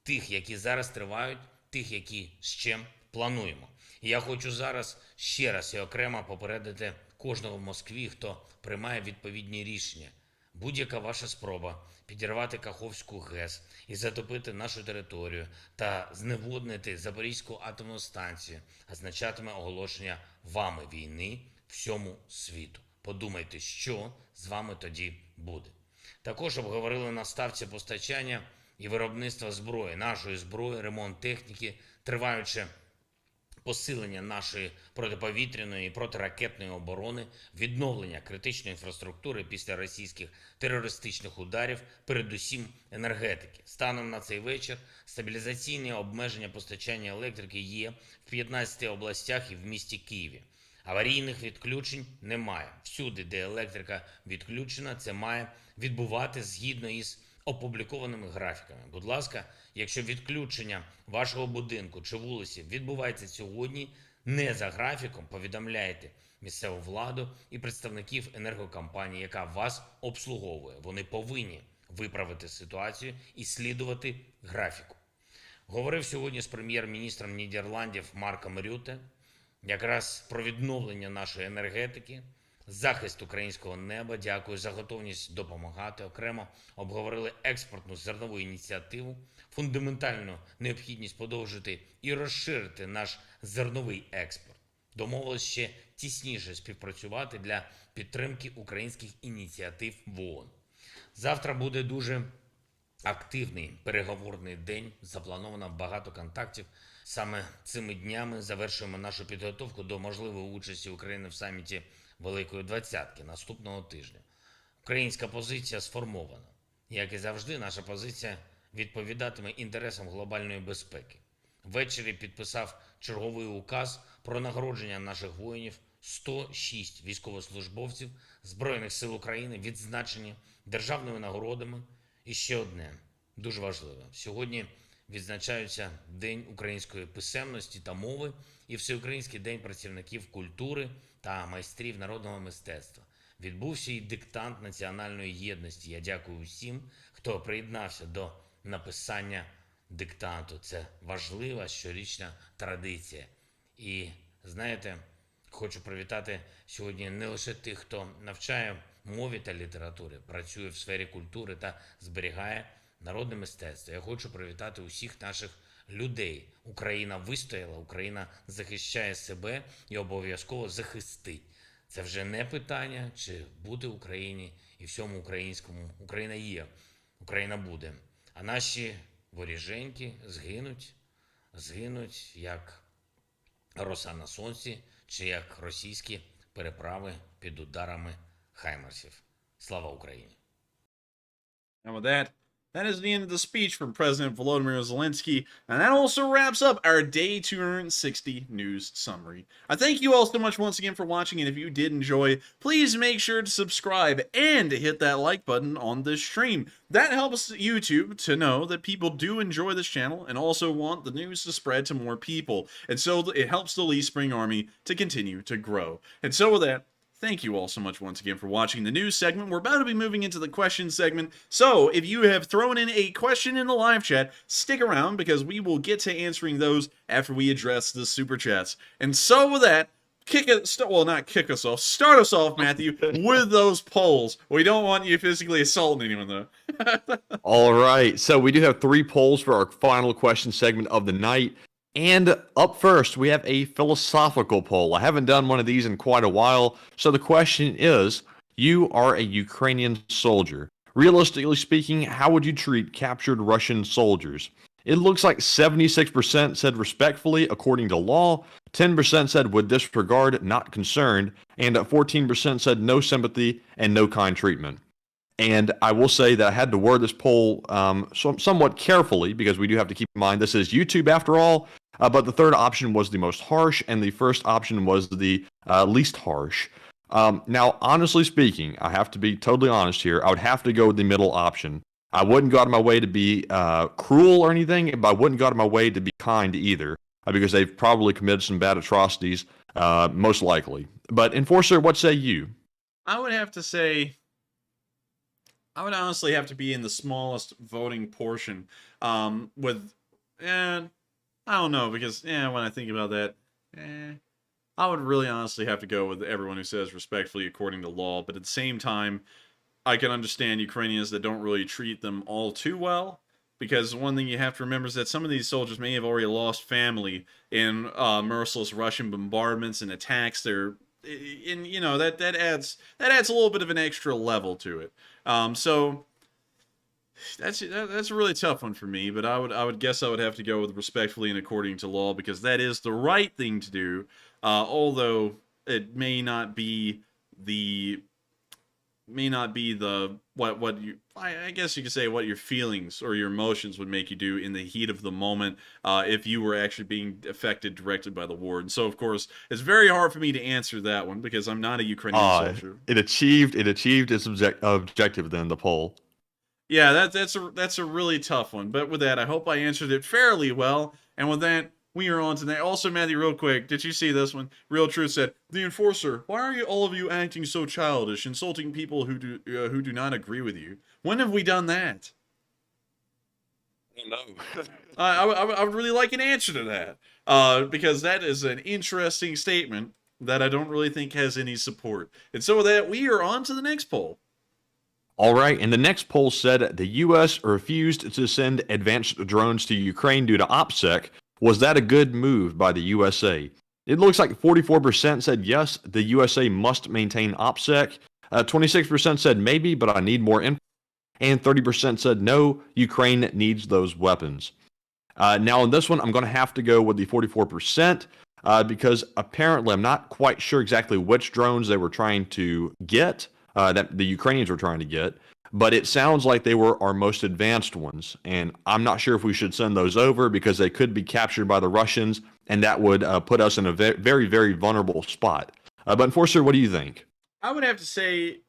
Тих, які зараз тривають, тих, які ще плануємо. І я хочу зараз ще раз і окремо попередити кожного в Москві, хто приймає відповідні рішення. Будь-яка ваша спроба підірвати Каховську ГЕС і затопити нашу територію та зневоднити Запорізьку атомну станцію означатиме оголошення вами війни всьому світу. Подумайте, що з вами тоді буде. Також обговорили на ставці постачання і виробництва зброї, нашої зброї, ремонт техніки, триваючи посилення нашої протиповітряної і протиракетної оборони, відновлення критичної інфраструктури після російських терористичних ударів, передусім енергетики. Станом на цей вечір стабілізаційні обмеження постачання електрики є в 15 областях і в місті Києві. Аварійних відключень немає. Всюди, де електрика відключена, це має відбувати згідно із опублікованими графіками. Будь ласка, якщо відключення вашого будинку чи вулиці відбувається сьогодні не за графіком, повідомляйте місцеву владу і представників енергокомпанії, яка вас обслуговує. Вони повинні виправити ситуацію і слідувати графіку. Говорив сьогодні з прем'єр-міністром Нідерландів Марком Рюте якраз про відновлення нашої енергетики, захист українського неба. Дякую за готовність допомагати. Окремо обговорили експортну зернову ініціативу, фундаментальну необхідність подовжити і розширити наш зерновий експорт. Домовились ще тісніше співпрацювати для підтримки українських ініціатив в ООН. Завтра буде дуже активний переговорний день, заплановано багато контактів. Саме цими днями завершуємо нашу підготовку до можливої участі України в саміті Великої Двадцятки наступного тижня. Українська позиція сформована. Як і завжди, наша позиція відповідатиме інтересам глобальної безпеки. Ввечері підписав черговий указ про нагородження наших воїнів. 106 військовослужбовців Збройних сил України відзначені державними нагородами. І ще одне, дуже важливе. Сьогодні відзначаються День української писемності та мови і Всеукраїнський день працівників культури та майстрів народного мистецтва. Відбувся і диктант національної єдності. Я дякую усім, хто приєднався до написання диктанту. Це важлива щорічна традиція. І, знаєте, хочу привітати сьогодні не лише тих, хто навчає мові та літератури, працює в сфері культури та зберігає народне мистецтво. Я хочу привітати усіх наших людей. Україна вистояла, Україна захищає себе і обов'язково захистить. Це вже не питання, чи бути Україні і всьому українському. Україна є, Україна буде. А наші воріженьки згинуть як роса на сонці, чи як російські переправи під ударами хаймарсів. Слава Україні! And with that is the end of the speech from President Volodymyr Zelensky, and that also wraps up our Day 260 news summary. I thank you all so much once again for watching, and if you did enjoy, please make sure to subscribe and hit that like button on this stream. That helps YouTube to know that people do enjoy this channel and also want the news to spread to more people, and so it helps the Lee Spring Army to continue to grow. And so with that, thank you all so much once again for watching the news segment. We're about to be moving into the question segment, so if you have thrown in a question in the live chat, stick around because we will get to answering those after we address the super chats. And so with that, start us off, Matthew, with those polls. We don't want you physically assaulting anyone, though. All right, so we do have 3 polls for our final question segment of the night. And up first, we have a philosophical poll. I haven't done one of these in quite a while. So the question is, you are a Ukrainian soldier. Realistically speaking, how would you treat captured Russian soldiers? It looks like 76% said respectfully, according to law, 10% said would disregard, not concerned, and 14% said no sympathy and no kind treatment. And I will say that I had to word this poll somewhat carefully because we do have to keep in mind this is YouTube after all. But the third option was the most harsh, and the first option was the least harsh. Now, honestly speaking, I have to be totally honest here. I would have to go with the middle option. I wouldn't go out of my way to be cruel or anything, but I wouldn't go out of my way to be kind either, because they've probably committed some bad atrocities, most likely. But Enforcer, what say you? I would have to say, I would honestly have to be in the smallest voting portion. I don't know, because when I think about that, I would really honestly have to go with everyone who says respectfully according to law. But at the same time, I can understand Ukrainians that don't really treat them all too well. Because one thing you have to remember is that some of these soldiers may have already lost family in merciless Russian bombardments and attacks. And that adds a little bit of an extra level to it. So that's a really tough one for me. But I would guess I would have to go with respectfully and according to law, because that is the right thing to do. Although it may not be the what you, I guess you could say, what your feelings or your emotions would make you do in the heat of the moment, if you were actually being affected directly by the war. And so, of course, it's very hard for me to answer that one because I'm not a Ukrainian soldier. It achieved its objective then, the poll. Yeah, that's a really tough one. But with that, I hope I answered it fairly well. And with that, we are on to that. Also, Matthew, real quick, did you see this one? Real Truth said, "The Enforcer, why are all of you acting so childish, insulting people who do not agree with you? When have we done that?" I don't know. I would really like an answer to that, because that is an interesting statement that I don't really think has any support. And so with that, we are on to the next poll. All right, and the next poll said the U.S. refused to send advanced drones to Ukraine due to OPSEC. Was that a good move by the USA? It looks like 44% said yes, the USA must maintain OPSEC. 26% said maybe, but I need more info. And 30% said no, Ukraine needs those weapons. Now on this one, I'm going to have to go with the 44%, because apparently I'm not quite sure exactly which drones they were trying to get, that the Ukrainians were trying to get. But it sounds like they were our most advanced ones, and I'm not sure if we should send those over because they could be captured by the Russians, and that would put us in a very, very vulnerable spot. But Enforcer, what do you think? I would have to say,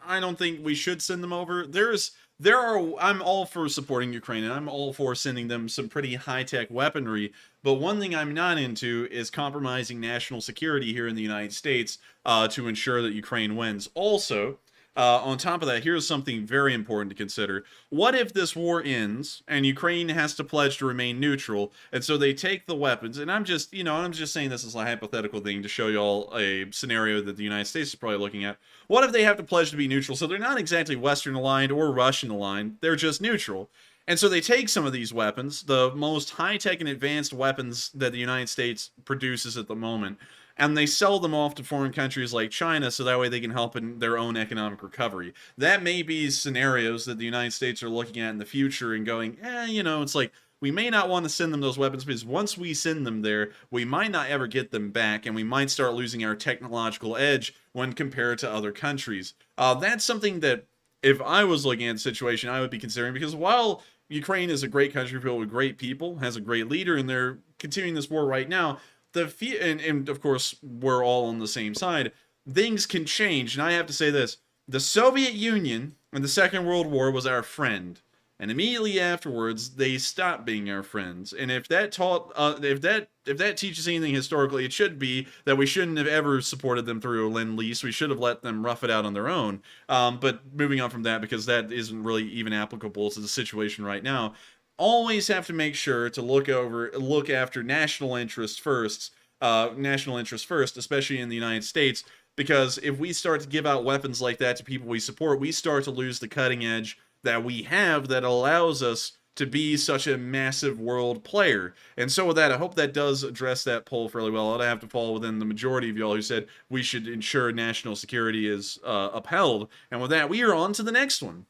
I don't think we should send them over. I'm all for supporting Ukraine, and I'm all for sending them some pretty high-tech weaponry, but one thing I'm not into is compromising national security here in the United States to ensure that Ukraine wins. Also, on top of that, here's something very important to consider. What if this war ends and Ukraine has to pledge to remain neutral, and so they take the weapons, and I'm just saying this as a hypothetical thing to show y'all a scenario that the United States is probably looking at. What if they have to pledge to be neutral? So they're not exactly Western aligned or Russian aligned, they're just neutral. And so they take some of these weapons, the most high-tech and advanced weapons that the United States produces at the moment, and they sell them off to foreign countries like China so that way they can help in their own economic recovery. That may be scenarios that the United States are looking at in the future and going, it's like, we may not want to send them those weapons because once we send them there, we might not ever get them back, and we might start losing our technological edge when compared to other countries. That's something that, if I was looking at the situation, I would be considering, because while Ukraine is a great country filled with great people, has a great leader, and they're continuing this war right now, and of course, we're all on the same side, things can change. And I have to say this, the Soviet Union in the Second World War was our friend. And immediately afterwards, they stopped being our friends. And if that teaches anything historically, it should be that we shouldn't have ever supported them through a Lend-Lease. We should have let them rough it out on their own. But moving on from that, because that isn't really even applicable to the situation right now, always have to make sure to look after national interest first, especially in the United States. Because if we start to give out weapons like that to people we support, we start to lose the cutting edge that we have that allows us to be such a massive world player. And so with that, I hope that does address that poll fairly well. I'd have to fall within the majority of y'all who said we should ensure national security is upheld. And with that, we are on to the next one.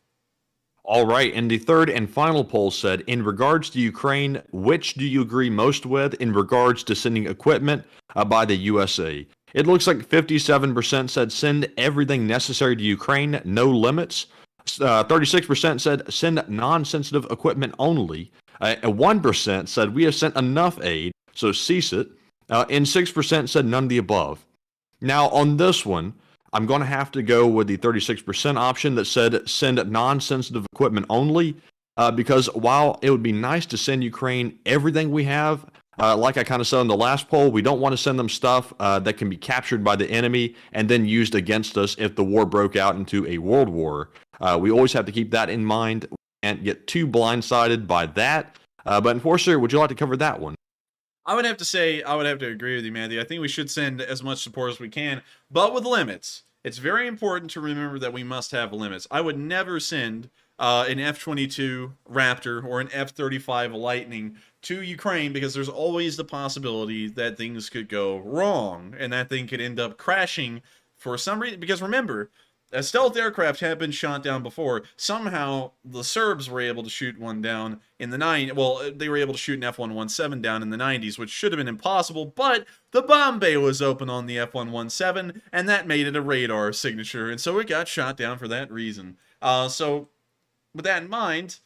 All right, and the third and final poll said, in regards to Ukraine, which do you agree most with in regards to sending equipment by the USA? It looks like 57% said send everything necessary to Ukraine, no limits. 36% said send non-sensitive equipment only. And 1% said we have sent enough aid, so cease it. And 6% said none of the above. Now, on this one, I'm going to have to go with the 36% option that said send non-sensitive equipment only, because while it would be nice to send Ukraine everything we have, like I kind of said in the last poll, we don't want to send them stuff that can be captured by the enemy and then used against us if the war broke out into a world war. We always have to keep that in mind and get too blindsided by that. But Enforcer, would you like to cover that one? I would have to agree with you, Matthew. I think we should send as much support as we can, but with limits. It's very important to remember that we must have limits. I would never send an F-22 Raptor or an F-35 Lightning to Ukraine because there's always the possibility that things could go wrong and that thing could end up crashing for some reason. Because remember, a stealth aircraft had been shot down before. Somehow, the Serbs were able to shoot one down in the they were able to shoot an F-117 down in the 90s, which should have been impossible, but the bomb bay was open on the F-117, and that made it a radar signature, and so it got shot down for that reason. So, with that in mind,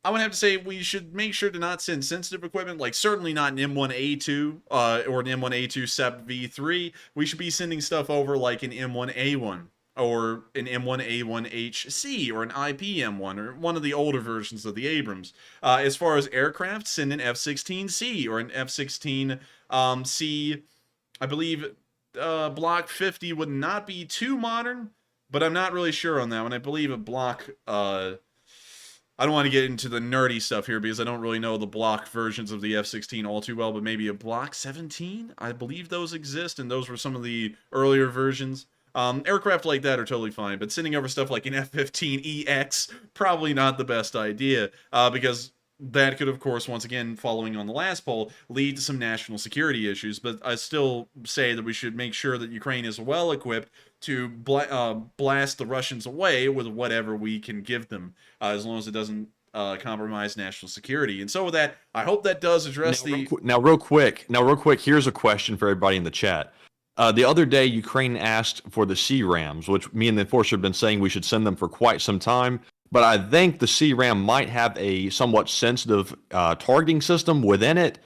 I would have to say we should make sure to not send sensitive equipment, like certainly not an M1A2 or an M1A2 SEP V3. We should be sending stuff over like an M1A1. Or an M1A1HC, or an IPM1, or one of the older versions of the Abrams. As far as aircraft, send an F-16C, or an F-16C. I believe Block 50 would not be too modern, but I'm not really sure on that one. I believe a Block... I don't want to get into the nerdy stuff here, because I don't really know the Block versions of the F-16 all too well, but maybe a Block 17? I believe those exist, and those were some of the earlier versions. Aircraft like that are totally fine, but sending over stuff like an F-15EX, probably not the best idea, because that could, of course, once again, following on the last poll, lead to some national security issues, but I still say that we should make sure that Ukraine is well equipped to blast the Russians away with whatever we can give them, as long as it doesn't compromise national security. And so with that, I hope that does address real quick, here's a question for everybody in the chat. The other day, Ukraine asked for the C-Rams, which me and the Enforcer have been saying we should send them for quite some time. But I think the C-Ram might have a somewhat sensitive targeting system within it.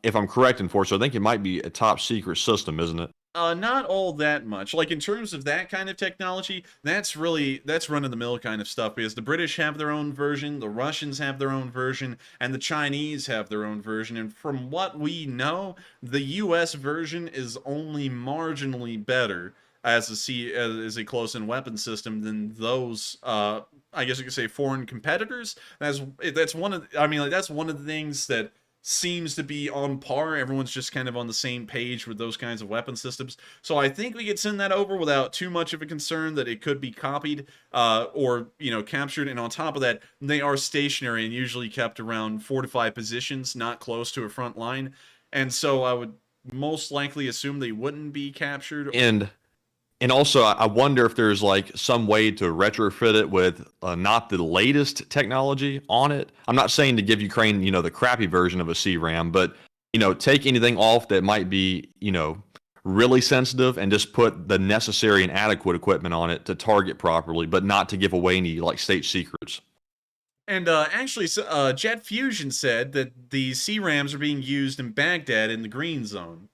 If I'm correct, Enforcer, I think it might be a top secret system, isn't it? Not all that much. Like, in terms of that kind of technology, that's run-of-the-mill kind of stuff, because the British have their own version, the Russians have their own version, and the Chinese have their own version, and from what we know, the US version is only marginally better as a close-in weapon system than those, I guess you could say, foreign competitors. That's one of the things that seems to be on par. Everyone's just kind of on the same page with those kinds of weapon systems. So I think we could send that over without too much of a concern that it could be copied or, captured. And on top of that, they are stationary and usually kept around fortified positions, not close to a front line. And so I would most likely assume they wouldn't be captured. And also, I wonder if there's like some way to retrofit it with not the latest technology on it. I'm not saying to give Ukraine, the crappy version of a C-Ram, but, take anything off that might be, really sensitive and just put the necessary and adequate equipment on it to target properly, but not to give away any like state secrets. And actually, Jet Fusion said that the C-Rams are being used in Baghdad in the green zone.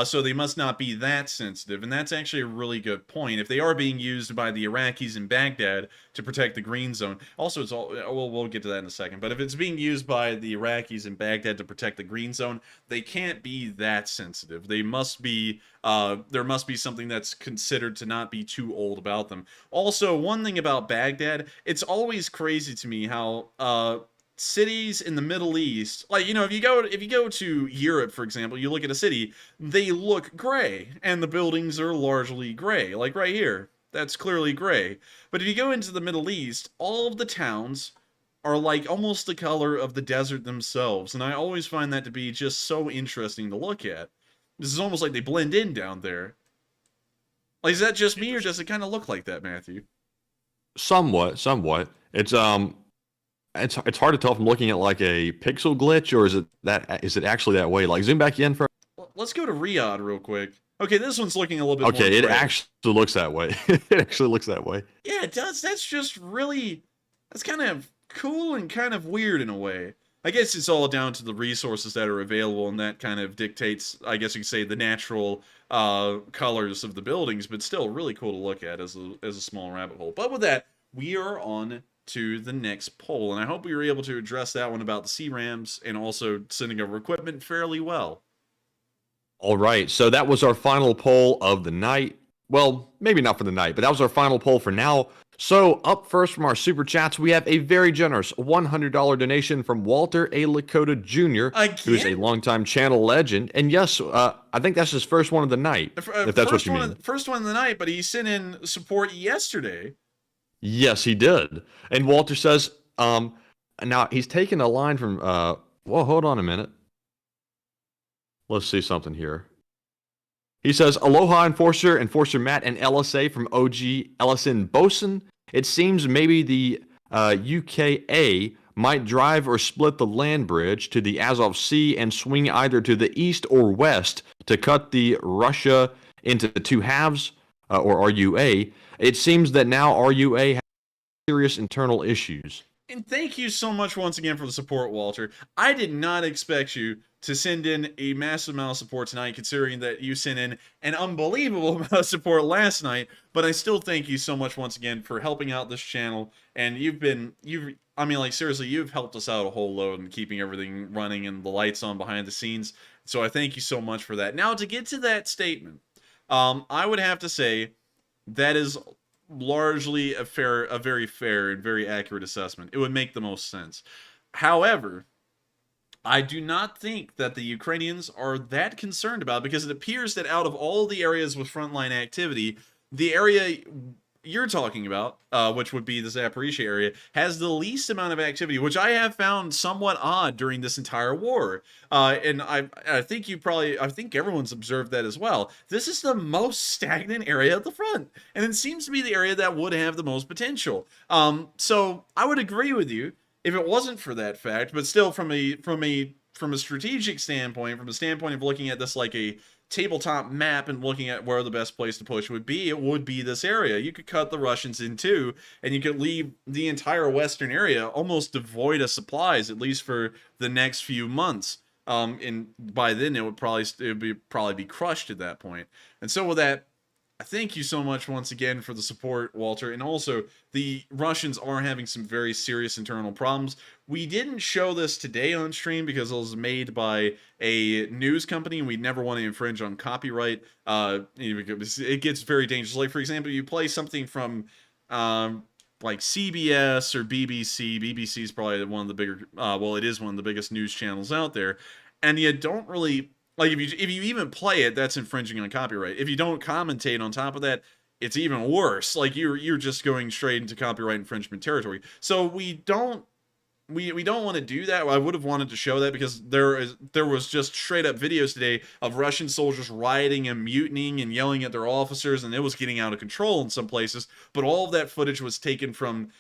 So they must not be that sensitive, and that's actually a really good point. If they are being used by the Iraqis in Baghdad to protect the green zone, also we'll get to that in a second, but if it's being used by the Iraqis in Baghdad to protect the green zone, they can't be that sensitive. They must be, there must be something that's considered to not be too old about them. Also, one thing about Baghdad, it's always crazy to me how, cities in the Middle East, like, if you go to Europe, for example, you look at a city, they look gray, and the buildings are largely gray, like right here. That's clearly gray. But if you go into the Middle East, all of the towns are like almost the color of the desert themselves, and I always find that to be just so interesting to look at. This is almost like they blend in down there. Like, is that just me, or does it kind of look like that, Matthew? Somewhat. It's hard to tell from looking at like a pixel glitch, or is it actually that way? Like, zoom back in for. Let's go to Riyadh real quick. Okay, this one's looking a little bit more Okay, it gray. actually looks that way. It actually looks that way. Yeah, it does. That's kind of cool and kind of weird in a way. I guess it's all down to the resources that are available, and that kind of dictates, I guess you could say, the natural colors of the buildings, but still really cool to look at as a small rabbit hole. But with that, we are on to the next poll, and I hope we were able to address that one about the C-Rams and also sending over equipment fairly well. All right, so that was our final poll of the night. Well, maybe not for the night, but that was our final poll for now. So, up first from our super chats, we have a very generous $100 donation from Walter A. Lakota Jr., who's a Again? longtime channel legend. And yes, I think that's his first one of the night, if that's what you mean. First one of the night, but he sent in support yesterday. Yes, he did. And Walter says, now he's taking a line from, well, hold on a minute. Let's see something here. He says, Aloha Enforcer Matt, and LSA from OG LSN Bosun. It seems maybe the UKA might drive or split the land bridge to the Azov Sea and swing either to the east or west to cut the Russia into two halves, or RUA. It seems that now RUA has serious internal issues. And thank you so much once again for the support, Walter. I did not expect you to send in a massive amount of support tonight, considering that you sent in an unbelievable amount of support last night. But I still thank you so much once again for helping out this channel. And seriously, you've helped us out a whole load in keeping everything running and the lights on behind the scenes. So I thank you so much for that. Now, to get to that statement, I would have to say that is largely a very fair and very accurate assessment. It would make the most sense. However, I do not think that the Ukrainians are that concerned about it, because it appears that out of all the areas with frontline activity, the area you're talking about, which would be the Zaporizhia area, has the least amount of activity, which I have found somewhat odd during this entire war. And I think everyone's observed that as well. This is the most stagnant area at the front, and it seems to be the area that would have the most potential. So I would agree with you if it wasn't for that fact, but still from a strategic standpoint, from the standpoint of looking at this like a tabletop map and looking at where the best place to push would be, it would be this area. You could cut the Russians in two, and you could leave the entire western area almost devoid of supplies, at least for the next few months. And by then it would probably be crushed at that point. And so with that, I thank you so much once again for the support, Walter. And also, the Russians are having some very serious internal problems. We didn't show this today on stream because it was made by a news company, and we never want to infringe on copyright. It gets very dangerous. Like, for example, you play something from like CBS or BBC. BBC is probably one of the bigger, it is one of the biggest news channels out there. And you don't really... Like, if you even play it, that's infringing on copyright. If you don't commentate on top of that, it's even worse. Like, you're just going straight into copyright infringement territory. So we don't want to do that. I would have wanted to show that, because there was just straight up videos today of Russian soldiers rioting and mutinying and yelling at their officers, and it was getting out of control in some places. But all of that footage was taken from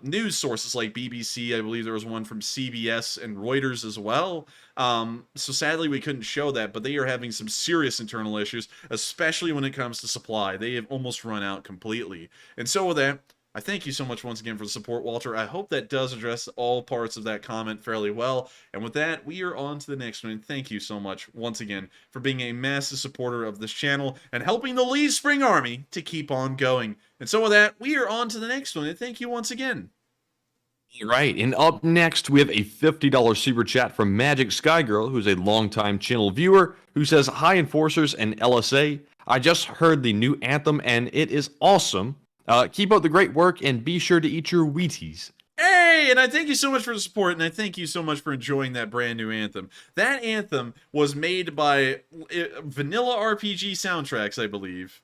news sources like BBC. I believe there was one from CBS and Reuters as well. So sadly we couldn't show that, but they are having some serious internal issues, especially when it comes to supply. They have almost run out completely. And so with that, I thank you so much once again for the support, Walter. I hope that does address all parts of that comment fairly well. And with that, we are on to the next one. Thank you so much once again for being a massive supporter of this channel and helping the Lee Spring Army to keep on going. And so with that, we are on to the next one. And thank you once again. Right, and up next, we have a $50 super chat from Magic Sky Girl, who's a longtime channel viewer, who says, Hi, Enforcers and LSA. I just heard the new anthem, and it is awesome. Keep up the great work, and be sure to eat your Wheaties. Hey, and I thank you so much for the support, and I thank you so much for enjoying that brand new anthem. That anthem was made by Vanilla RPG Soundtracks, I believe.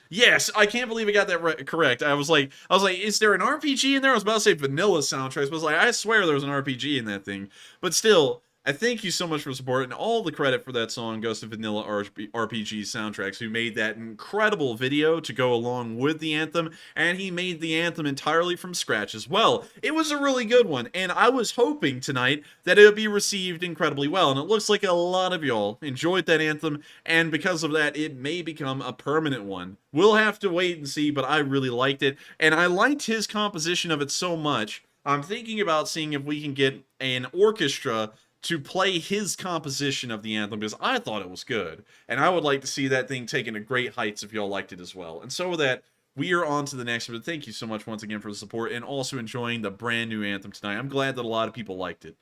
Yes, I can't believe I got that correct. I was like, is there an RPG in there? I was about to say Vanilla Soundtracks, but I was like, I swear there was an RPG in that thing. But still, I thank you so much for the support, and all the credit for that song goes to Vanilla RPG Soundtracks, who made that incredible video to go along with the anthem, and he made the anthem entirely from scratch as well. It was a really good one, and I was hoping tonight that it would be received incredibly well, and it looks like a lot of y'all enjoyed that anthem, and because of that, it may become a permanent one. We'll have to wait and see, but I really liked it, and I liked his composition of it so much, I'm thinking about seeing if we can get an orchestra to play his composition of the anthem, because I thought it was good, and I would like to see that thing taken to great heights if y'all liked it as well. And so with that, we are on to the next one. Thank you so much once again for the support, and also enjoying the brand new anthem tonight. I'm glad that a lot of people liked it.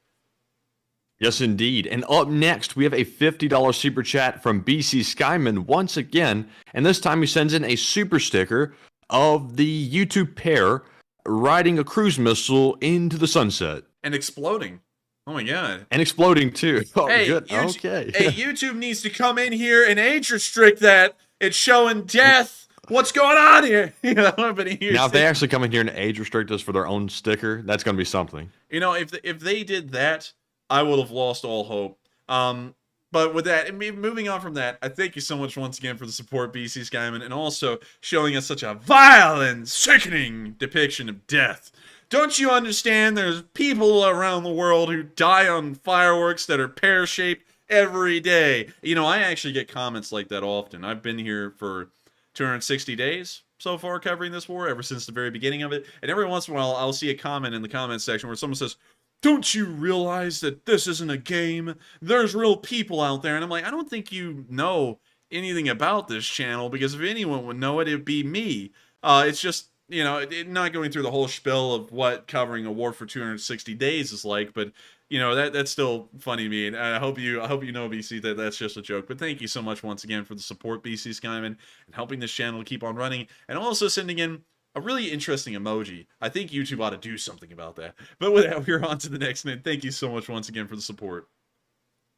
Yes, indeed. And up next, we have a $50 super chat from BC Skyman once again, and this time he sends in a super sticker of the YouTube pair riding a cruise missile into the sunset. And exploding. Oh my god. And exploding too. Oh, Hey, good. YouTube, Okay. hey, YouTube needs to come in here and age restrict that. It's showing death. What's going on here? You know, but Now, if they actually come in here and age restrict us for their own sticker, that's going to be something. You know, if they did that, I would have lost all hope. But with that, moving on from that, I thank you so much once again for the support, BC Skyman, and also showing us such a vile and sickening depiction of death. Don't you understand there's people around the world who die on fireworks that are pear-shaped every day? You know, I actually get comments like that often. I've been here for 260 days so far covering this war, ever since the very beginning of it. And every once in a while, I'll see a comment in the comments section where someone says, "Don't you realize that this isn't a game? There's real people out there." And I'm like, I don't think you know anything about this channel, because if anyone would know it, it'd be me. It's just, you know, not going through the whole spiel of what covering a war for 260 days is like, but you know, that's still funny to me, and I hope you know, BC, that that's just a joke. But thank you so much once again for the support, BC Skyman, and helping this channel to keep on running, and also sending in a really interesting emoji. I think YouTube ought to do something about that. But with that, we're on to the next man. Thank you so much once again for the support.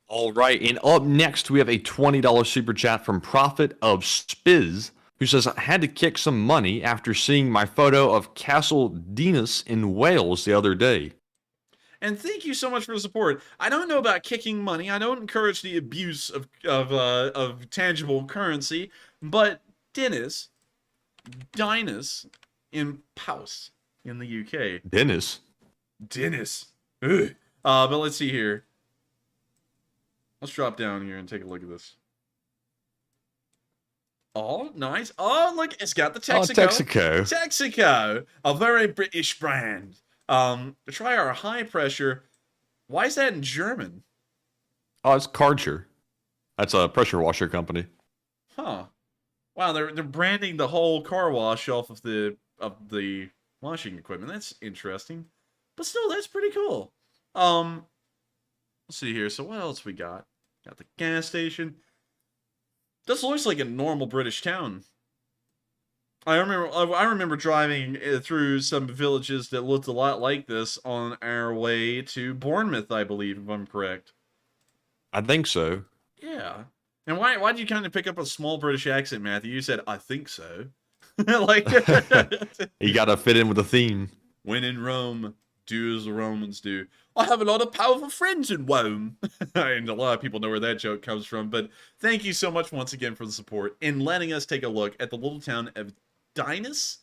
All right, and up next, we have a $20 super chat from Prophet of Spiz, who says, "I had to kick some money after seeing my photo of Castle Dnipro in Wales the other day." And thank you so much for the support. I don't know about kicking money. I don't encourage the abuse of tangible currency, but Dinas in Paus in the UK. Dennis. Ugh. But let's see here. Let's drop down here and take a look at this. Oh, nice. Oh, look, it's got the Texaco. Oh, Texaco. Texaco, a very British brand. Try our high pressure. Why is that in German? Oh, it's Karcher. That's a pressure washer company. Huh. Wow, they're branding the whole car wash off of the washing equipment. That's interesting. But still, that's pretty cool. Let's see here. So what else we got? Got the gas station. This looks like a normal British town. I remember driving through some villages that looked a lot like this on our way to Bournemouth, I believe, if I'm correct. I think so. Yeah. And why did you kind of pick up a small British accent, Matthew? You said, "I think so." Like, you gotta fit in with the theme. When in Rome, do as the Romans do. I have a lot of powerful friends in Rome. And a lot of people know where that joke comes from. But thank you so much once again for the support in letting us take a look at the little town of Dnipro,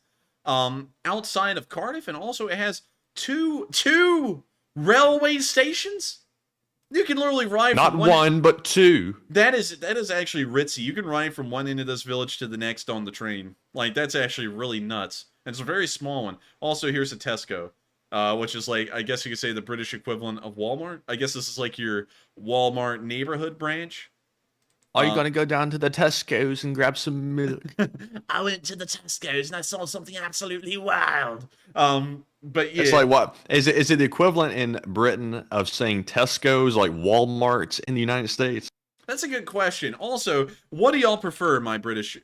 outside of Cardiff. And also it has two railway stations. You can literally ride not from one, but two. That is actually ritzy. You can ride from one end of this village to the next on the train. Like, that's actually really nuts. And it's a very small one. Also, here's a Tesco, which is like, I guess you could say the British equivalent of Walmart. I guess this is like your Walmart neighborhood branch. Are you gonna go down to the Tesco's and grab some milk? I went to the Tesco's and I saw something absolutely wild. But yeah. It's like, what is it? Is it the equivalent in Britain of saying Tesco's, like Walmart's in the United States? That's a good question. Also, what do y'all prefer, my British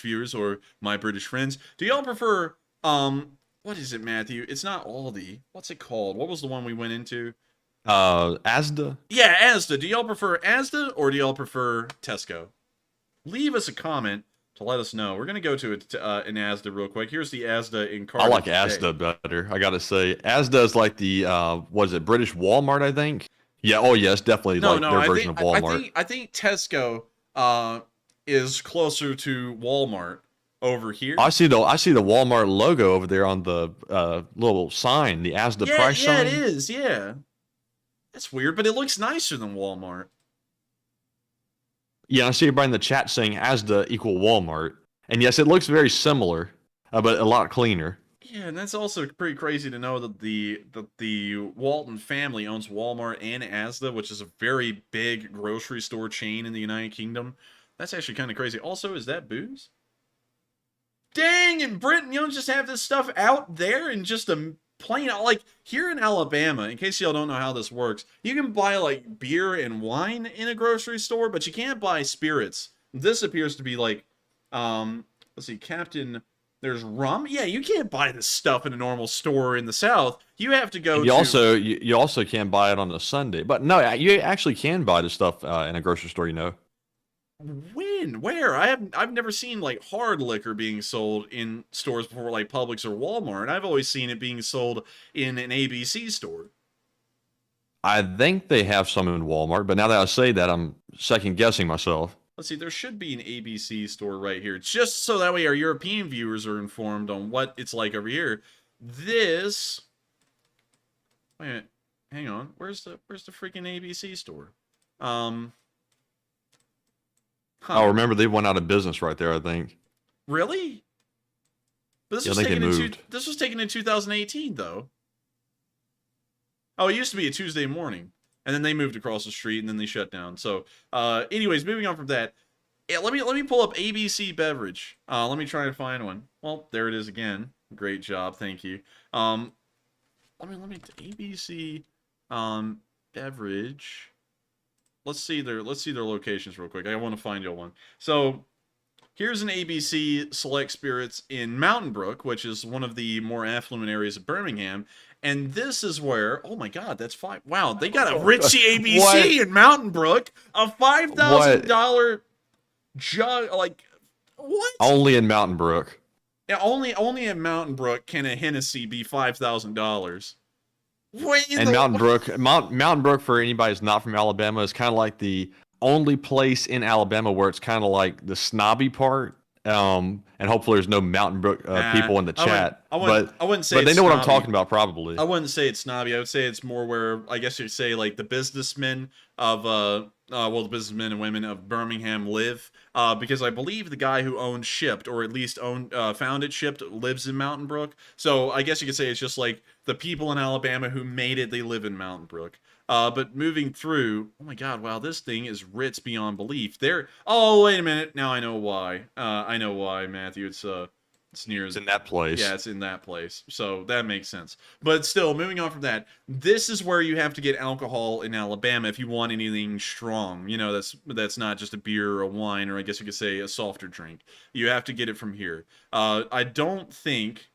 viewers or my British friends? Do y'all prefer what is it, Matthew? It's not Aldi. What's it called? What was the one we went into? Asda? Yeah, Asda. Do y'all prefer Asda or do y'all prefer Tesco? Leave us a comment to let us know. We're going to go to an Asda real quick. Here's the Asda in Cardiff. I like Asda better, I gotta say. Asda is like the, what is it, British Walmart, I think? Yeah, oh yes, definitely their version of Walmart. I think Tesco is closer to Walmart over here. I see the Walmart logo over there on the little sign, the Asda price sign. Yeah, it is, yeah. That's weird, but it looks nicer than Walmart. Yeah, I see everybody in the chat saying Asda equal Walmart. And yes, it looks very similar, but a lot cleaner. Yeah, and that's also pretty crazy to know that the Walton family owns Walmart and Asda, which is a very big grocery store chain in the United Kingdom. That's actually kind of crazy. Also, is that booze? Dang, in Britain, you don't just have this stuff out there in just a plain, like, here in Alabama, in case y'all don't know how this works, you can buy, like, beer and wine in a grocery store, but you can't buy spirits. This appears to be, like, let's see, Captain There's rum. Yeah, you can't buy this stuff in a normal store in the South. You have to go And you also can't buy it on a Sunday. But no, you actually can buy this stuff in a grocery store, you know. When? Where? I've never seen like hard liquor being sold in stores before, like Publix or Walmart. I've always seen it being sold in an ABC store. I think they have some in Walmart, but now that I say that, I'm second guessing myself. Let's see, there should be an ABC store right here. Just so that way our European viewers are informed on what it's like over here. This... Wait a minute. Hang on. Where's the freaking ABC store? Oh, remember they went out of business right there, I think. Really? But this Yeah, I was think taken they in moved. this was taken in 2018 though. Oh, it used to be a Tuesday morning. And then they moved across the street and then they shut down. So, anyways, moving on from that. Yeah, let me pull up ABC beverage. Let me try to find one. Well, there it is again. Great job, thank you. Let me ABC beverage. Let's see their locations real quick. I want to find y'all one. So here's an ABC Select Spirits in Mountain Brook, which is one of the more affluent areas of Birmingham. And this is where, oh my God, that's fine. Wow, they got a Richie ABC in Mountain Brook, a $5,000 jug. Like what? Only in Mountain Brook. Yeah, only in Mountain Brook can a Hennessy be $5,000. And Mountain Brook, for anybody who's not from Alabama, is kind of like the only place in Alabama where it's kind of like the snobby part. And hopefully there's no Mountain Brook people in the chat. I wouldn't say but they it's know what I'm snobby. talking about, probably. I wouldn't say it's snobby. I would say it's more where, I guess you'd say, like the businessmen of the businessmen and women of Birmingham live, because I believe the guy who owned Shipped, or at least founded Shipped, lives in Mountain Brook. So I guess you could say it's just like the people in Alabama who made it, they live in Mountain Brook. But moving through, oh my God, wow, this thing is Ritz beyond belief. Oh, wait a minute, now I know why. I know why, Matthew. It's near. It's in that place. Yeah, it's in that place. So that makes sense. But still, moving on from that, this is where you have to get alcohol in Alabama if you want anything strong. You know, that's not just a beer or a wine, or I guess you could say a softer drink. You have to get it from here. I don't think,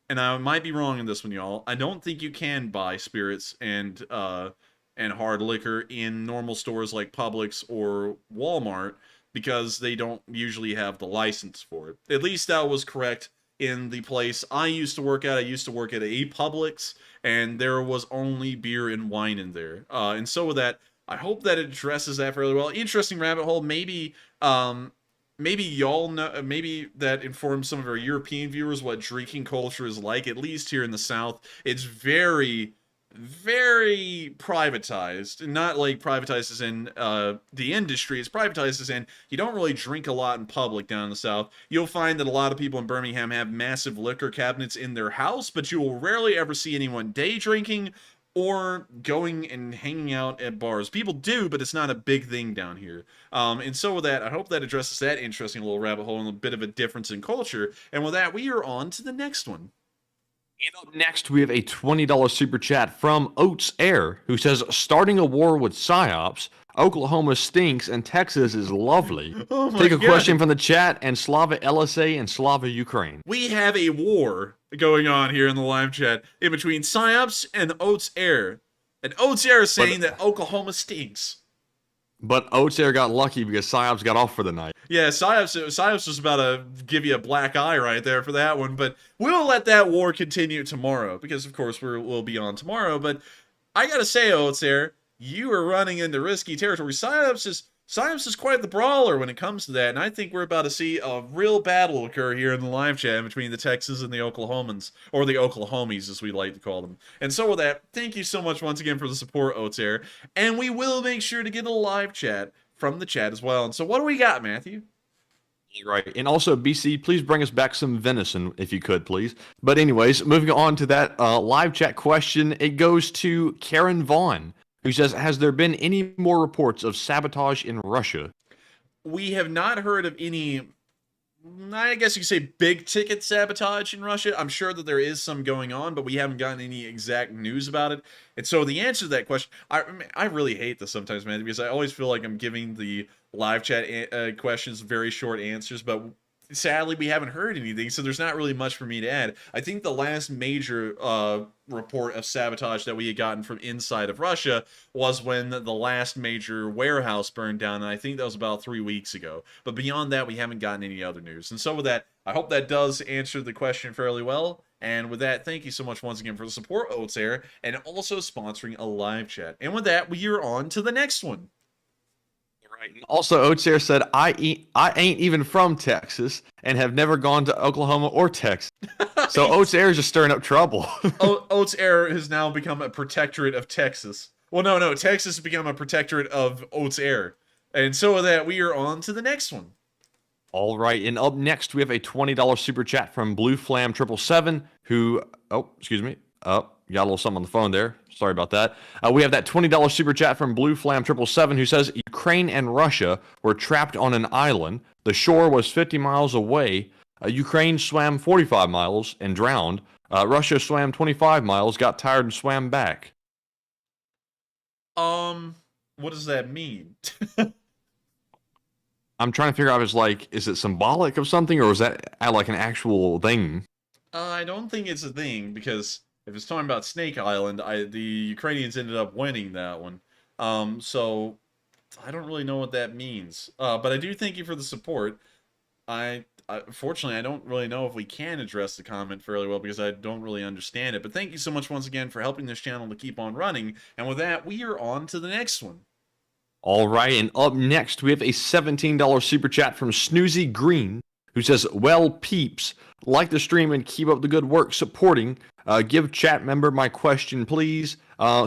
and I might be wrong in this one, y'all, I don't think you can buy spirits and hard liquor in normal stores like Publix or Walmart, because they don't usually have the license for it. At least that was correct in the place I used to work at. I used to work at a Publix, and there was only beer and wine in there. And so with that, I hope that it addresses that fairly well. Interesting rabbit hole. Maybe y'all know, maybe that informs some of our European viewers what drinking culture is like. At least here in the South, it's very privatized. Not like privatized as in the industry. It's privatized as in you don't really drink a lot in public down in the South. You'll find that a lot of people in Birmingham have massive liquor cabinets in their house, but you will rarely ever see anyone day drinking or going and hanging out at bars. People do, but it's not a big thing down here. And so with that, I hope that addresses that interesting little rabbit hole and a bit of a difference in culture. And with that, we are on to the next one. And up next, we have a $20 super chat from Oats Air, who says, starting a war with PSYOPs, Oklahoma stinks and Texas is lovely. Oh my Take a God. question from the chat and Slava LSA and Slava Ukraine. We have a war going on here in the live chat in between PSYOPs and Oats Air. And Oats Air is saying that Oklahoma stinks. But Oats Air got lucky because PSYOPs got off for the night. Yeah, PSYOPs was about to give you a black eye right there for that one, but we'll let that war continue tomorrow, because of course we'll be on tomorrow. But I gotta say, Oats Air, you are running into risky territory. PSYOPs is quite the brawler when it comes to that, and I think we're about to see a real battle occur here in the live chat between the Texans and the Oklahomans, or the Oklahomies as we like to call them. And so with that, thank you so much once again for the support, Oats Air, and we will make sure to get a live chat from the chat as well. And so what do we got, Matthew? Right. And also, BC, please bring us back some venison, if you could, please. But anyways, moving on to that live chat question, it goes to Karen Vaughn, who says, has there been any more reports of sabotage in Russia? We have not heard of any, I guess you could say, big ticket sabotage in Russia. I'm sure that there is some going on, but we haven't gotten any exact news about it. And so the answer to that question, I really hate this sometimes, man, because I always feel like I'm giving the live chat questions very short answers, but sadly, we haven't heard anything, so there's not really much for me to add. I think the last major report of sabotage that we had gotten from inside of Russia was when the last major warehouse burned down, and I think that was about 3 weeks ago. But beyond that, we haven't gotten any other news. And so with that, I hope that does answer the question fairly well. And with that, thank you so much once again for the support, Oats Air, and also sponsoring a live chat. And with that, we are on to the next one. Right. Also, Oats Air said, I ain't even from Texas and have never gone to Oklahoma or Texas. So Oats Air is just stirring up trouble. Oats Air has now become a protectorate of Texas. Well, no, Texas has become a protectorate of Oats Air. And so with that, we are on to the next one. All right, and up next, we have a $20 super chat from Blue Flam 777, who, got a little something on the phone there. Sorry about that. We have that $20 super chat from Blue Flam 777, who says, Ukraine and Russia were trapped on an island. The shore was 50 miles away. Ukraine swam 45 miles and drowned. Russia swam 25 miles, got tired, and swam back. What does that mean? I'm trying to figure out if it's like, is it symbolic of something, or is that like an actual thing? I don't think it's a thing, because if it's talking about Snake Island, the Ukrainians ended up winning that one. So I don't really know what that means. But I do thank you for the support. Fortunately, I don't really know if we can address the comment fairly well because I don't really understand it. But thank you so much once again for helping this channel to keep on running. And with that, we are on to the next one. All right, and up next, we have a $17 super chat from Snoozy Green, who says, well, peeps, like the stream and keep up the good work supporting. Give chat member my question, please.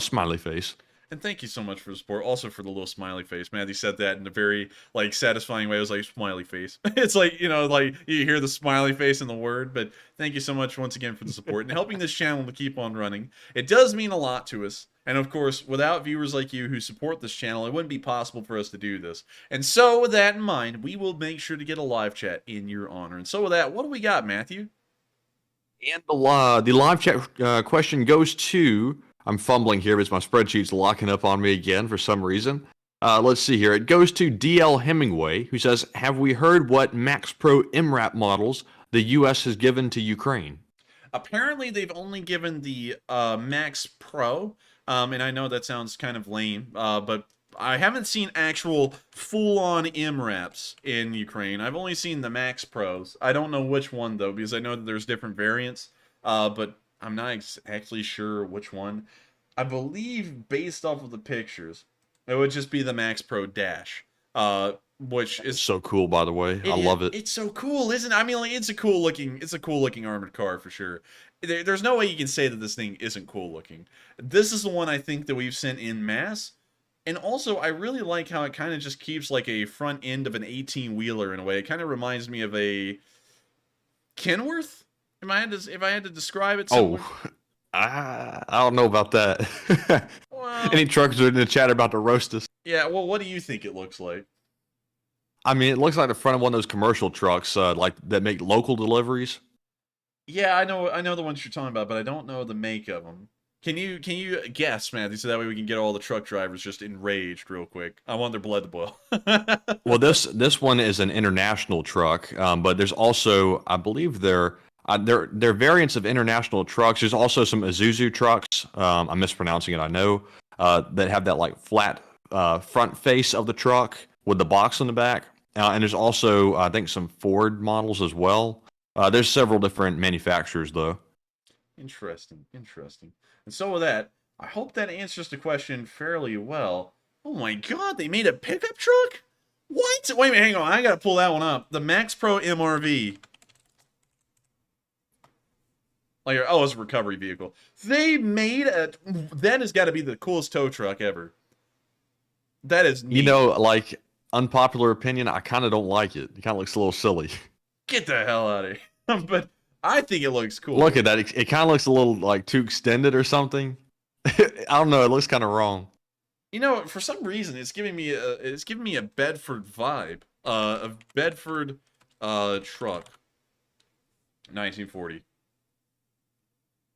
Smiley face. And thank you so much for the support. Also for the little smiley face. Matthew said that in a very, like, satisfying way. It was like, smiley face. It's like, you know, like, you hear the smiley face in the word. But thank you so much once again for the support and helping this channel to keep on running. It does mean a lot to us. And of course, without viewers like you who support this channel, it wouldn't be possible for us to do this. And so, with that in mind, we will make sure to get a live chat in your honor. And so with that, what do we got, Matthew? And the live chat question goes to... I'm fumbling here because my spreadsheet's locking up on me again for some reason. Let's see here. It goes to DL Hemingway, who says, have we heard what Max Pro MRAP models the U.S. has given to Ukraine? Apparently, they've only given the Max Pro, and I know that sounds kind of lame, but I haven't seen actual full-on MRAPs in Ukraine. I've only seen the Max Pros. I don't know which one, though, because I know that there's different variants, but I'm not actually sure which one. I believe, based off of the pictures, it would just be the Max Pro Dash, which is so cool, by the way. I love it. It's so cool, isn't it? I mean, like, it's a cool looking armored car for sure. There's no way you can say that this thing isn't cool looking. This is the one I think that we've sent in mass. And also, I really like how it kind of just keeps like a front end of an 18-wheeler in a way. It kind of reminds me of a Kenworth. If I had to describe it somewhere. Oh, I don't know about that. Well, any truckers are in the chat about to roast us. Yeah, well, what do you think it looks like? I mean, it looks like the front of one of those commercial trucks, like that make local deliveries. Yeah, I know the ones you're talking about, but I don't know the make of them. Can you guess, Matthew, so that way we can get all the truck drivers just enraged real quick? I want their blood to boil. Well, this one is an international truck, but there's also, I believe they're variants of international trucks. There's also some Isuzu trucks. I'm mispronouncing it, I know, that have that like flat front face of the truck with the box on the back. And there's also, I think, some Ford models as well. There's several different manufacturers, though. Interesting. And so with that, I hope that answers the question fairly well. Oh my god, they made a pickup truck? What? Wait a minute, hang on. I gotta pull that one up. The Max Pro MRV. Like, oh, it's a recovery vehicle. They made that has got to be the coolest tow truck ever. That is neat. You know, like, unpopular opinion, I kind of don't like it. It kind of looks a little silly. Get the hell out of here. But I think it looks cool. Look at that. It kind of looks a little, like, too extended or something. I don't know. It looks kind of wrong. You know, for some reason, it's giving me a Bedford vibe. A Bedford truck. 1940.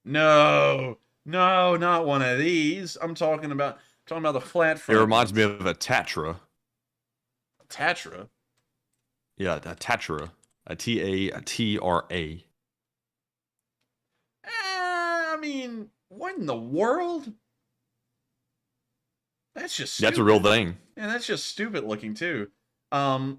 No, not one of these. I'm talking about the flat front. It reminds me of a Tatra. Tatra? Yeah, a Tatra. T-A-T-R-A. I mean, what in the world? That's just stupid. That's a real thing. And that's just stupid looking too. I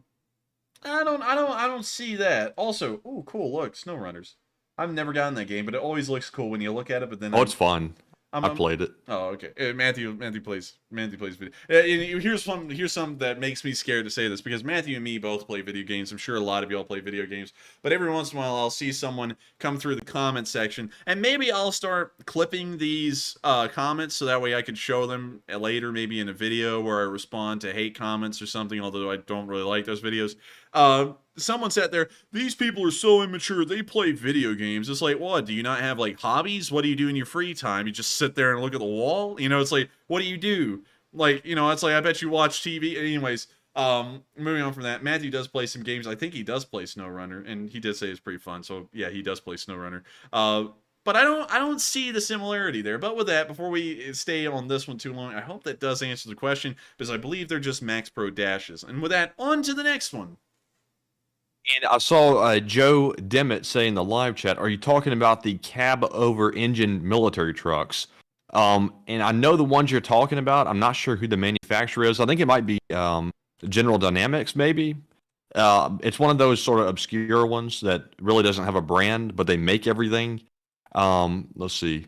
don't see that. Also, ooh, cool. Look, SnowRunners. I've never gotten that game, but it always looks cool when you look at it. But then Oh, it's fun. I played it. Oh, okay. Matthew plays video. Here's something that makes me scared to say this, because Matthew and me both play video games. I'm sure a lot of y'all play video games, but every once in a while I'll see someone come through the comment section, and maybe I'll start clipping these comments so that way I can show them later, maybe in a video where I respond to hate comments or something. Although I don't really like those videos. Someone sat there, these people are so immature, they play video games. It's like, what? Do you not have, like, hobbies? What do you do in your free time? You just sit there and look at the wall? You know, it's like, what do you do? Like, you know, it's like, I bet you watch TV. Anyways, moving on from that, Matthew does play some games. I think he does play SnowRunner, and he did say it's pretty fun. So, yeah, he does play SnowRunner. But I don't see the similarity there. But with that, before we stay on this one too long, I hope that does answer the question, because I believe they're just Max Pro dashes. And with that, on to the next one. And I saw Joe Dimmitt say in the live chat, are you talking about the cab-over-engine military trucks? And I know the ones you're talking about. I'm not sure who the manufacturer is. I think it might be General Dynamics, maybe. It's one of those sort of obscure ones that really doesn't have a brand, but they make everything. Let's see.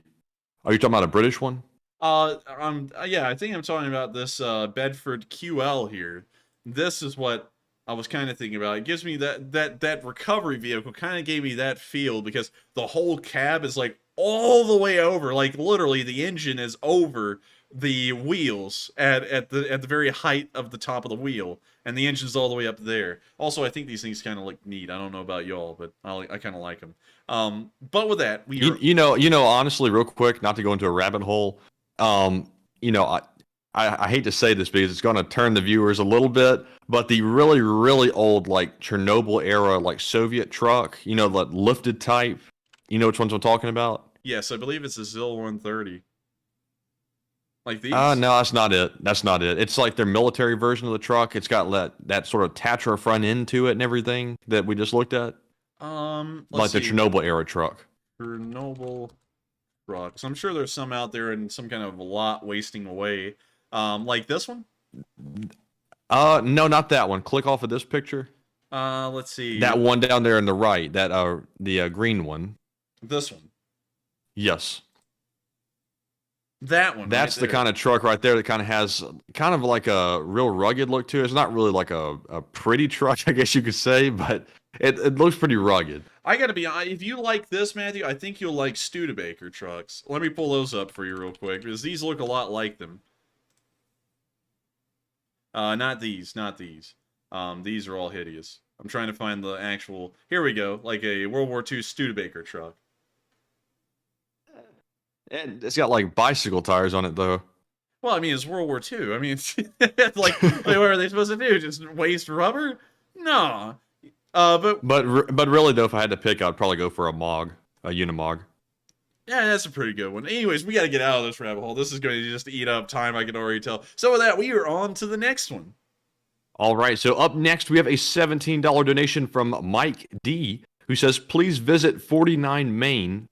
Are you talking about a British one? Yeah, I think I'm talking about this Bedford QL here. This is what I was kind of thinking about. It gives me that recovery vehicle kind of gave me that feel, because the whole cab is like all the way over, like literally the engine is over the wheels at the very height of the top of the wheel, and the engine's all the way up there. Also, I think these things kind of look neat. I don't know about y'all, but I kind of like them. But with that, you know, honestly, real quick, not to go into a rabbit hole. You know, I hate to say this because it's going to turn the viewers a little bit, but the really, really old, like, Chernobyl era, like, Soviet truck, you know, the lifted type, you know which ones I'm talking about? Yes, I believe it's a ZIL 130. Like these? No, that's not it. That's not it. It's like their military version of the truck. It's got that sort of Tatra front end to it and everything that we just looked at. Like the Chernobyl era truck. Chernobyl trucks. I'm sure there's some out there in some kind of lot wasting away. Like this one? No, not that one. Click off of this picture. Let's see. That one down there on the right. That the green one. This one. Yes. That one. That's the kind of truck right there that kind of has kind of like a real rugged look to it. It's not really like a pretty truck, I guess you could say, but it looks pretty rugged. I gotta be honest, if you like this, Matthew, I think you'll like Studebaker trucks. Let me pull those up for you real quick, because these look a lot like them. Not these, not these. These are all hideous. I'm trying to find the actual... Here we go, like a World War II Studebaker truck. And it's got like bicycle tires on it, though. Well, I mean, it's World War II. I mean, it's like what are they supposed to do? Just waste rubber? No. But really, though, if I had to pick, I'd probably go for a Unimog. Yeah, that's a pretty good one. Anyways, we got to get out of this rabbit hole. This is going to just eat up time, I can already tell. So with that, we are on to the next one. All right, so up next, we have a $17 donation from Mike D, who says, please visit 49 Main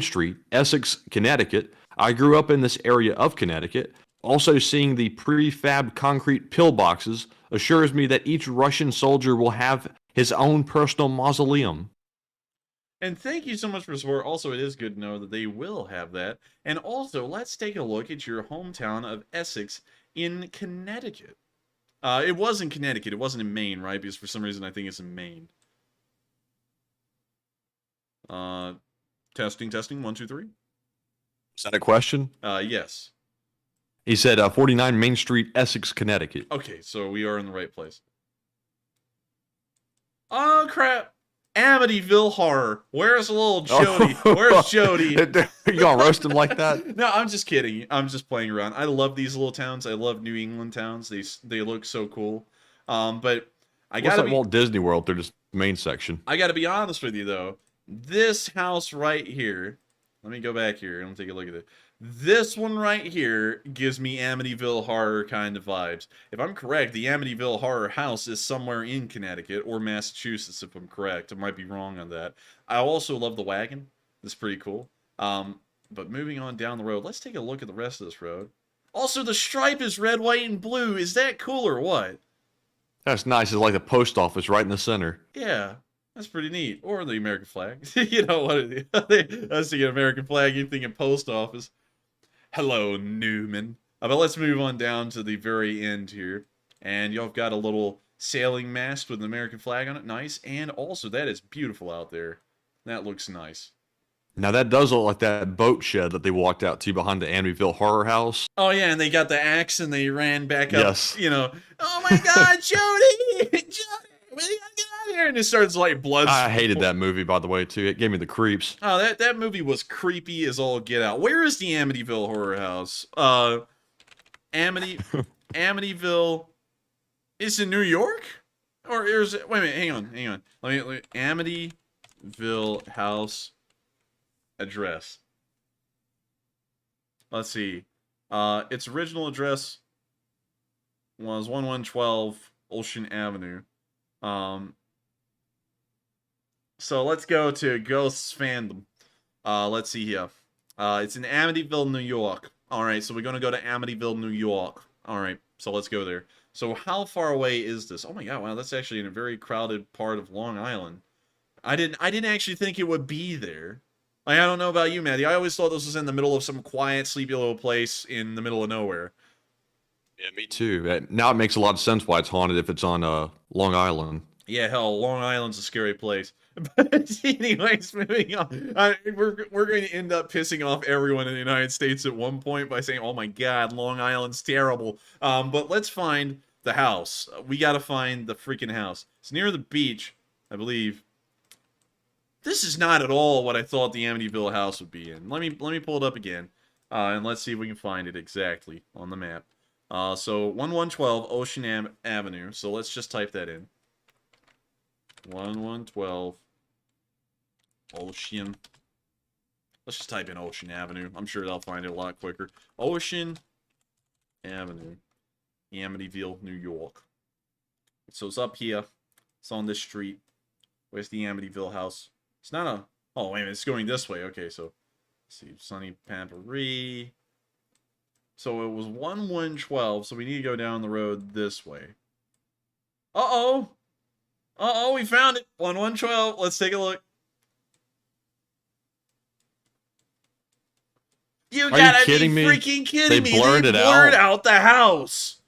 Street, Essex, Connecticut. I grew up in this area of Connecticut. Also, seeing the prefab concrete pillboxes assures me that each Russian soldier will have his own personal mausoleum. And thank you so much for support. Also, it is good to know that they will have that. And also, let's take a look at your hometown of Essex in Connecticut. It was in Connecticut. It wasn't in Maine, right? Because for some reason, I think it's in Maine. Testing, 1, 2, 3. Is that a question? Yes. He said 49 Main Street, Essex, Connecticut. Okay, so we are in the right place. Oh, crap. Amityville Horror. Where's little Jody? Where's Jody? You gonna roast him like that? No, I'm just kidding. I'm just playing around. I love these little towns. I love New England towns. They look so cool. But I gotta like Walt Disney World through this main section. I gotta be honest with you though. This house right here. Let me go back here and take a look at it. This one right here gives me Amityville Horror kind of vibes. If I'm correct, the Amityville Horror house is somewhere in Connecticut or Massachusetts, if I'm correct. I might be wrong on that. I also love the wagon. It's pretty cool. But moving on down the road, let's take a look at the rest of this road. Also, the stripe is red, white, and blue. Is that cool or what? That's nice. It's like the post office right in the center. Yeah, that's pretty neat. Or the American flag. You know what? I was thinking American flag, you're thinking post office. Hello, Newman. But let's move on down to the very end here. And y'all got a little sailing mast with an American flag on it. Nice. And also, that is beautiful out there. That looks nice. Now, that does look like that boat shed that they walked out to behind the Amityville Horror House. Oh, yeah, and they got the axe and they ran back up. Yes. You know, oh my God, Jody! Jody! We gotta get out of here! And it starts like blood. I hated that movie, by the way, too. It gave me the creeps. Oh, that movie was creepy as all get out. Where is the Amityville Horror House? Amityville is in New York? Or is it, wait a minute, hang on. Let me Amityville House address. Let's see. Its original address was 1112 Ocean Avenue. So let's go to Ghosts Fandom. Let's see here. It's in Amityville, New York. Alright, so we're gonna go to Amityville, New York. Alright, so let's go there. So how far away is this? Oh my God, wow, that's actually in a very crowded part of Long Island. I didn't actually think it would be there. Like, I don't know about you, Maddie. I always thought this was in the middle of some quiet, sleepy little place in the middle of nowhere. Yeah, me too. Now it makes a lot of sense why it's haunted if it's on Long Island. Yeah, hell, Long Island's a scary place. But anyways, moving on. We're going to end up pissing off everyone in the United States at one point by saying, oh my God, Long Island's terrible. But let's find the house. We got to find the freaking house. It's near the beach, I believe. This is not at all what I thought the Amityville house would be in. Let me pull it up again, and let's see if we can find it exactly on the map. So 1112 Ocean Avenue. So let's just type that in. 1112 Ocean. Let's just type in Ocean Avenue. I'm sure they'll find it a lot quicker. Ocean Avenue, Amityville, New York. So it's up here. It's on this street. Where's the Amityville house? It's not a... Oh, wait a minute. It's going this way. Okay, so... Let's see. Sunny Pampery. So it was 1112, so we need to go down the road this way. Uh-oh! Uh-oh, we found it! 1112. Let's take a look. You gotta be freaking kidding me! They blurred out the house!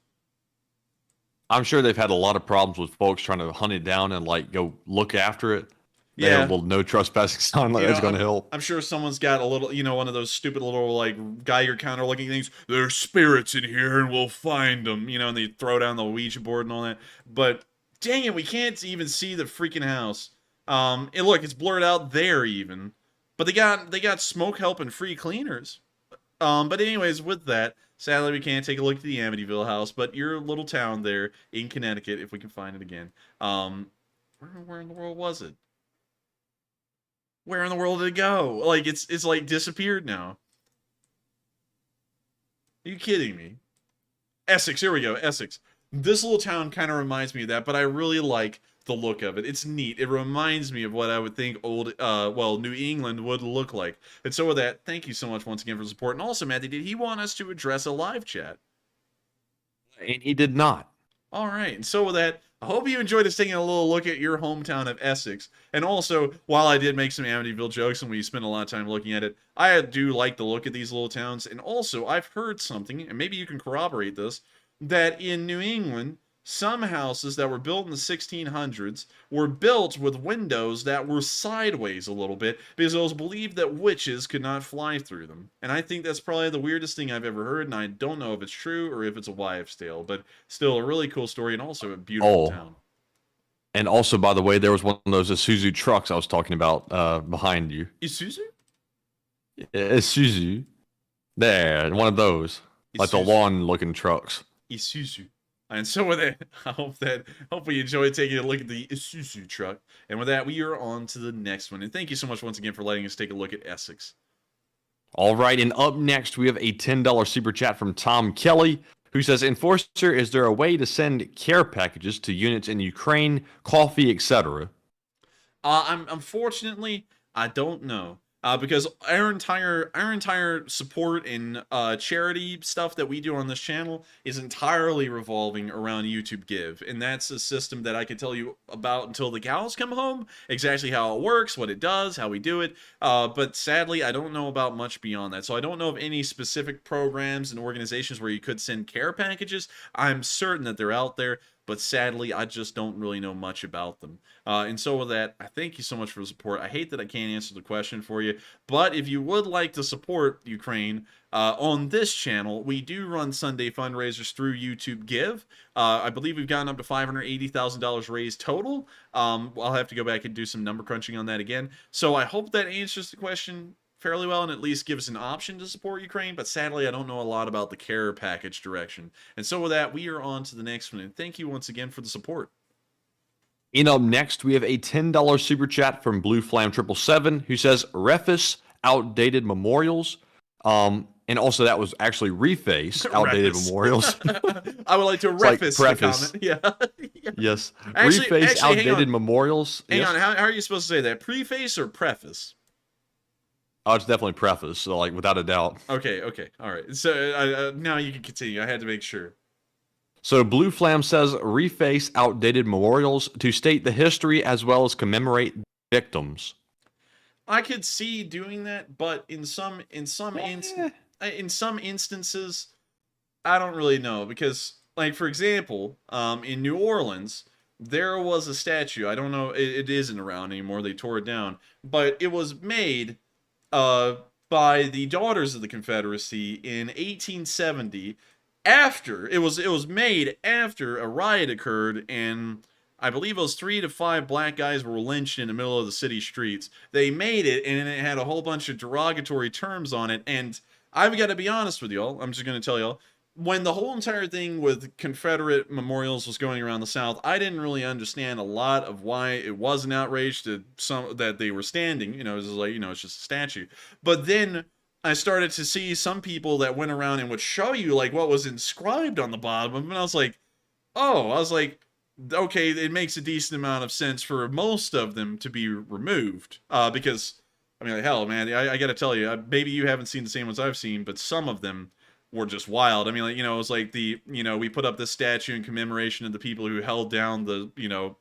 I'm sure they've had a lot of problems with folks trying to hunt it down and, like, go look after it. They have a little no trespassing sign, like that's going to help. I'm sure someone's got a little, you know, one of those stupid little, like, Geiger counter looking things. There's spirits in here and we'll find them, you know, and they throw down the Ouija board and all that. But, dang it, we can't even see the freaking house. And look, it's blurred out there even. But they got smoke help and free cleaners. But anyways, with that, sadly we can't take a look at the Amityville house, but your little town there in Connecticut, if we can find it again. Where in the world was it? Where in the world did it go? Like, it's like disappeared now. Are you kidding me? Essex, here we go, Essex. This little town kind of reminds me of that, but I really like the look of it. It's neat. It reminds me of what I would think old, New England would look like. And so with that, thank you so much once again for the support. And also, Matthew, did he want us to address a live chat? And he did not. All right, and so with that, I hope you enjoyed us taking a little look at your hometown of Essex. And also, while I did make some Amityville jokes and we spent a lot of time looking at it, I do like the look at these little towns. And also, I've heard something, and maybe you can corroborate this, that in New England, some houses that were built in the 1600s were built with windows that were sideways a little bit because it was believed that witches could not fly through them. And I think that's probably the weirdest thing I've ever heard, and I don't know if it's true or if it's a wives' tale, but still a really cool story and also a beautiful town. And also, by the way, there was one of those Isuzu trucks I was talking about behind you. Isuzu? Isuzu. There, one of those. Isuzu. Like the lawn-looking trucks. Isuzu. And so with that, I hope you enjoyed taking a look at the Isuzu truck. And with that, we are on to the next one. And thank you so much once again for letting us take a look at Essex. All right, and up next, we have a $10 super chat from Tom Kelly, who says, Enforcer, is there a way to send care packages to units in Ukraine, coffee, etc.? Unfortunately, I don't know. Because our entire support and charity stuff that we do on this channel is entirely revolving around YouTube Give, and that's a system that I can tell you about until the cows come home, exactly how it works, what it does, how we do it. But sadly, I don't know about much beyond that. So I don't know of any specific programs and organizations where you could send care packages. I'm certain that they're out there, but sadly, I just don't really know much about them. And so with that, I thank you so much for the support. I hate that I can't answer the question for you, but if you would like to support Ukraine on this channel, we do run Sunday fundraisers through YouTube Give. I believe we've gotten up to $580,000 raised total. I'll have to go back and do some number crunching on that again. So I hope that answers the question fairly well and at least gives an option to support Ukraine, but sadly I don't know a lot about the care package direction. And so with that, we are on to the next one, and thank you once again for the support. And up next, we have a $10 super chat from Blue Flam 777, who says, Refus, outdated memorials. And also that was actually reface, outdated memorials. I would like to reface the comment. Yeah. Yes. Actually, Reface, outdated memorials. Hang yes. on, how are you supposed to say that? Preface or preface? Oh, it's definitely preface, so like without a doubt. Okay, all right. So now you can continue. I had to make sure. So Blue Flam says, reface outdated memorials to state the history as well as commemorate victims. I could see doing that, but in some instances, I don't really know, because, like, for example, in New Orleans, there was a statue. I don't know, it isn't around anymore. They tore it down, but it was made by the Daughters of the Confederacy in 1870. After it was made after a riot occurred, and I believe it was 3 to 5 black guys were lynched in the middle of the city streets. They made it, and it had a whole bunch of derogatory terms on it. And I've got to be honest with y'all. I'm just going to tell y'all, when the whole entire thing with Confederate memorials was going around the South, I didn't really understand a lot of why it was an outrage to some that they were standing. You know, it was like, you know, it's just a statue. But then I started to see some people that went around and would show you like what was inscribed on the bottom of them, and I was like, okay, it makes a decent amount of sense for most of them to be removed. Because, I mean, like, hell, man, I got to tell you, maybe you haven't seen the same ones I've seen, but some of them were just wild. I mean, like, you know, it was like we put up this statue in commemoration of the people who held down the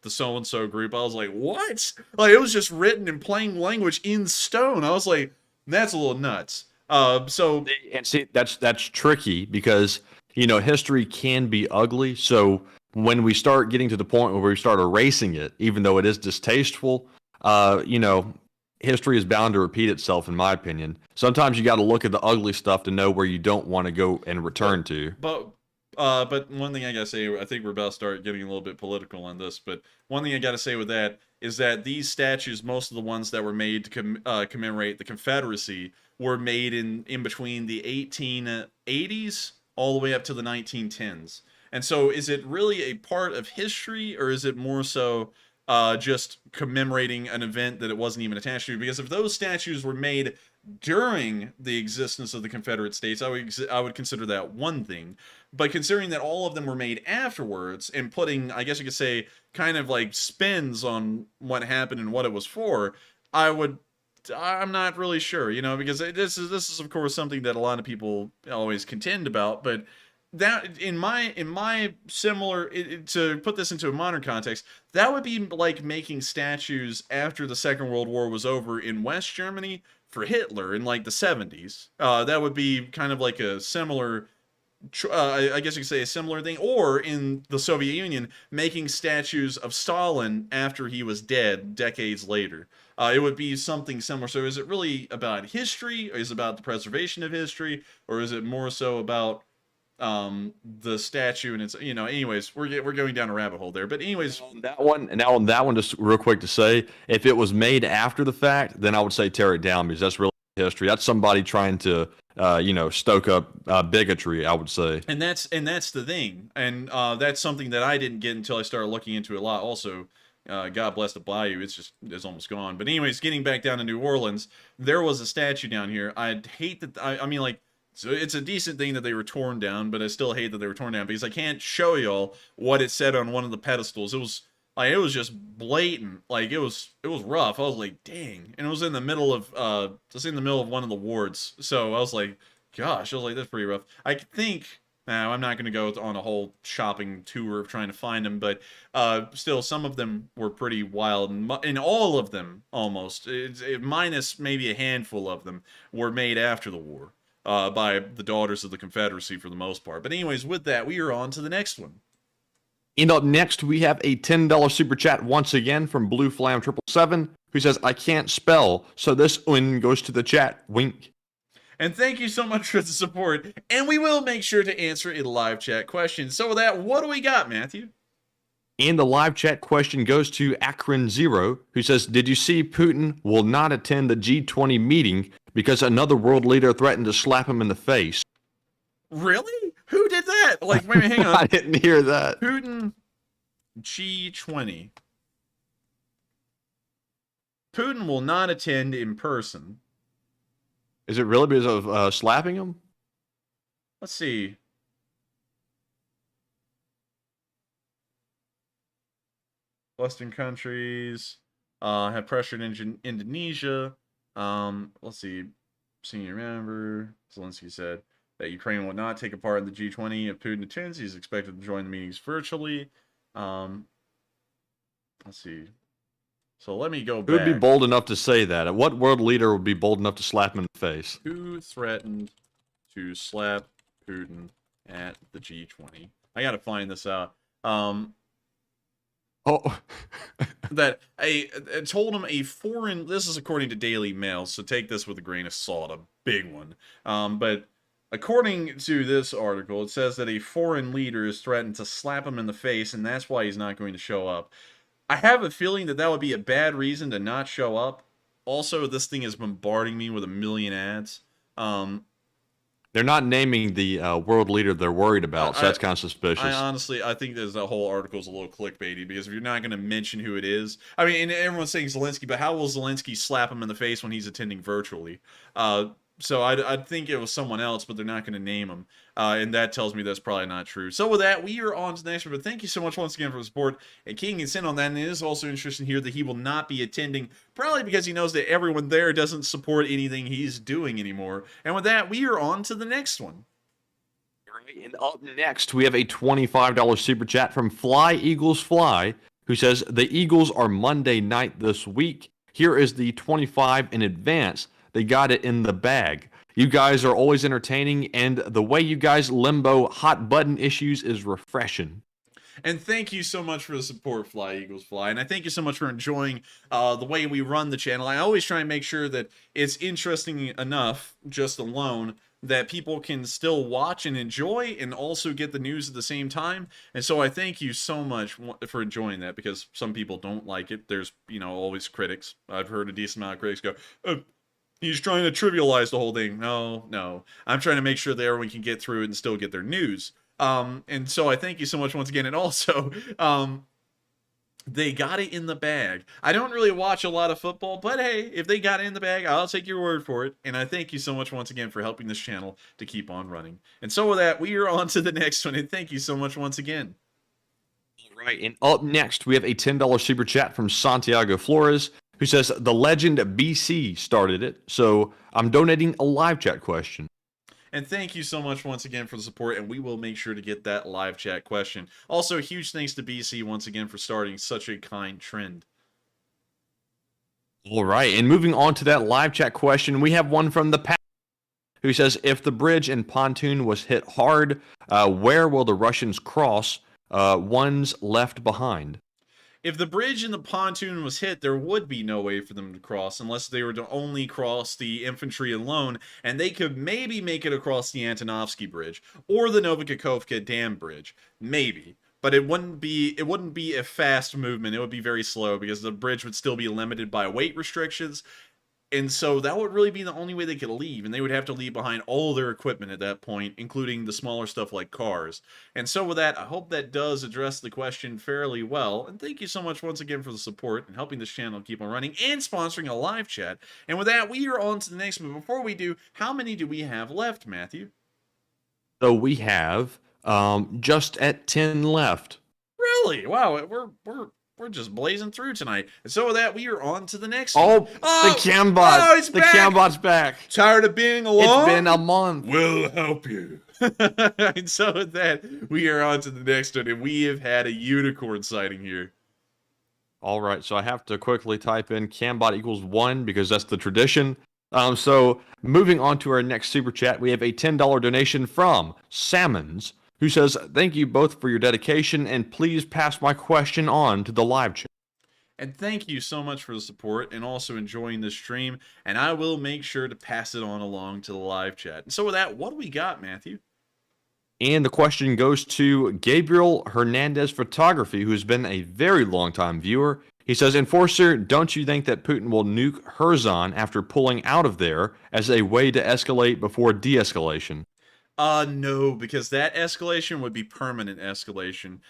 so-and-so group. I was like, what? Like, it was just written in plain language in stone. I was like, that's a little nuts. And see, that's tricky because, you know, history can be ugly. So when we start getting to the point where we start erasing it, even though it is distasteful, you know, history is bound to repeat itself, in my opinion. Sometimes you got to look at the ugly stuff to know where you don't want to go and return to. But one thing I gotta say, I think we're about to start getting a little bit political on this, but one thing I gotta say with that is that these statues, most of the ones that were made to commemorate the Confederacy, were made in between the 1880s all the way up to the 1910s. And so is it really a part of history, or is it more so just commemorating an event that it wasn't even attached to? Because if those statues were made during the existence of the Confederate States, I would consider that one thing. But considering that all of them were made afterwards and putting, I guess you could say, kind of like spins on what happened and what it was for, I'm not really sure, you know, because this is of course something that a lot of people always contend about, but that in my similar, to put this into a modern context, that would be like making statues after the Second World War was over in West Germany for Hitler in like the 70s. That would be kind of like a similar, I guess you could say a similar thing, or in the Soviet Union, making statues of Stalin after he was dead decades later. It would be something similar. So is it really about history, or is it about the preservation of history, or is it more so about the statue and it's, you know, anyways, we're going down a rabbit hole there. But anyways, on that one, just real quick to say, if it was made after the fact, then I would say tear it down, because that's really history. That's somebody trying to you know, stoke up bigotry, I would say. And that's the thing. And that's something that I didn't get until I started looking into it a lot also. God bless the bayou. It's almost gone. But anyways, getting back down to New Orleans, there was a statue down here. I'd hate that. I mean, like, so it's a decent thing that they were torn down, but I still hate that they were torn down because I can't show y'all what it said on one of the pedestals. It was like, it was just blatant. Like, it was rough. I was like, dang. And it was in the middle of one of the wards. So I was like, gosh, I was like, that's pretty rough. I think. Now, I'm not going to go on a whole shopping tour of trying to find them, but still, some of them were pretty wild, and all of them, almost, minus maybe a handful of them, were made after the war by the Daughters of the Confederacy for the most part. But anyways, with that, we are on to the next one. And up next, we have a $10 super chat once again from Blue Flam 777, who says, I can't spell, so this one goes to the chat. Wink. And thank you so much for the support. And we will make sure to answer a live chat question. So with that, what do we got, Matthew? And the live chat question goes to Akron Zero, who says, did you see Putin will not attend the G20 meeting because another world leader threatened to slap him in the face? Really? Who did that? Like, wait, hang on. I didn't hear that. Putin G20. Putin will not attend in person. Is it really because of slapping him? Let's see. Western countries have pressured Indonesia. Let's see. Senior member Zelensky said that Ukraine will not take a part in the G20 if Putin attends. He's expected to join the meetings virtually. Let's see. So let me go back. Who would be bold enough to say that? What world leader would be bold enough to slap him in the face? Who threatened to slap Putin at the G20? I gotta find this out. That I told him a foreign. This is according to Daily Mail, so take this with a grain of salt. A big one. But according to this article, it says that a foreign leader has threatened to slap him in the face, and that's why he's not going to show up. I have a feeling that would be a bad reason to not show up. Also, this thing is bombarding me with a million ads. They're not naming the world leader they're worried about, so that's kind of suspicious. I think that whole article is a little clickbaity, because if you're not going to mention who it is, I mean, and everyone's saying Zelensky, but how will Zelensky slap him in the face when he's attending virtually? So I'd think it was someone else, but they're not going to name him. And that tells me that's probably not true. So with that, we are on to the next one. But thank you so much once again for the support. And King is in on that. And it is also interesting here that he will not be attending, probably because he knows that everyone there doesn't support anything he's doing anymore. And with that, we are on to the next one. And up next, we have a $25 super chat from Fly Eagles Fly, who says, the Eagles are Monday night this week. Here is the 25 in advance. They got it in the bag. You guys are always entertaining, and the way you guys limbo hot button issues is refreshing. And thank you so much for the support, Fly Eagles Fly. And I thank you so much for enjoying the way we run the channel. I always try and make sure that it's interesting enough, just alone, that people can still watch and enjoy and also get the news at the same time. And so I thank you so much for enjoying that, because some people don't like it. There's, always critics. I've heard a decent amount of critics go, he's trying to trivialize the whole thing. No. I'm trying to make sure that everyone can get through it and still get their news. And so I thank you so much once again. And also, they got it in the bag. I don't really watch a lot of football, but hey, if they got it in the bag, I'll take your word for it. And I thank you so much once again for helping this channel to keep on running. And so with that, we are on to the next one. And thank you so much once again. All right, and up next, we have a $10 super chat from Santiago Flores, who says, the legend BC started it, so I'm donating a live chat question. And thank you so much once again for the support, and we will make sure to get that live chat question. Also, huge thanks to BC once again for starting such a kind trend. All right, and moving on to that live chat question, we have one from the past, who says, if the bridge and pontoon was hit hard, where will the Russians cross ones left behind? If the bridge and the pontoon was hit, there would be no way for them to cross unless they were to only cross the infantry alone, and they could maybe make it across the Antonovsky Bridge or the Novikakovka Dam Bridge, maybe. But it wouldn't be a fast movement. It would be very slow, because the bridge would still be limited by weight restrictions. And so that would really be the only way they could leave, and they would have to leave behind all their equipment at that point, including the smaller stuff like cars. And so with that, I hope that does address the question fairly well. And thank you so much once again for the support and helping this channel keep on running and sponsoring a live chat. And with that, we are on to the next one. Before we do, how many do we have left, Matthew? So we have just at 10 left. Really? Wow, we're just blazing through tonight. And so with that, we are on to the next Oh, one. the Cambot. Oh, it's the back. Cambot's back. Tired of being alone? It's been a month. We'll help you. And so with that, we are on to the next one, and we have had a unicorn sighting here. All right, so I have to quickly type in Cambot equals 1 because that's the tradition. So moving on to our next super chat, we have a $10 donation from Salmons, who says, "Thank you both for your dedication, and please pass my question on to the live chat." And thank you so much for the support and also enjoying this stream. And I will make sure to pass it on along to the live chat. And so with that, what do we got, Matthew? And the question goes to Gabriel Hernandez Photography, who's been a very long time viewer. He says, "Enforcer, don't you think that Putin will nuke Kherson after pulling out of there as a way to escalate before de-escalation?" No, because that escalation would be permanent escalation.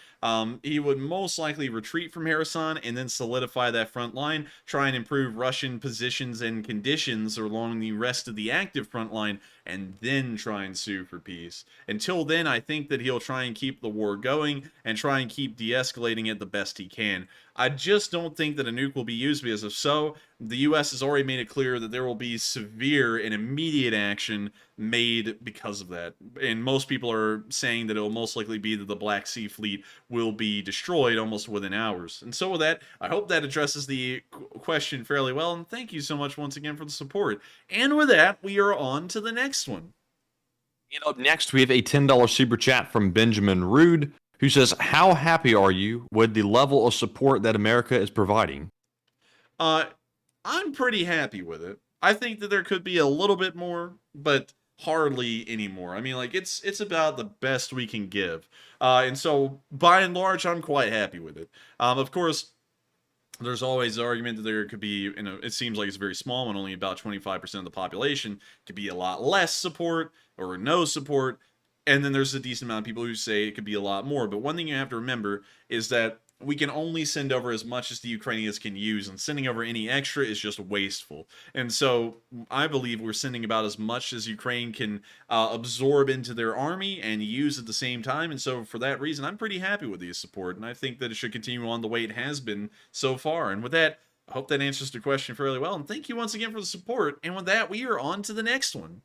He would most likely retreat from Kherson and then solidify that front line, try and improve Russian positions and conditions along the rest of the active front line, and then try and sue for peace. Until then, I think that he'll try and keep the war going and try and keep de-escalating it the best he can. I just don't think that a nuke will be used, because if so, the U.S. has already made it clear that there will be severe and immediate action made because of that. And most people are saying that it will most likely be that the Black Sea Fleet will be destroyed almost within hours. And so with that, I hope that addresses the question fairly well, and thank you so much once again for the support. And with that, we are on to the next one. And up next, we have a $10 super chat from Benjamin Rude, who says, "How happy are you with the level of support that America is providing?" I'm pretty happy with it. I think that there could be a little bit more, but hardly anymore. I mean, like, it's about the best we can give. And so, by and large, I'm quite happy with it. Of course, there's always the argument that there could be, it seems like it's a very small one, only about 25% of the population, could be a lot less support or no support. And then there's a decent amount of people who say it could be a lot more. But one thing you have to remember is that we can only send over as much as the Ukrainians can use, and sending over any extra is just wasteful. And so I believe we're sending about as much as Ukraine can absorb into their army and use at the same time. And so for that reason, I'm pretty happy with the support, and I think that it should continue on the way it has been so far. And with that, I hope that answers the question fairly well. And thank you once again for the support. And with that, we are on to the next one.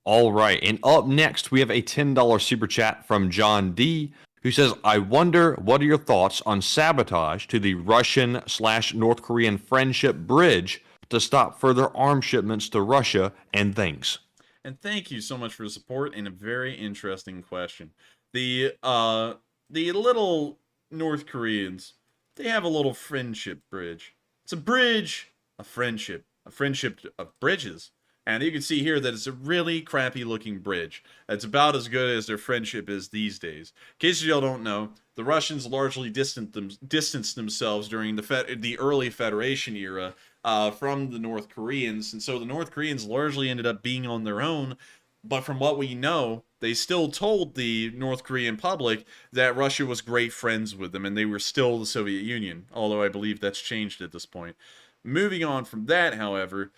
All right, and up next, we have a $10 super chat from John D., who says, "I wonder, what are your thoughts on sabotage to the Russian/North Korean friendship bridge to stop further arms shipments to Russia, and thanks." And thank you so much for the support, and a very interesting question. The little North Koreans, they have a little friendship bridge. It's a bridge of friendship of bridges. And you can see here that it's a really crappy looking bridge. It's about as good as their friendship is these days. In case y'all don't know, the Russians largely distanced themselves during the early Federation era from the North Koreans. And so the North Koreans largely ended up being on their own. But from what we know, they still told the North Korean public that Russia was great friends with them, and they were still the Soviet Union. Although I believe that's changed at this point. Moving on from that, however,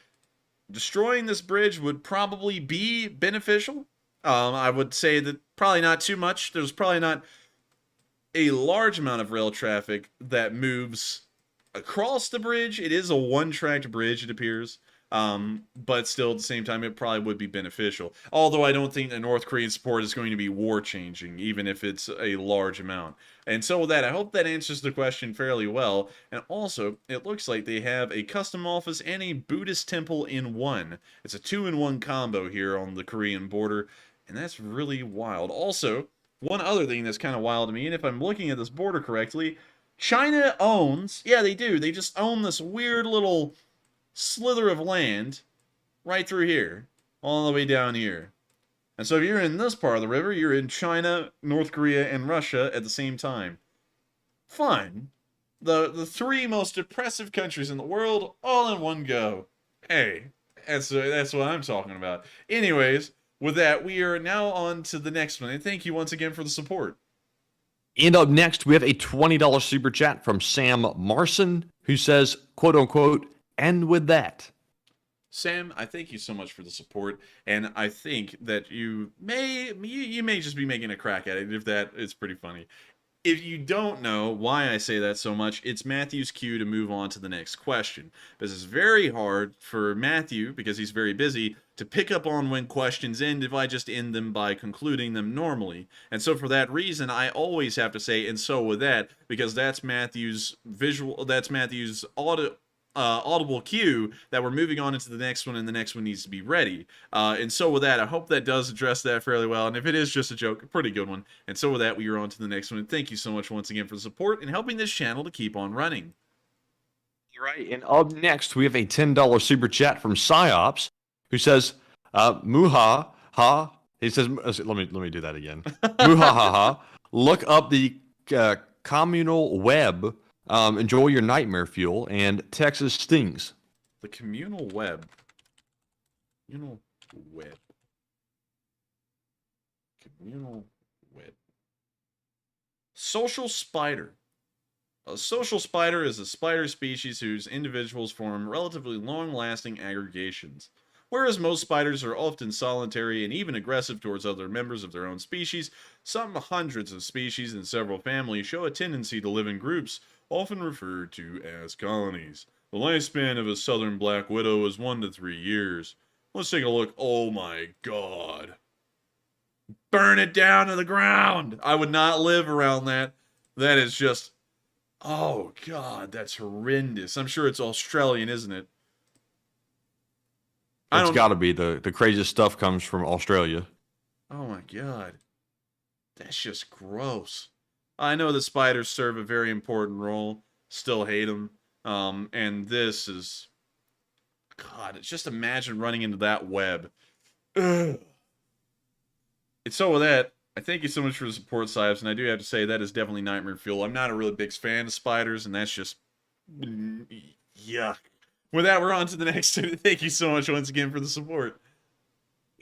destroying this bridge would probably be beneficial. I would say that probably not too much. There's probably not a large amount of rail traffic that moves across the bridge. It is a one-tracked bridge, it appears. But still, at the same time, it probably would be beneficial. Although I don't think the North Korean support is going to be war-changing, even if it's a large amount. And so with that, I hope that answers the question fairly well. And also, it looks like they have a custom office and a Buddhist temple in one. It's a 2-in-1 combo here on the Korean border, and that's really wild. Also, one other thing that's kind of wild to me, and if I'm looking at this border correctly, China owns, yeah, they do, they just own this weird little slither of land right through here, all the way down here. And so if you're in this part of the river, you're in China, North Korea, and Russia at the same time. Fun. The three most oppressive countries in the world all in one go. Hey, that's what I'm talking about. Anyways, with that, we are now on to the next one. And thank you once again for the support. And up next, we have a $20 super chat from Sam Marson, who says, quote unquote, and with that. Sam, I thank you so much for the support, and I think that you may just be making a crack at it. If that is pretty funny. If you don't know why I say that so much, it's Matthew's cue to move on to the next question. Because it's very hard for Matthew, because he's very busy, to pick up on when questions end if I just end them by concluding them normally. And so for that reason, I always have to say, and so with that, because that's Matthew's audible cue that we're moving on into the next one, and the next one needs to be ready. And so with that, I hope that does address that fairly well. And if it is just a joke, a pretty good one. And so with that, we are on to the next one. And thank you so much once again for the support and helping this channel to keep on running. Right. And up next, we have a $10 super chat from Psyops, who says, Muha ha. He says, let me do that again. Muha ha ha. Look up the communal web. Enjoy your nightmare fuel, and Texas stings. The communal web. Communal web. Communal web. Social spider. A social spider is a spider species whose individuals form relatively long-lasting aggregations. Whereas most spiders are often solitary and even aggressive towards other members of their own species, some hundreds of species and several families show a tendency to live in groups, often referred to as colonies. The lifespan of a southern black widow is 1 to 3 years. Let's take a look. Oh my god. Burn it down to the ground! I would not live around that. That is just... Oh god, that's horrendous. I'm sure it's Australian, isn't it? It's got to be. The craziest stuff comes from Australia. Oh my god. That's just gross. I know the spiders serve a very important role. Still hate them. And this is... God, just imagine running into that web. Ugh. And so with that, I thank you so much for the support, Sibes, and I do have to say that is definitely nightmare fuel. I'm not a really big fan of spiders, and that's just... Yuck. With that, we're on to the next two. Thank you so much once again for the support.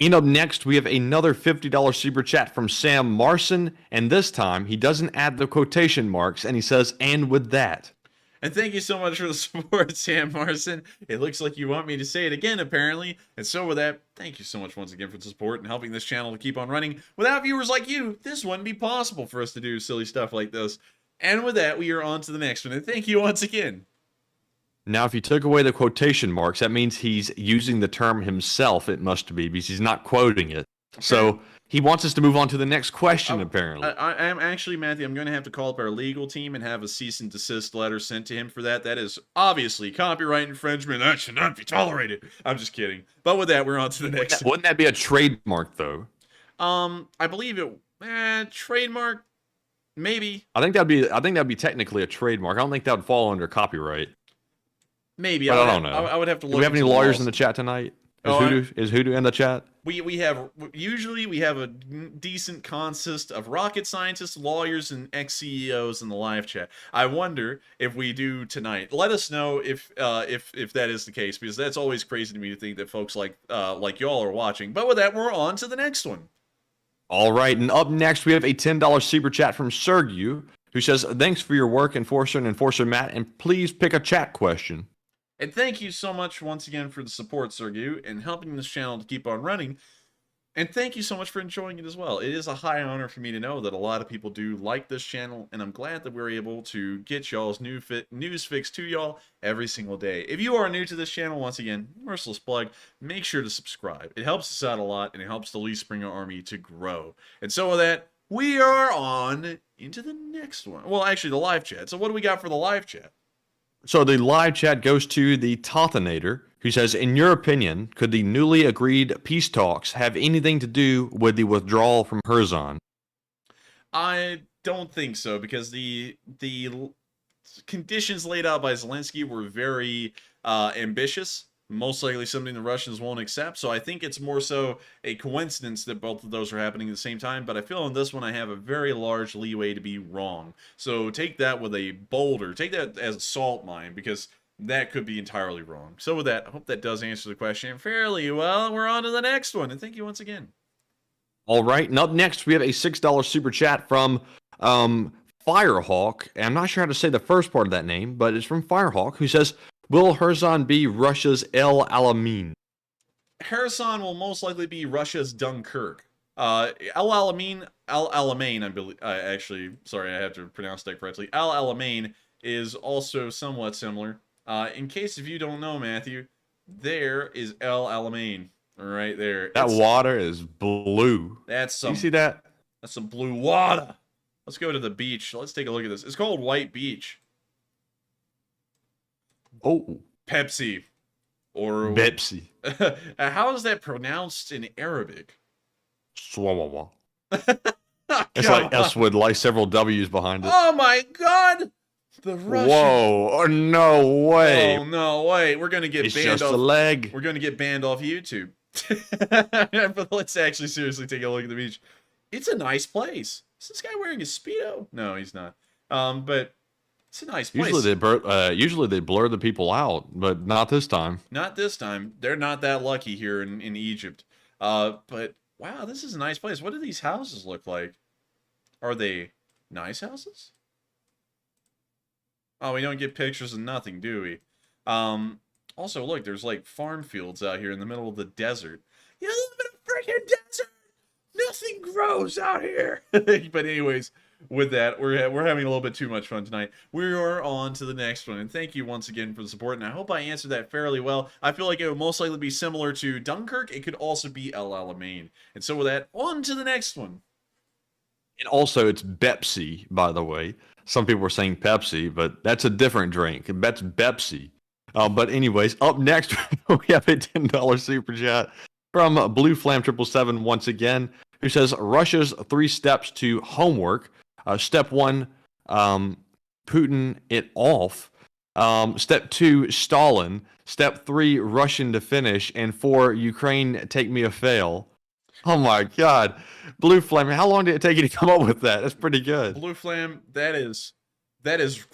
And up next, we have another $50 super chat from Sam Marson, and this time he doesn't add the quotation marks, and he says, and with that. And thank you so much for the support, Sam Marson. It looks like you want me to say it again, apparently. And so with that, thank you so much once again for the support and helping this channel to keep on running. Without viewers like you, this wouldn't be possible for us to do silly stuff like this. And with that, we are on to the next one. And thank you once again. Now, if you took away the quotation marks, that means he's using the term himself, it must be, because he's not quoting it. Okay. So he wants us to move on to the next question, apparently. I'm actually, Matthew, I'm going to have to call up our legal team and have a cease and desist letter sent to him for that. That is obviously copyright infringement. That should not be tolerated. I'm just kidding. But with that, we're on to the next. Wouldn't that be a trademark, though? I believe it. Trademark, maybe. I think that'd be technically a trademark. I don't think that would fall under copyright. Maybe. But I don't know. I would have to look. Do we have any lawyers in the chat tonight? Is Hoodoo in the chat? Usually we have a decent consist of rocket scientists, lawyers, and ex-CEOs in the live chat. I wonder if we do tonight. Let us know if that is the case, because that's always crazy to me to think that folks like y'all are watching. But with that, we're on to the next one. All right, and up next we have a $10 super chat from Sergio, who says, "Thanks for your work, Enforcer and Enforcer Matt, and please pick a chat question." And thank you so much once again for the support, Sergey, and helping this channel to keep on running. And thank you so much for enjoying it as well. It is a high honor for me to know that a lot of people do like this channel, and I'm glad that we're able to get y'all's news fix to y'all every single day. If you are new to this channel, once again, merciless plug, make sure to subscribe. It helps us out a lot, and it helps the Lee Springer Army to grow. And so with that, we are on into the next one. Well, actually, the live chat. So what do we got for the live chat? So the live chat goes to the Tothinator, who says, in your opinion, could the newly agreed peace talks have anything to do with the withdrawal from KHERSON? I don't think so, because the conditions laid out by Zelensky were very ambitious. Most likely something the Russians won't accept. So I think it's more so a coincidence that both of those are happening at the same time. But I feel in this one I have a very large leeway to be wrong. So take that with a boulder. Take that as a salt mine, because that could be entirely wrong. So with that, I hope that does answer the question fairly well. We're on to the next one, and thank you once again. All right, and up next, we have a $6 super chat from Firehawk. And I'm not sure how to say the first part of that name, but it's from Firehawk, who says, will Kherson be Russia's El Alamein? Kherson will most likely be Russia's Dunkirk. El Alamein, I believe. Actually, sorry, I have to pronounce that correctly. El Alamein is also somewhat similar. In case if you don't know, Matthew, there is El Alamein right there. That water is blue. That's some. You see that? That's some blue water. Let's go to the beach. Let's take a look at this. It's called White Beach. Oh, Pepsi. Or Pepsi. How is that pronounced in Arabic? Swawawa. It's like S with like several W's behind it. Oh my god! The Russian. Whoa! Oh, no way! Oh no way! We're gonna get it's banned just off. a leg. We're gonna get banned off YouTube. But let's actually seriously take a look at the beach. It's a nice place. Is this guy wearing a Speedo? No, he's not. But it's a nice place. Usually they blur the people out, but not this time. Not this time. They're not that lucky here in Egypt. But wow, this is a nice place. What do these houses look like? Are they nice houses? Oh, we don't get pictures of nothing, do we? Also, look, there's like farm fields out here in the middle of the desert. You live in a freaking desert! Nothing grows out here! But anyways, with that, we're having a little bit too much fun tonight. We are on to the next one, and thank you once again for the support, and I hope I answered that fairly well. I feel like it would most likely be similar to Dunkirk. It could also be El Alamein. And so with that, on to the next one. And also, it's Pepsi, by the way. Some people were saying Pepsi, but that's a different drink. That's Pepsi. But anyways, up next, we have a $10 super chat from Blue Flam 777 once again, who says, Russia's 3 steps to homework. Step 1, Putin it off. Step 2, Stalin. Step 3, Russian to finish. And 4, Ukraine take me a fail. Oh my God. Blue Flame, how long did it take you to come up with that? That's pretty good. Blue Flame, that is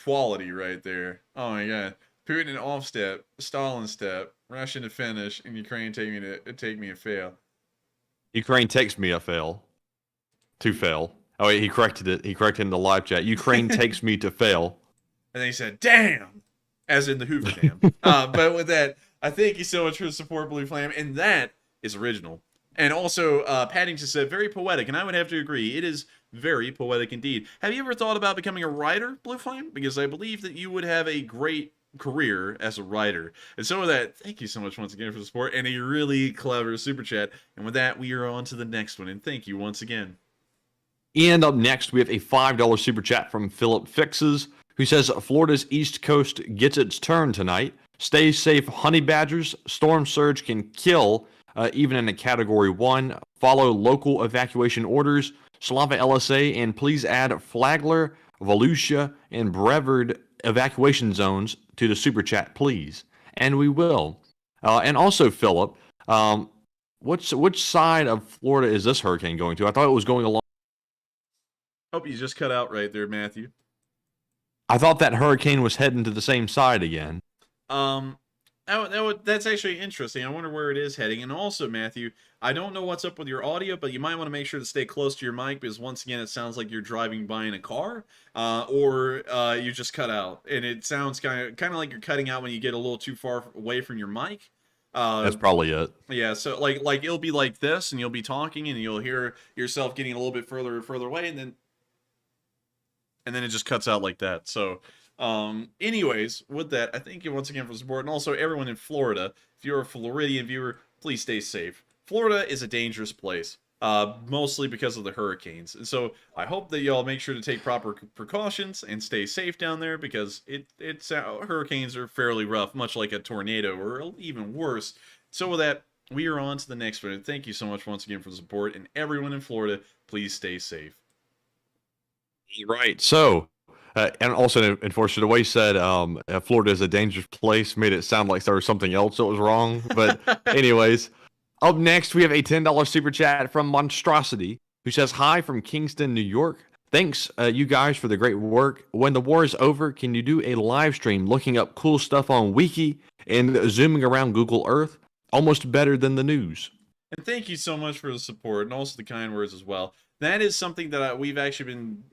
quality right there. Oh my God. Putin off step, Stalin step, Russian to finish, and Ukraine take me a fail. Ukraine takes me a fail. To fail. Oh wait, he corrected it. He corrected in the live chat. Ukraine takes me to fail. And then he said, damn! As in the Hoover Dam. But with that, I thank you so much for the support, Blue Flame. And that is original. And also, Paddington said, very poetic. And I would have to agree. It is very poetic indeed. Have you ever thought about becoming a writer, Blue Flame? Because I believe that you would have a great career as a writer. And so with that, thank you so much once again for the support and a really clever super chat. And with that, we are on to the next one. And thank you once again. And up next, we have a $5 super chat from Philip Fixes, who says, Florida's East Coast gets its turn tonight. Stay safe, honey badgers. Storm surge can kill, even in a Category 1. Follow local evacuation orders. Slava LSA, and please add Flagler, Volusia, and Brevard evacuation zones to the super chat, please. And we will. And also, Philip, which side of Florida is this hurricane going to? I thought it was going along. Hope you just cut out right there, Matthew. I thought that hurricane was heading to the same side again. That's actually interesting. I wonder where it is heading. And also, Matthew, I don't know what's up with your audio, but you might want to make sure to stay close to your mic because once again, it sounds like you're driving by in a car, or you just cut out, and it sounds kind of like you're cutting out when you get a little too far away from your mic. That's probably it. Yeah, so like it'll be like this, and you'll be talking, and you'll hear yourself getting a little bit further away, and then it just cuts out like that. So. Anyways, with that, I thank you once again for the support, and also everyone in Florida. If you're a Floridian viewer, please stay safe. Florida is a dangerous place, mostly because of the hurricanes, and so I hope that y'all make sure to take proper precautions and stay safe down there because hurricanes are fairly rough, much like a tornado or even worse. So with that, we are on to the next one. And thank you so much once again for the support, and everyone in Florida, please stay safe. Right. So. And also, Enforcer, the way he said Florida is a dangerous place made it sound like there was something else that was wrong. But anyways, up next, we have a $10 super chat from Monstrosity, who says, hi from Kingston, New York. Thanks, you guys, for the great work. When the war is over, can you do a live stream looking up cool stuff on Wiki and zooming around Google Earth? Almost better than the news. And thank you so much for the support and also the kind words as well. That is something that we've actually been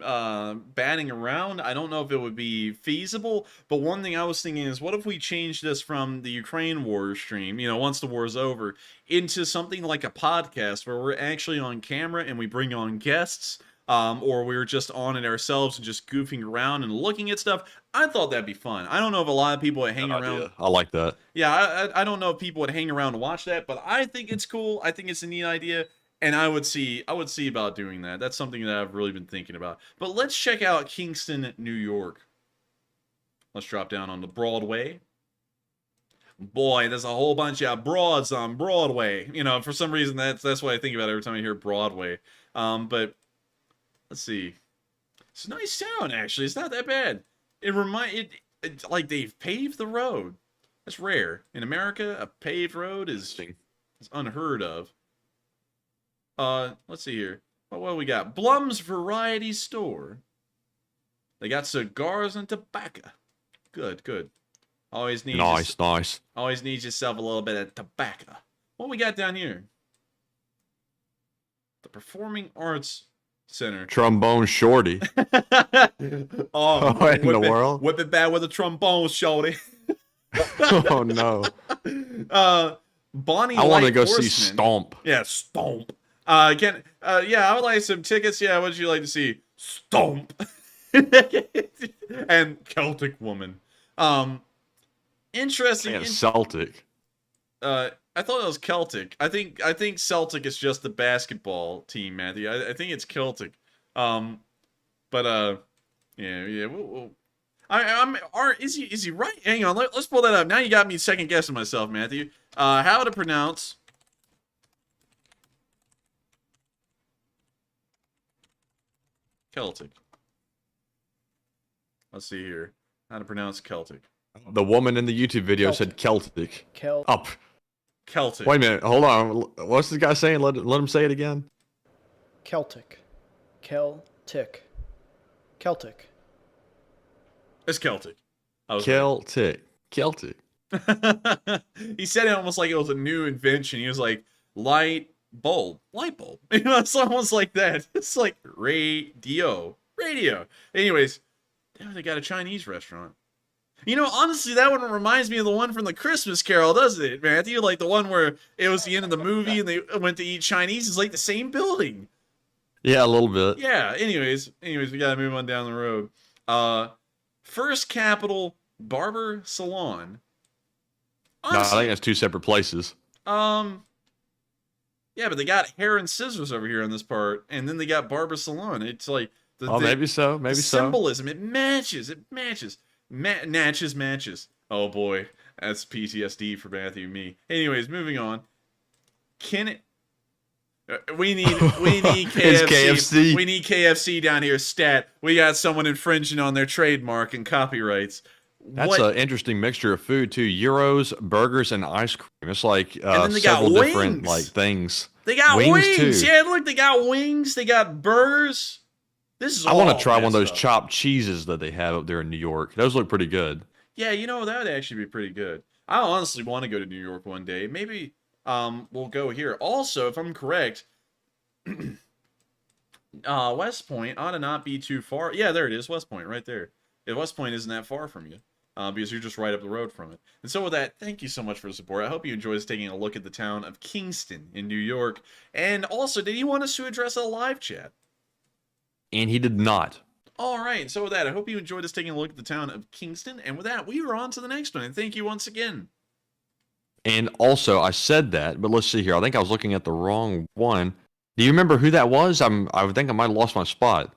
batting around. I don't know if it would be feasible, but one thing I was thinking is, what if we change this from the Ukraine war stream, once the war is over, into something like a podcast where we're actually on camera and we bring on guests, or we're just on it ourselves and just goofing around and looking at stuff. I thought that'd be fun. I don't know if a lot of people would hang around. I like that. Yeah, I don't know if people would hang around to watch that, but I think it's cool. I think it's a neat idea. And I would see about doing that. That's something that I've really been thinking about. But let's check out Kingston, New York. Let's drop down on the Broadway. Boy, there's a whole bunch of broads on Broadway. For some reason that's what I think about every time I hear Broadway. But let's see. It's a nice town, actually. It's not that bad. It like they've paved the road. That's rare in America. A paved road is unheard of. Let's see here. What do we got? Blum's Variety Store. They got cigars and tobacco. Good. Always needs Nice. Always needs yourself a little bit of tobacco. What we got down here? The Performing Arts Center. Trombone Shorty. What in the world? Whip it back with a trombone, shorty. Oh no. Bonnie. I want to go Horseman. see Stomp. Yeah, Stomp. Yeah, I would like some tickets. Yeah, what would you like to see? Stomp. And Celtic Woman. Interesting. And Celtic. I thought it was Celtic. I think Celtic is just the basketball team, Matthew. I think it's Celtic. Yeah. Is he right? Hang on, let's pull that up. Now you got me second guessing myself, Matthew. How to pronounce Celtic? Let's see here. How to pronounce Celtic? The woman in the YouTube video said Celtic. Up. Celtic. Wait a minute. Hold on. What's this guy saying? Let him say it again. Celtic. Celtic. It's Celtic. Celtic. He said it almost like it was a new invention. He was like, light bulb. It's almost like that. It's like radio. Anyways, they got a Chinese restaurant. Honestly, that one reminds me of the one from the Christmas Carol, doesn't it, Matthew? Like the one where it was the end of the movie and they went to eat Chinese. It's like the same building. Yeah, a little bit. Yeah. Anyways, we gotta move on down the road. First Capital Barber Salon. Honestly, No, I think that's two separate places. Yeah, but they got hair and scissors over here on this part, and then they got Barber Salon. It's like maybe so. The symbolism. It matches. Matches. Oh boy, that's PTSD for Matthew and me. Anyways, moving on. We need KFC. KFC. We need KFC down here. Stat. We got someone infringing on their trademark and copyrights. That's an interesting mixture of food too. Gyros, burgers, and ice cream. It's like and then they several got different wings. things. They got wings. Too. Yeah, look, they got wings. They got burgers. This is. I want to try one of those up. chopped cheeses that they have up there in New York. Those look pretty good. Yeah, that would actually be pretty good. I honestly want to go to New York one day. Maybe we'll go here. Also, if I'm correct, West Point ought to not be too far. Yeah, there it is, West Point, right there. Yeah, West Point isn't that far from you, because you're just right up the road from it. And so with that, thank you so much for the support. I hope you enjoyed us taking a look at the town of Kingston in New York. And also, did he want us to address a live chat? And he did not. All right, so with that, I hope you enjoyed us taking a look at the town of Kingston. And with that, we are on to the next one. And thank you once again. And also, I said that, but let's see here. I think I was looking at the wrong one. Do you remember who that was? I think I might have lost my spot.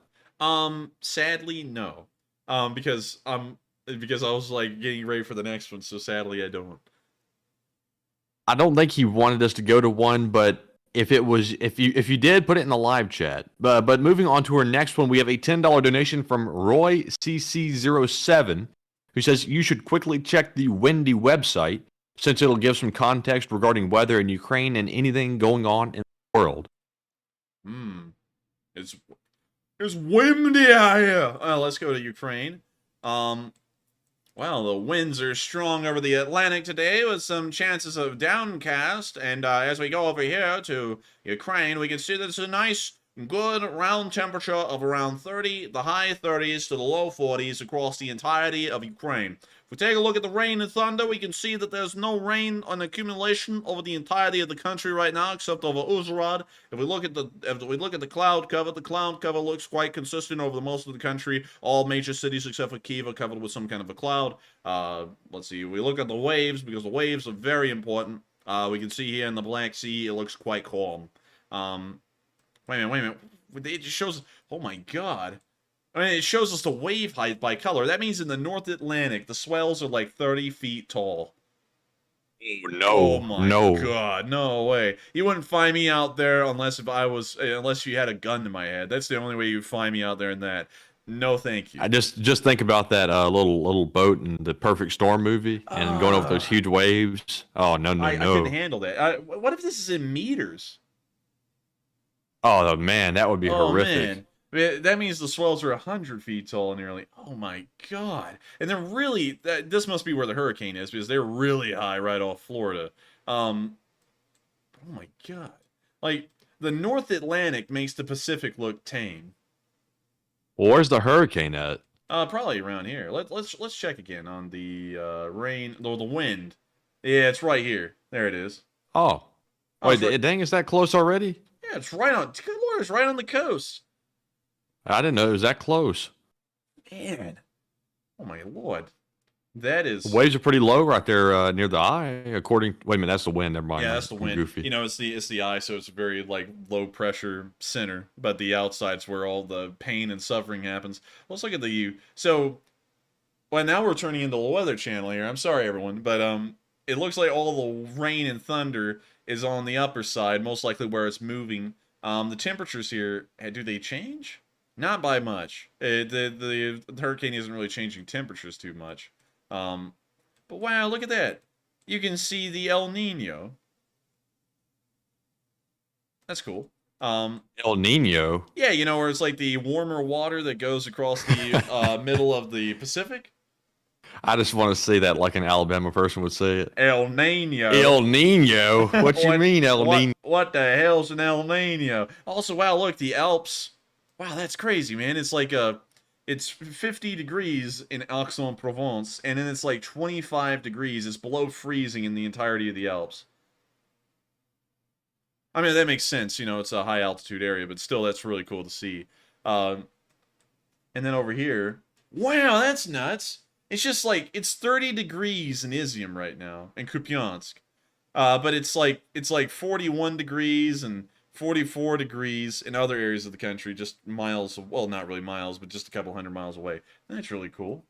Sadly, no. Because I was like getting ready for the next one, so sadly I don't. I don't think he wanted us to go to one, but if you did, put it in the live chat. But moving on to our next one, we have a $10 donation from Roy CC07, who says you should quickly check the Windy website since it'll give some context regarding weather in Ukraine and anything going on in the world. It's windy out here. Well, let's go to Ukraine. Well, the winds are strong over the Atlantic today with some chances of downcast. And as we go over here to Ukraine, we can see that it's a nice, good round temperature of around 30, the high 30s to the low 40s across the entirety of Ukraine. If we take a look at the rain and thunder, we can see that there's no rain on accumulation over the entirety of the country right now, except over Uzhhorod. If we look at the cloud cover looks quite consistent over most of the country. All major cities except for Kyiv are covered with some kind of a cloud. Let's see. We look at the waves because the waves are very important. We can see here in the Black Sea, it looks quite calm. Wait a minute. It just shows. Oh my God. I mean, it shows us the wave height by color. That means in the North Atlantic, the swells are like 30 feet tall. Oh, no. Oh my God, no way. You wouldn't find me out there unless you had a gun to my head. That's the only way you'd find me out there in that. No, thank you. I just think about that little boat in the Perfect Storm movie and going over those huge waves. Oh, no. I couldn't handle that. What if this is in meters? Oh, man, that would be horrific. Man. That means the swells are 100 feet tall nearly. Oh my God. And they're really, this must be where the hurricane is because they're really high right off Florida. Oh my God. Like, the North Atlantic makes the Pacific look tame. Well, where's the hurricane at? Probably around here. Let's check again on the rain, or the wind. Yeah, it's right here. There it is. Oh. Wait, dang, is that close already? Yeah, it's right on, good Lord, it's right on the coast. I didn't know it was that close. Man. Oh my Lord. That is... The waves are pretty low right there near the eye, according... Wait a minute, that's the wind. Never mind. Yeah, that's the wind. Goofy. You know, it's the eye, so it's a very, like, low-pressure center. But the outside's where all the pain and suffering happens. Let's look at the U. So, well, now we're turning into the Weather Channel here. I'm sorry, everyone. But it looks like all the rain and thunder is on the upper side, most likely where it's moving. The temperatures here, do they change? Not by much. The hurricane isn't really changing temperatures too much. But wow, look at that. You can see the El Nino. That's cool. El Nino? Yeah, you know, where it's like the warmer water that goes across the middle of the Pacific. I just want to say that like an Alabama person would say it. El Nino. El Nino? What you mean, El Nino? What the hell's an El Nino? Also, wow, look, the Alps. Wow, that's crazy, man. It's like it's 50 degrees in Aix-en-Provence, and then it's like 25 degrees. It's below freezing in the entirety of the Alps. I mean, that makes sense. You know, it's a high altitude area, but still, that's really cool to see. And then over here, wow, that's nuts. It's just like, it's 30 degrees in Izium right now, in Kupiansk. But it's like 41 degrees and 44 degrees in other areas of the country, just miles, well, not really miles, but just a couple hundred miles away. That's really cool.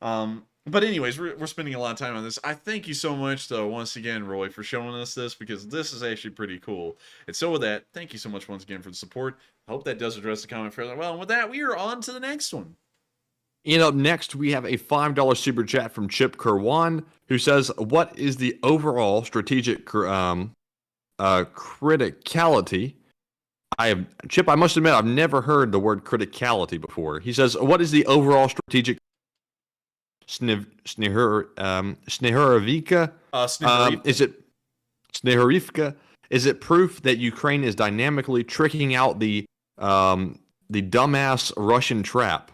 But anyways, we're spending a lot of time on this. I thank you so much, though, once again, Roy, for showing us this, because this is actually pretty cool. And so with that, thank you so much once again for the support. I hope that does address the comment fairly well. And with that, we are on to the next one. And up next, we have a $5 super chat from Chip Kerwan, who says, what is the overall strategic criticality? Chip, I must admit, I've never heard the word criticality before. He says, what is the overall strategic Snehurovika? Is it Snehurovka? Is it proof that Ukraine is dynamically tricking out the dumbass Russian trap?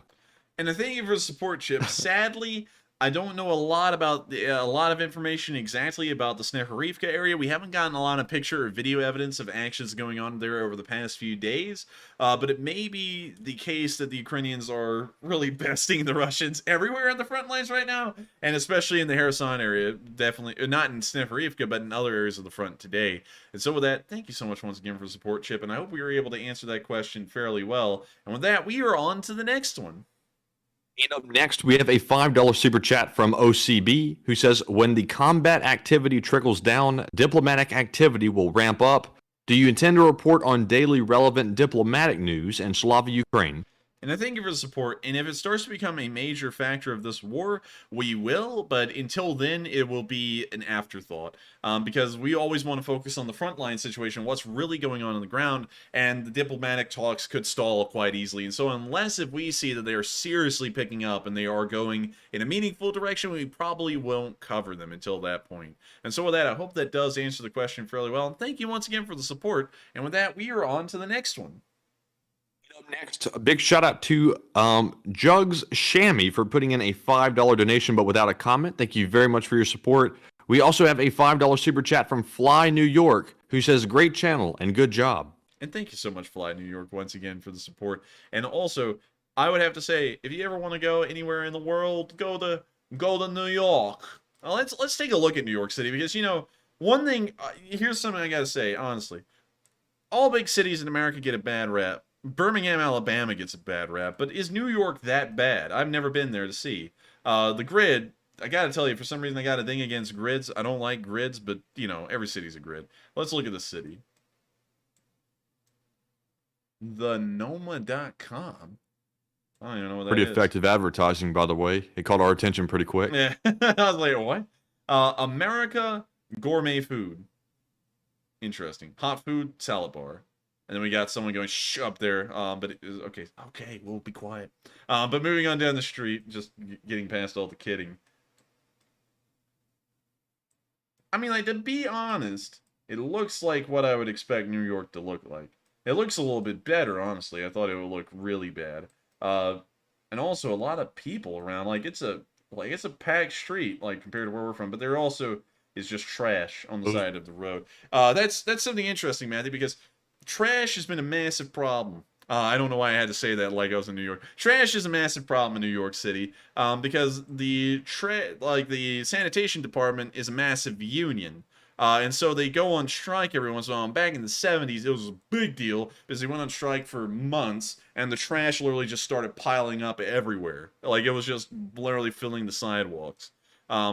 And I thank you for the support, Chip. Sadly, I don't know a lot about a lot of information exactly about the Snehurovka area. We haven't gotten a lot of picture or video evidence of actions going on there over the past few days. But it may be the case that the Ukrainians are really besting the Russians everywhere on the front lines right now, and especially in the KHERSON area. Definitely not in Snehurovka, but in other areas of the front today. And so with that, thank you so much once again for the support, Chip. And I hope we were able to answer that question fairly well. And with that, we are on to the next one. And up next, we have a $5 super chat from OCB, who says, when the combat activity trickles down, diplomatic activity will ramp up. Do you intend to report on daily relevant diplomatic news in Slava Ukraine? And I thank you for the support. And if it starts to become a major factor of this war, we will. But until then, it will be an afterthought. Because we always want to focus on the frontline situation, what's really going on the ground. And the diplomatic talks could stall quite easily. And so unless if we see that they are seriously picking up and they are going in a meaningful direction, we probably won't cover them until that point. And so with that, I hope that does answer the question fairly well. And thank you once again for the support. And with that, we are on to the next one. Up next, a big shout out to Jugs Shammy for putting in a $5 donation, but without a comment. Thank you very much for your support. We also have a $5 super chat from Fly New York, who says, great channel and good job. And thank you so much, Fly New York, once again for the support. And also, I would have to say, if you ever want to go anywhere in the world, go to New York. Let's take a look at New York City, because, you know, one thing, here's something I gotta say, honestly. All big cities in America get a bad rap. Birmingham, Alabama gets a bad rap, but is New York that bad? I've never been there to see. The grid, I gotta tell you, for some reason I got a thing against grids. I don't like grids, but, you know, every city's a grid. Let's look at the city. TheNoma.com. I don't even know what that Pretty is. effective advertising, by the way. It caught our attention pretty quick. Yeah, I was like, what? America Gourmet Food. Interesting. Hot food, salad bar. And then we got someone going shh up there, but it is okay, we'll be quiet. But moving on down the street, just getting past all the kidding. I mean, like, to be honest, it looks like what I would expect New York to look like. It looks a little bit better, honestly. I thought it would look really bad. And also a lot of people around. Like, it's a packed street, like, compared to where we're from. But there also is just trash on the side of the road. That's something interesting, Matthew, because trash has been a massive problem. I don't know why I had to say that like I was in New York. Trash is a massive problem in New York City because the sanitation department is a massive union. And so they go on strike every once in a while. Back in the 70s, it was a big deal because they went on strike for months, and the trash literally just started piling up everywhere. Like, it was just literally filling the sidewalks,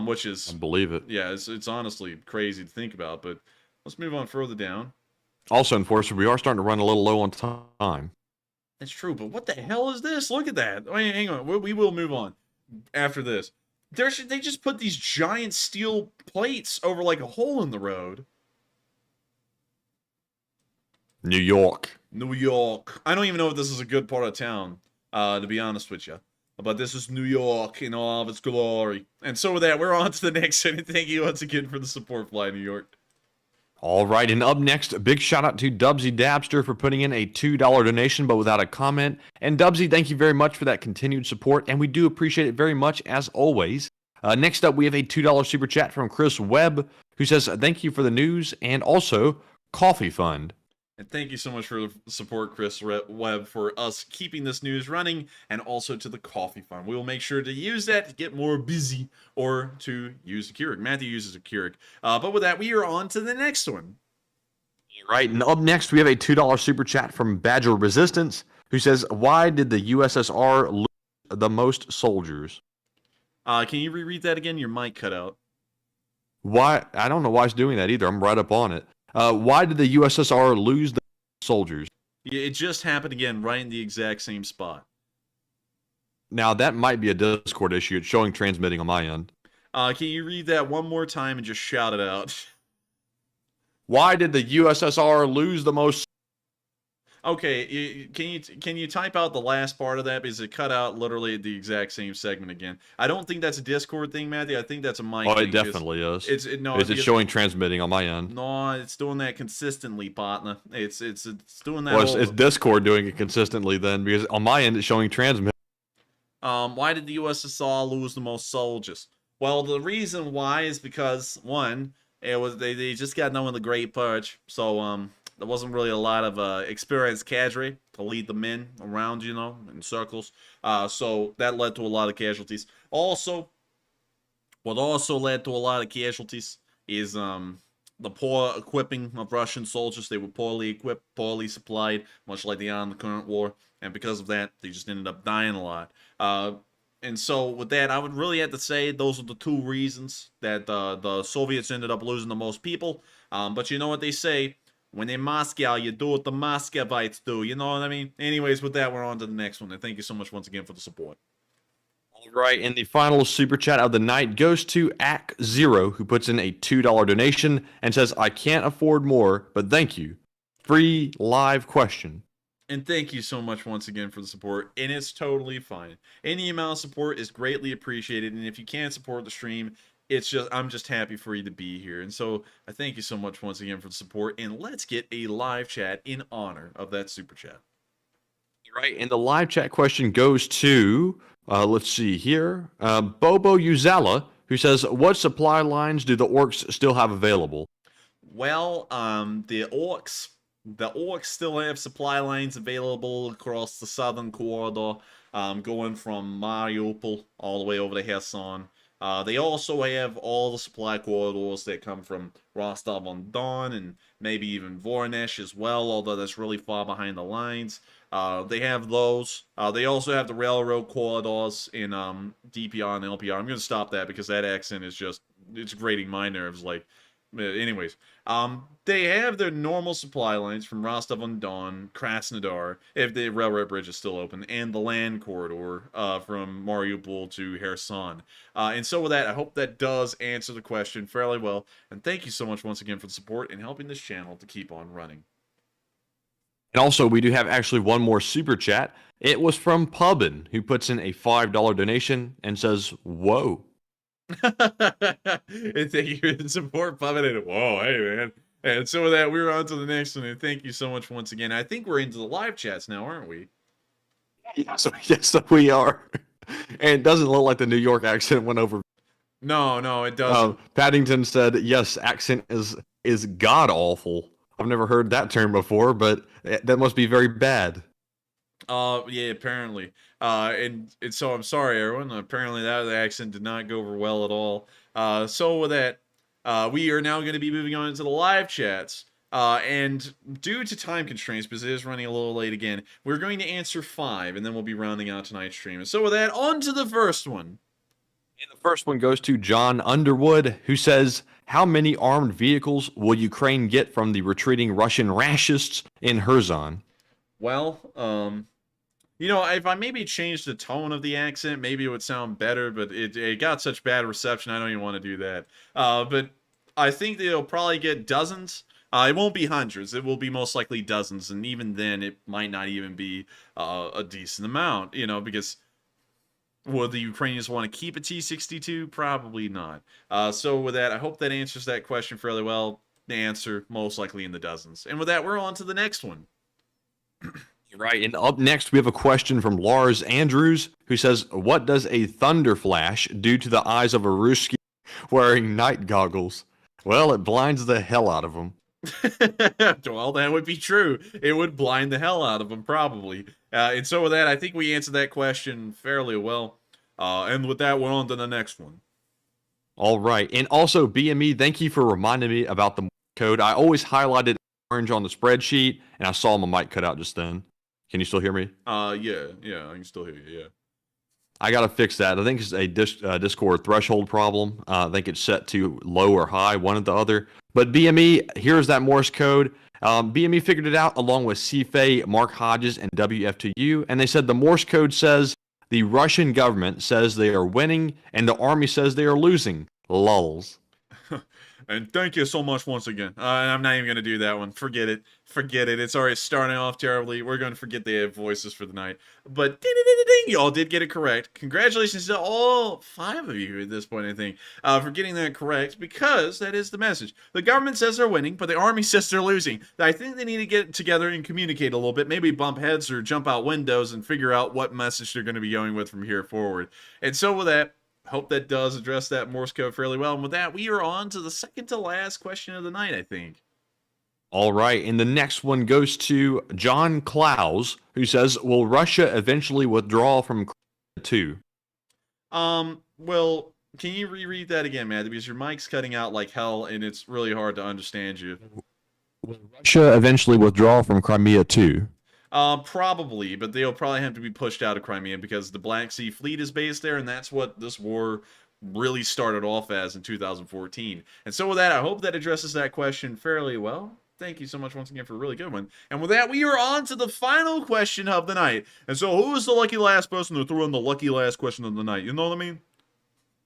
which is... I believe it. Yeah, it's honestly crazy to think about, but let's move on further down. Also, Enforcer, we are starting to run a little low on time. That's true, but what the hell is this? Look at that. Wait, hang on. We will move on after this. They just put these giant steel plates over like a hole in the road. New York. New York. I don't even know if this is a good part of town, to be honest with you. But this is New York in all of its glory. And so with that, we're on to the next one. Thank you once again for the support, Fly New York. All right, and up next, a big shout out to Dubsy Dabster for putting in a $2 donation, but without a comment. And Dubsy, thank you very much for that continued support, and we do appreciate it very much, as always. Next up, we have a $2 super chat from Chris Webb, who says, thank you for the news, and also, Coffee Fund. And thank you so much for the support, Chris Webb, for us keeping this news running, and also to the Coffee Fund. We will make sure to use that to get more busy, or to use a Keurig. Matthew uses a Keurig. But with that, we are on to the next one. Right, and up next, we have a $2 super chat from Badger Resistance, who says, why did the USSR lose the most soldiers? Can you reread that again? Your mic cut out. Why? I don't know why it's doing that either. I'm right up on it. Why did the USSR lose the soldiers? It just happened again, right in the exact same spot. Now, that might be a Discord issue. It's showing transmitting on my end. Can you read that one more time and just shout it out? Why did the USSR lose the most? Okay, can you type out the last part of that, because it cut out literally the exact same segment again. I don't think that's a Discord thing, Matthew. I think that's a mic thing. Oh, it definitely is. It's showing transmitting on my end. No, it's doing that consistently, partner. It's doing that. Well, it's Discord doing it consistently then, because on my end it's showing transmit. Why did the USSR lose the most soldiers? Well, the reason why is because one, they just got done with the Great Purge, so there wasn't really a lot of experienced cadre to lead the men around, you know, in circles. So that led to a lot of casualties. Also, what also led to a lot of casualties is the poor equipping of Russian soldiers. They were poorly equipped, poorly supplied, much like they are in the current war. And because of that, they just ended up dying a lot. And so with that, I would really have to say those are the two reasons that the Soviets ended up losing the most people. But you know what they say, When in Moscow, you do what the Muscovites do. You know what I mean? Anyways, with that, we're on to the next one. And thank you so much once again for the support. All right, and the final super chat of the night goes to AC0, who puts in a $2 donation and says, I can't afford more, but thank you. Free live question. And thank you so much once again for the support. And it's totally fine. Any amount of support is greatly appreciated. And if you can't support the stream, I'm just happy for you to be here. And so I thank you so much once again for the support. And let's get a live chat in honor of that super chat. Right, and the live chat question goes to, let's see here, Bobo Uzala, who says, what supply lines do the orcs still have available? Well, the orcs still have supply lines available across the southern corridor, going from Mariupol all the way over to Kherson. They also have all the supply corridors that come from Rostov-on-Don and maybe even Voronezh as well, although that's really far behind the lines. They have those. They also have the railroad corridors in DPR and LPR. I'm going to stop that because that accent is just, it's grating my nerves. Like, anyways, they have their normal supply lines from Rostov-on-Don, Krasnodar, if the railroad bridge is still open, and the land corridor from Mariupol to Kherson. And so with that, I hope that does answer the question fairly well. And thank you so much once again for the support and helping this channel to keep on running. And also, we do have actually one more super chat. It was from Pubbin, who puts in a $5 donation and says, whoa. And thank you for the support, Pubbin. And whoa, hey, man. And so with that, we're on to the next one. And thank you so much once again. I think we're into the live chats now, aren't we? Yes, we are. And it doesn't look like the New York accent went over. No, it doesn't. Paddington said, yes, accent is god-awful. I've never heard that term before, but that must be very bad. Yeah, apparently. And so I'm sorry, everyone. Apparently that accent did not go over well at all. So with that, we are now going to be moving on to the live chats. And due to time constraints, because it is running a little late again, we're going to answer 5, and then we'll be rounding out tonight's stream. And so with that, on to the first one. And the first one goes to John Underwood, who says, how many armed vehicles will Ukraine get from the retreating Russian rachists in Kherson? Well, you know, if I maybe changed the tone of the accent, maybe it would sound better, but it got such bad reception, I don't even want to do that. But I think they'll probably get dozens. It won't be hundreds. It will be most likely dozens, and even then, it might not even be a decent amount, you know, because will the Ukrainians want to keep a T-62? Probably not. So with that, I hope that answers that question fairly well. The answer, most likely in the dozens. And with that, we're on to the next one. Right, and up next, we have a question from Lars Andrews, who says, what does a thunder flash do to the eyes of a Ruski wearing night goggles? Well, it blinds the hell out of them. Well, that would be true. It would blind the hell out of them, probably. And so with that, I think we answered that question fairly well. And with that, we're on to the next one. All right. And also, BME, thank you for reminding me about the code. I always highlighted orange on the spreadsheet, and I saw my mic cut out just then. Can you still hear me? Yeah, I can still hear you, yeah. I got to fix that. I think it's a Discord threshold problem. I think it's set to low or high, one or the other. But BME, here's that Morse code. BME figured it out along with CFA, Mark Hodges, and WF2U. And they said the Morse code says the Russian government says they are winning and the army says they are losing. Lulz. And thank you so much once again. I'm not even going to do that one. Forget it. Forget it. It's already starting off terribly. We're going to forget they have voices for the night. But ding, y'all did get it correct. Congratulations to all 5 of you at this point, I think, for getting that correct, because that is the message. The government says they're winning, but the army says they're losing. I think they need to get together and communicate a little bit, maybe bump heads or jump out windows and figure out what message they're going to be going with from here forward. And so with that, hope that does address that Morse code fairly well. And with that, we are on to the second to last question of the night, I think. All right, and the next one goes to John Klaus, who says, will Russia eventually withdraw from Crimea too? Well, can you reread that again, Matt? Because your mic's cutting out like hell, and it's really hard to understand you. Will Russia eventually withdraw from Crimea too? Probably, but they'll probably have to be pushed out of Crimea because the Black Sea Fleet is based there, and that's what this war really started off as in 2014. And so with that, I hope that addresses that question fairly well. thank you so much once again for a really good one. And with that, we are on to the final question of the night. And so who is the lucky last person to throw in the lucky last question of the night? You know what I mean?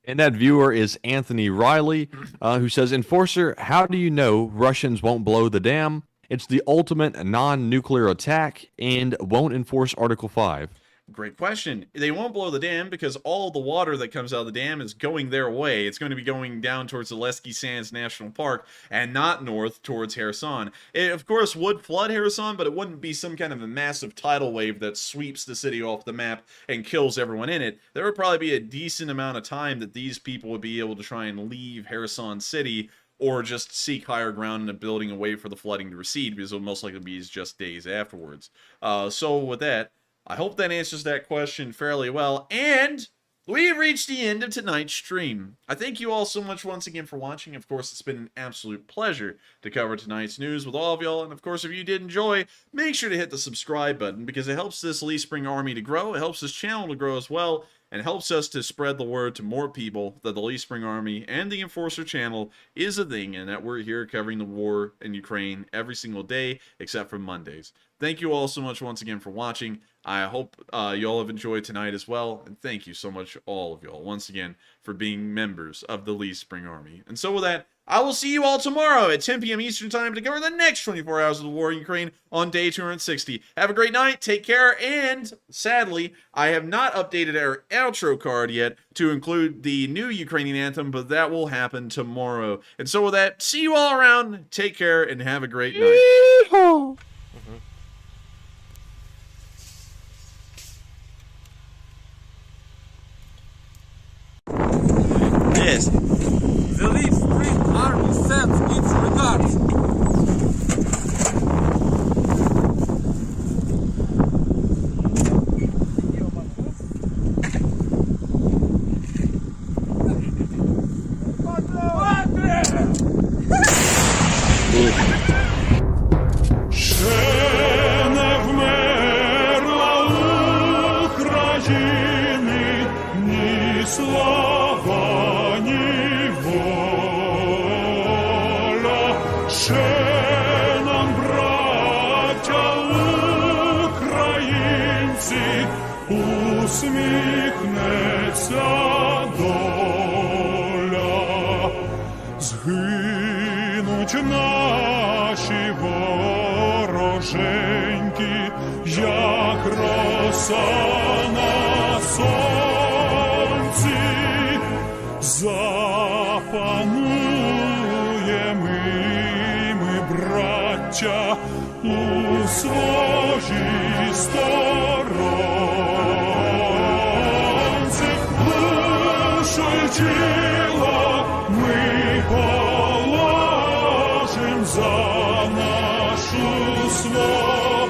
And that viewer is Anthony Riley, who says, Enforcer, how do you know Russians won't blow the dam? It's the ultimate non-nuclear attack and won't enforce Article 5. Great question. They won't blow the dam because all the water that comes out of the dam is going their way. It's going to be going down towards the Lesky Sands National Park and not north towards Kherson. It, of course, would flood Kherson, but it wouldn't be some kind of a massive tidal wave that sweeps the city off the map and kills everyone in it. There would probably be a decent amount of time that these people would be able to try and leave Kherson City or just seek higher ground in a building and wait for the flooding to recede, because it would most likely be just days afterwards. So with that, I hope that answers that question fairly well, and we've reached the end of tonight's stream. I thank you all so much once again for watching. Of course, it's been an absolute pleasure to cover tonight's news with all of y'all, and of course, if you did enjoy, make sure to hit the subscribe button, because it helps this Lee Spring Army to grow, it helps this channel to grow as well, and helps us to spread the word to more people that the Lee Spring Army and the Enforcer channel is a thing, and that we're here covering the war in Ukraine every single day, except for Mondays. Thank you all so much once again for watching. I hope y'all have enjoyed tonight as well, and thank you so much, all of y'all, once again, for being members of the Lee Spring Army. And so with that, I will see you all tomorrow at 10 p.m. Eastern Time to cover the next 24 hours of the war in Ukraine on day 260. Have a great night, take care, and sadly, I have not updated our outro card yet to include the new Ukrainian anthem, but that will happen tomorrow. And so with that, see you all around, take care, and have a great night. Yes. The Lee Spring Army sends its regards. Ще не вмерла України ні слава, ні воля. Ще нам, браття українці, усміхнеться доля. Згинуть наші вороженьки, як роса на сонці. Запануємо ми, браття, у своїй сторонці. Душу й тіло ми положим за нашу свободу.